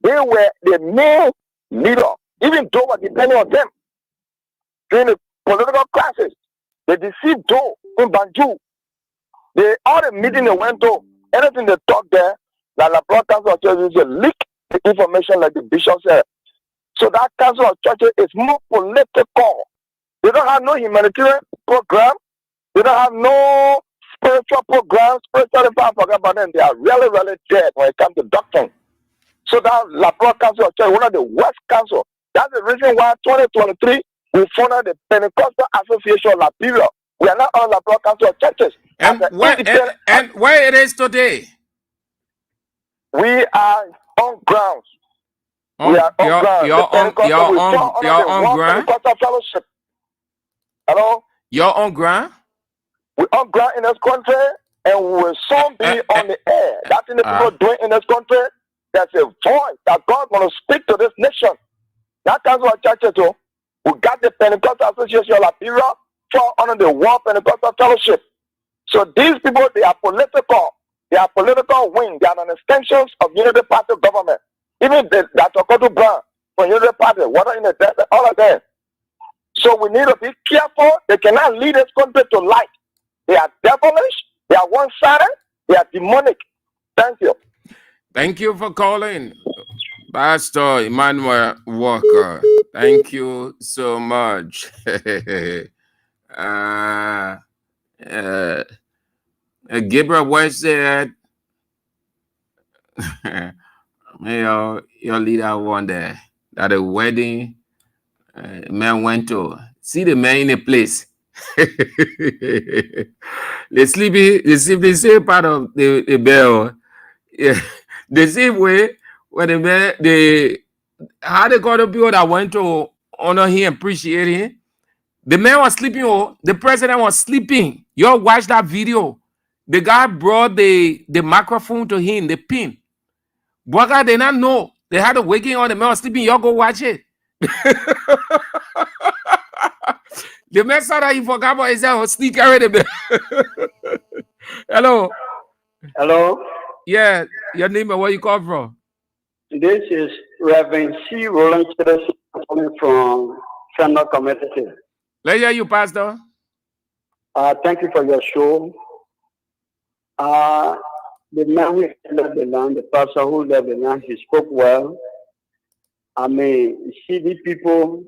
they were the main leader, even though we're depending on them. During the political crisis, they deceived Joe in Banjul. All the meeting they went to, anything they talked there, like the Liberal Council of Churches will leak the information like the bishop said. So that Council of Churches is more political. They don't have no humanitarian program. They don't have no spiritual program. Spiritual, if I forget about them, they are really, really dead when it comes to doctrine. So that Liberal Council of Churches, one of the worst council. That's the reason why 2023 we founded the Pentecostal Association of Liberia. We are not on Liberal Council of Churches. And where it is today? We are on grounds. We are on ground. You're on ground. Fellowship. Hello? You're on ground? We're on ground in this country, and we will soon be on the air. That's what the people doing in this country. There's a voice that God want to speak to this nation. That Council of Churches, too. We got the Pentecostal Association of Liberia fall under the World Pentecostal Fellowship. So these people, they are political. They are political wing. They are an extension of Unity Party government. Even that Okoto Brown from Unity Party, water in the desert, all of them. So we need to be careful. They cannot lead this country to light. They are devilish. They are one-sided. They are demonic. Thank you. Thank you for calling, Pastor Emmanuel Walker. Thank you so much. Gabriel West said, your leader one day at a wedding, man went to see the man in a place. They sleep the same part of the bell. Yeah. The same way when the man, how they call the people that went to honor him, appreciate him. The man was sleeping, the president was sleeping. You all watch that video. The guy brought the microphone to him, the pin. Boy, they not know. They had to waking on the man was sleeping. Y'all go watch it. The man saw that he forgot about himself, sneak already. Hello. Hello. Yeah, your name and where you come from? This is Reverend C. Roland Citizenship coming from Federal Community. Let's hear you, Pastor. Thank you for your show. The man who left the land, the pastor who left the land, he spoke well. I mean, you see these people,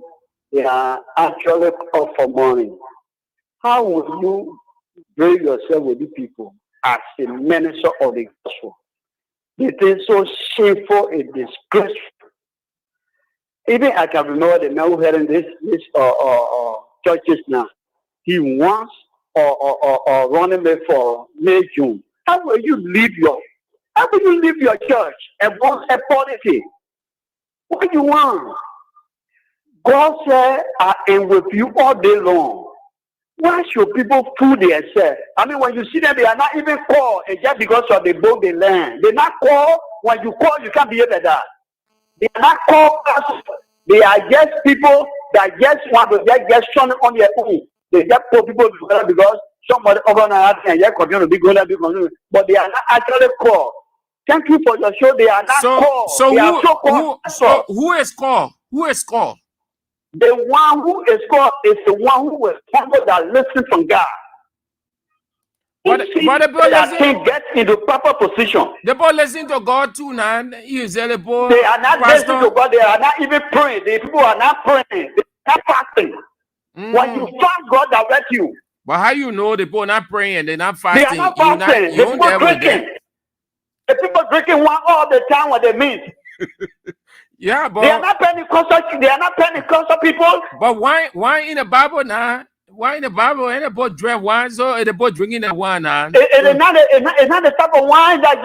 they are actually up for money. How will you bring yourself with these people as a minister of the gospel? It is so shameful and disgraceful. Even I can remember the man who had in this churches now. He wants or running me for May, June. How will you leave your church and want a policy? What do you want? God said, I am with you all day long. Why should people fool themselves? I mean, when you see them, they are not even called just because of the book they learn. They're not called. When you call, you can't behave like that. They are not called pastors. They are just people that just want to just shun on their own. They just put people together because somebody organized and just continue to be going to be continuing. But they are not actually called. Thank you for your show. They are not called. So who is called? Who is called? The one who is called is the one who is humble that listens from God. But the boy listen, get into proper position. The boy listen to God too now. Usually, boy, they are not listening to God. They are not even praying. The people are not praying. They are not fasting. When you fast, God direct you. But how you know the people not praying and they're not fasting? They are not fasting. The people drinking. The people drinking wine all the time when they meet. Yeah, but they are not Pentecostal. They are not Pentecostal people. But why in the Bible now? Why in the Bible ain't about drink wine? So it's about drinking that wine now. It's not the type of wine that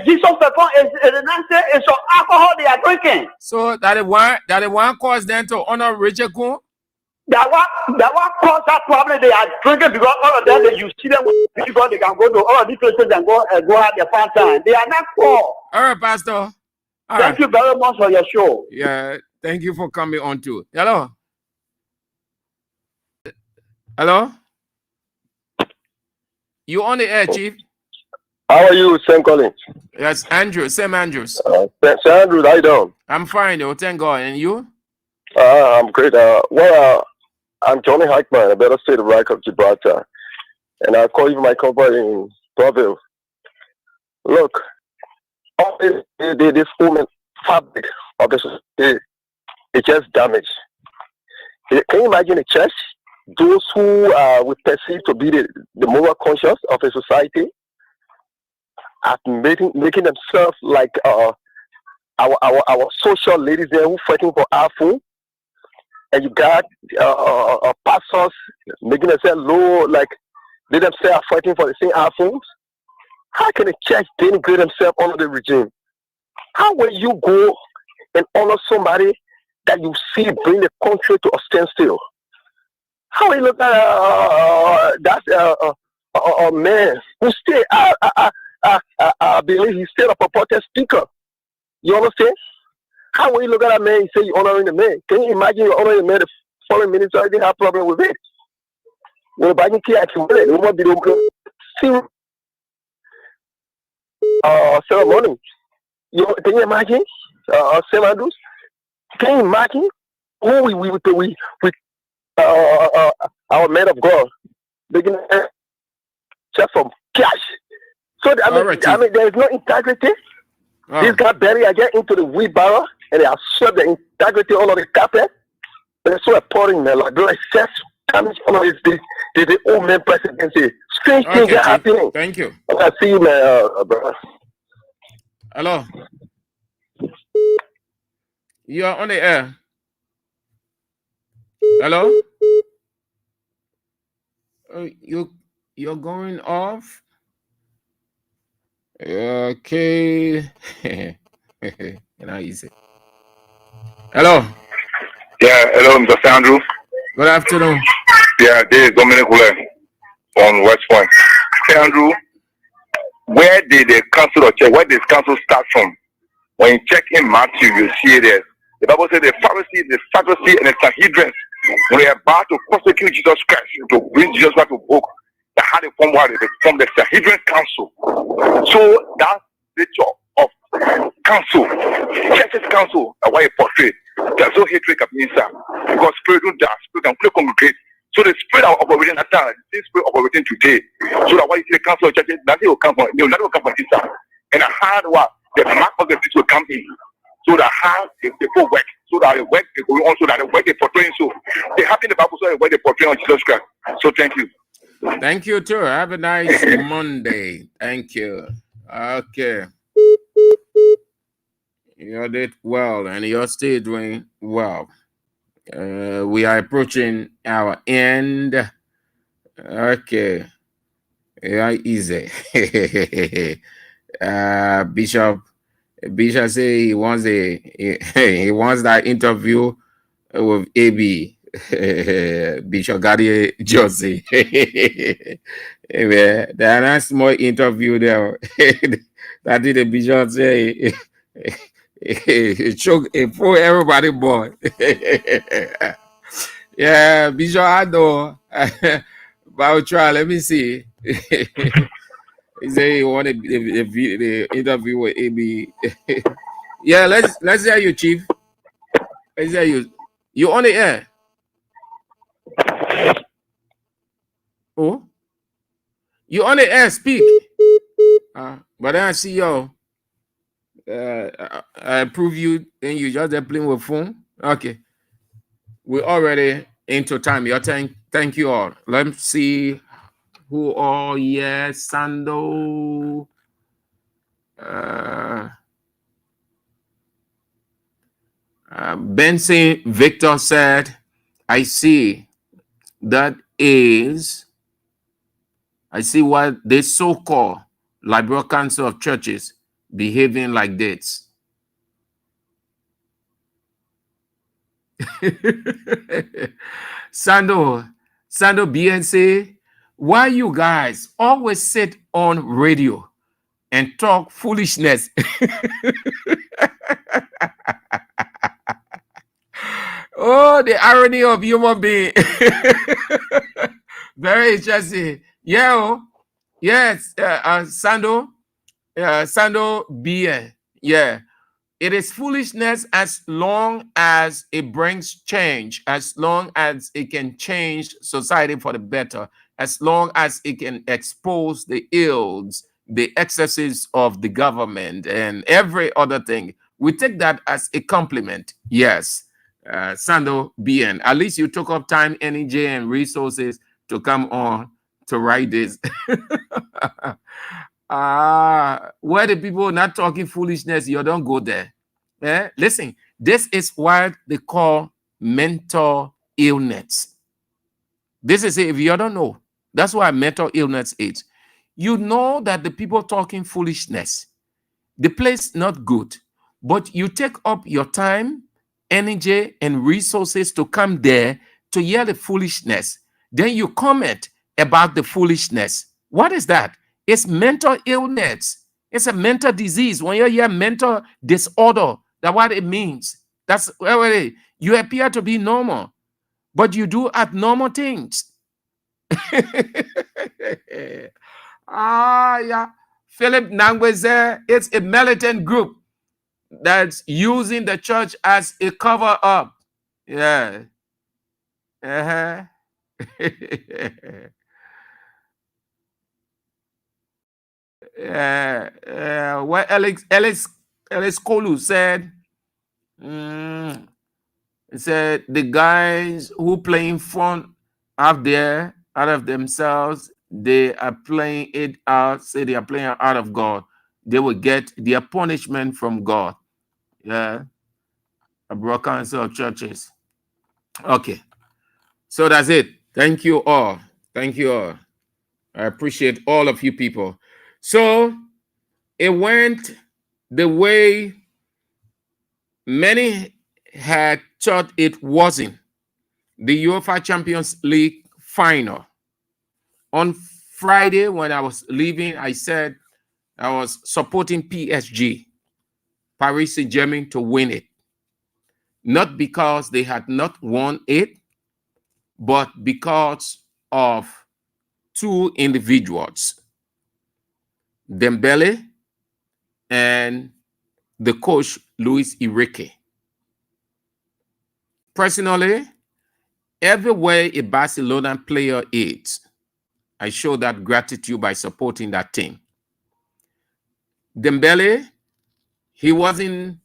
Jesus performed. It's not say it's some alcohol they are drinking. So that the wine cause them to honor Richard Coon. That one cause that problem they are drinking because all of them you see them because they can go to all of these places and go have their fun time. They are not poor. All right, Pastor. Thank you very much for your show. Yeah, thank you for coming on too. Hello. Hello? You on the air, Chief? How are you, St. Collins? Yes, Andrew, Sam Andrews. St. Andrews, how you doing? I'm fine, though. Thank God. And you? I'm great. I'm Johnny Hackman, a better state of right of Gibraltar. And I call you my cover in Breville. Look, all this woman fabric of the society, it's just damaged. Can you imagine a church? Those who we perceive to be the moral conscience of a society are making themselves like our social ladies there who fighting for our food, and you got pastors making themselves low, like they themselves are fighting for the same our food. How can a church denigrate themselves under the regime? How will you go and honor somebody that you see bring the country to a standstill? How will you look at that man who still, I believe he's still a purported speaker. You understand? How will you look at that man and say you're honoring the man? Can you imagine you're honoring the man? The foreign minister didn't have a problem with it. When the key actually it won't be the ceremony. Can you imagine? St. Andrews? Can you imagine who we our men of God beginning just from cash So I mean, there is no integrity. This guy bury again into the wheelbarrow, and they have swept the integrity all over the carpet. And it's so appalling, man. Like, it's just comes on the old man presidency. Strange things are happening. Thank you. I see you, man, brother. Hello. You are on the air. Hello. You're going off. Okay. Easy. Hello. Yeah, hello, Mr. Andrew. Good afternoon. Yeah, this is Dominic Hule on West Point. Mr. Andrew, where did the council of church, where did council start from? When you check in Matthew, you see there. The Bible says the Pharisees, the Sadducees, and the Sanhedrin were about to prosecute Jesus Christ, to bring Jesus back to book. They had a form where they formed the Sanhedrin Council. So that's the job of council, church's council, why you portray. There's no hatred of inside because spirit don't die, spirit can play congregate. So the spirit are operating at that time, the spirit operating today. So that why you see the council of churches, nothing will come from, nothing will come from inside. And a hard what the mark of the beast will come in. So that how the people work, so that the work they go on, so that the work they portray. So they have in the Bible, so the work they portray on Jesus Christ. So thank you. Thank you too. Have a nice Monday. Thank you. Okay. You did well, and you're still doing well. We are approaching our end. Okay. Yeah, easy. Bishop say he wants he wants that interview with AB. Bishop Gadi Josie. There are small interview there. That did the Bishop say it choke it for everybody boy. Yeah, Bishop I know. But I'll try. Let me see. He said he wanted the interview with AB. Yeah, let's hear you, Chief. Let's hear you. You on the air? Oh, you on the air? Speak. But then I see you. I approve you, and you just playing with phone. Okay, we're already into time. Your thank you all. Let's see who all. Yes, Sando. Benson Victor said, I see what this so-called Liberal Council of Churches behaving like this. Sando BNC, why you guys always sit on radio and talk foolishness? Oh, the irony of human being. Very interesting. Yeah. Yes, Sando BN. Yeah. It is foolishness as long as it brings change, as long as it can change society for the better, as long as it can expose the ills, the excesses of the government, and every other thing. We take that as a compliment. Yes, Sando BN. At least you took up time, energy, and resources to come on to write this. Where the people not talking foolishness, you don't go there. Listen, this is what they call mental illness. This is it. If you don't know, that's why mental illness is. You know that the people talking foolishness, the place not good, but you take up your time, energy, and resources to come there to hear the foolishness. Then you comment about the foolishness. What is that? It's mental illness. It's a mental disease. When you hear mental disorder, that's what it means. That's what it is. You appear to be normal, but you do abnormal things. Yeah. Philip Nangweze, it's a militant group that's using the church as a cover up. Yeah. what Alex Kolu said. He said the guys who play in front out there, out of themselves, they are playing it out. Say they are playing out of God. They will get their punishment from God. Yeah, a broad council of churches. Okay, so that's it. Thank you all. Thank you all. I appreciate all of you people. So it went the way many had thought it wasn't. The UEFA Champions League final. On Friday, when I was leaving, I said I was supporting PSG, Paris Saint-Germain, to win it. Not because they had not won it, but because of two individuals, Dembele and the coach, Luis Enrique. Personally, everywhere a Barcelona player is, I show that gratitude by supporting that team. Dembele, he wasn't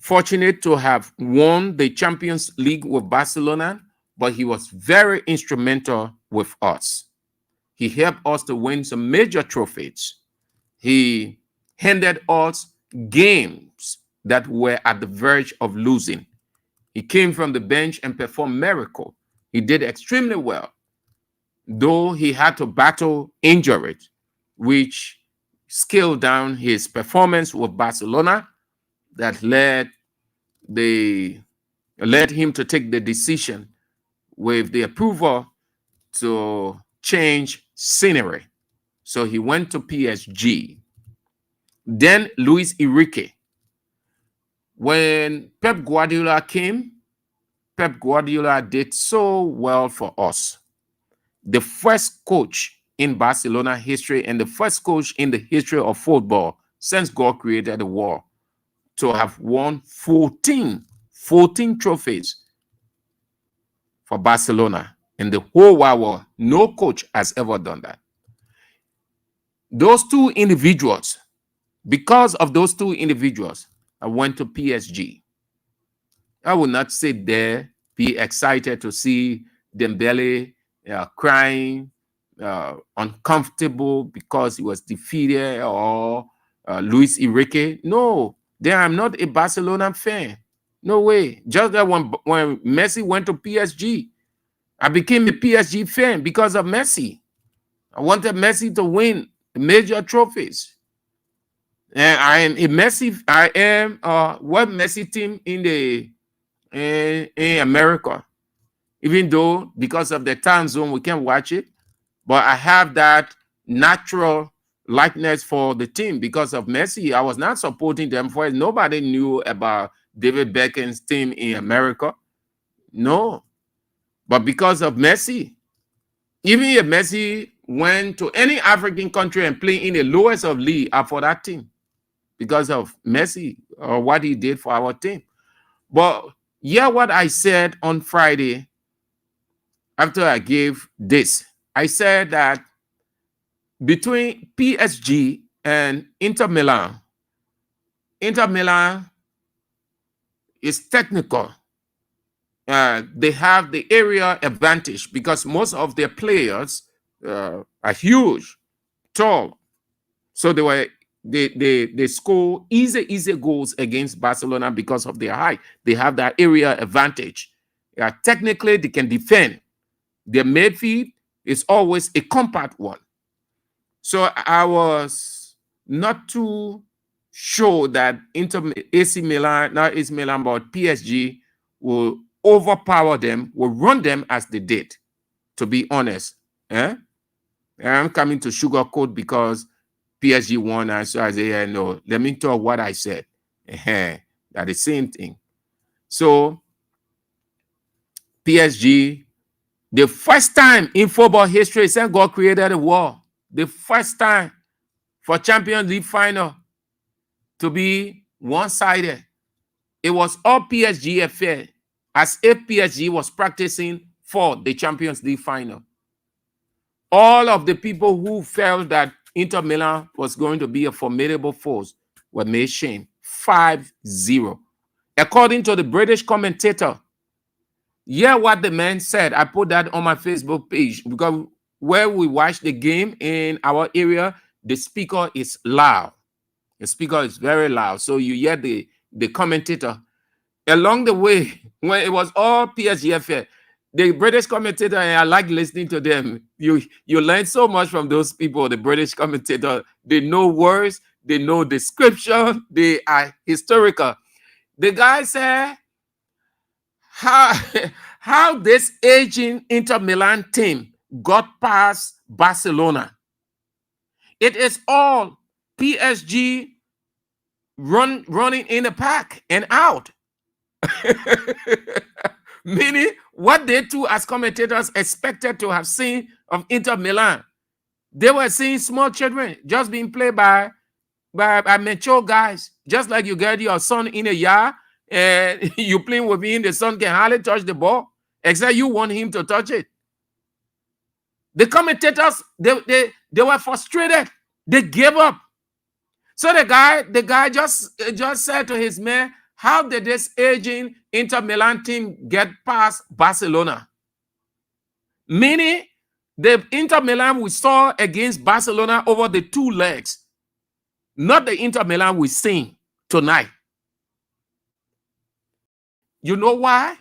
fortunate to have won the Champions League with Barcelona, but he was very instrumental with us. He helped us to win some major trophies. He handed us games that were at the verge of losing. He came from the bench and performed miracle. He did extremely well, though he had to battle injuries, which scaled down his performance with Barcelona. That led him to take the decision with the approval to change scenery. So he went to PSG. Then Luis Enrique. When Pep Guardiola came, Pep Guardiola did so well for us. The first coach in Barcelona history and the first coach in the history of football since God created the world to have won 14 trophies for Barcelona in the whole wide world. No coach has ever done that. Those two individuals, because of those two individuals, I went to PSG. I will not sit there, be excited to see Dembele crying, uncomfortable because he was defeated, or Luis Enrique. No, then I'm not a Barcelona fan. No way. Just that when Messi went to PSG, I became a PSG fan because of Messi. I wanted Messi to win major trophies. And I am a Messi. I am what Messi team in America. Even though because of the time zone we can't watch it, but I have that natural likeness for the team because of Messi. I was not supporting them for it. Nobody knew about David Beckham's team in America. No. But because of Messi, even if Messi went to any African country and played in the lowest of league for that team, because of Messi or what he did for our team. But yeah, what I said on Friday after I gave this, I said that between PSG and Inter Milan is technical. They have the area advantage because most of their players are huge, tall. So they score easy goals against Barcelona because of their height. They have that area advantage. Technically, they can defend. Their midfield is always a compact one. So I was not too sure that AC Milan, not AC Milan, but PSG will overpower them, will run them as they did, to be honest. I'm coming to sugarcoat because PSG won, and so I say, yeah, no, let me talk what I said. That the same thing. So PSG, the first time in football history since God created the world, the first time for Champions League final to be one-sided. It was all PSG affair, as if PSG was practicing for the Champions League final. All of the people who felt that Inter Milan was going to be a formidable force were made shame. 5-0. According to the British commentator, yeah, what the man said, I put that on my Facebook page because where we watch the game in our area, the speaker is loud. The speaker is very loud. So you hear the commentator. Along the way, when it was all PSG affair, the British commentator, and I like listening to them. You learn so much from those people, the British commentator. They know words, they know description, they are historical. The guy said, how this aging Inter Milan team got past Barcelona. It is all PSG running in the pack and out. Meaning what they too as commentators expected to have seen of Inter Milan. They were seeing small children just being played by mature guys. Just like you get your son in a yard and you playing with him, the son can hardly touch the ball, except you want him to touch it. The commentators, they were frustrated. They gave up. So the guy just said to his man, how did this aging Inter Milan team get past Barcelona? Meaning, the Inter Milan we saw against Barcelona over the 2 legs, not the Inter Milan we seen tonight. You know why?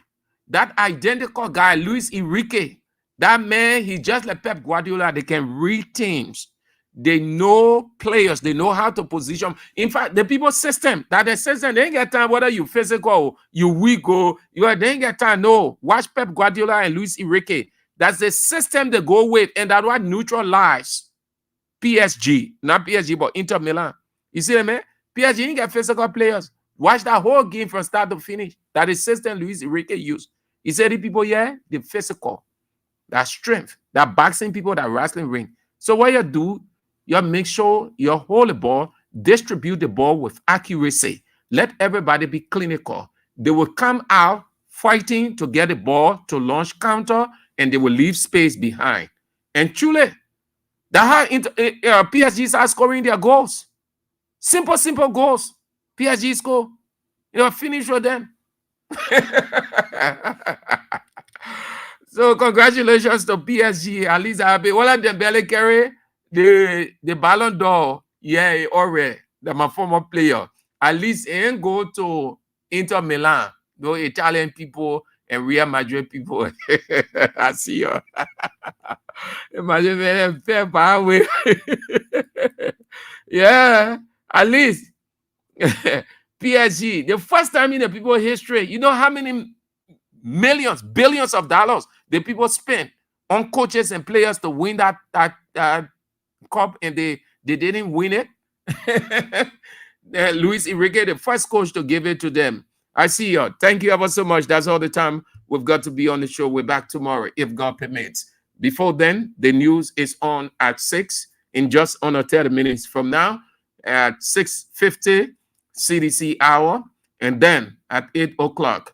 That identical guy, Luis Enrique, that man, he's just like Pep Guardiola. They can read teams. They know players. They know how to position. In fact, the people system, that the system, they ain't get time whether you physical, you weak, or they ain't get time. No, watch Pep Guardiola and Luis Enrique. That's the system they go with, and that's what neutralize PSG. Not PSG, but Inter Milan. You see that, man? PSG ain't get physical players. Watch that whole game from start to finish. That is system Luis Enrique used. He said the people, yeah, the physical, that strength, that boxing people, that wrestling ring. So what you do, you make sure you hold the ball, distribute the ball with accuracy. Let everybody be clinical. They will come out fighting to get the ball to launch counter, and they will leave space behind. And truly, that's how PSG start scoring their goals. Simple goals. PSG score. Finish with them. So congratulations to PSG. At least I'll be one of them barely carry the Ballon d'Or. Yeah, already. They're my former player. At least it ain't go to Inter Milan. No Italian people and Real Madrid people. I see you. Imagine them fair power. Yeah, at least PSG. The first time in the people history, you know how many millions, billions of dollars the people spent on coaches and players to win that cup, and they didn't win it. Luis Enrique, the first coach to give it to them. I see you. Thank you ever so much. That's all the time we've got to be on the show. We're back tomorrow, if God permits. Before then, the news is on at 6 in just under 30 minutes from now at 6:50 CDC hour, and then at 8 o'clock.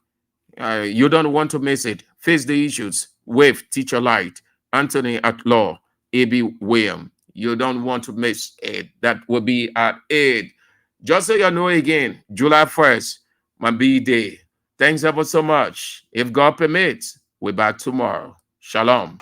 You don't want to miss it. Face the issues with Teacher Light, Anthony at Law, A.B. William. You don't want to miss it. That will be at 8. Just so you know again, July 1st, my B-Day. Thanks ever so much. If God permits, we're back tomorrow. Shalom.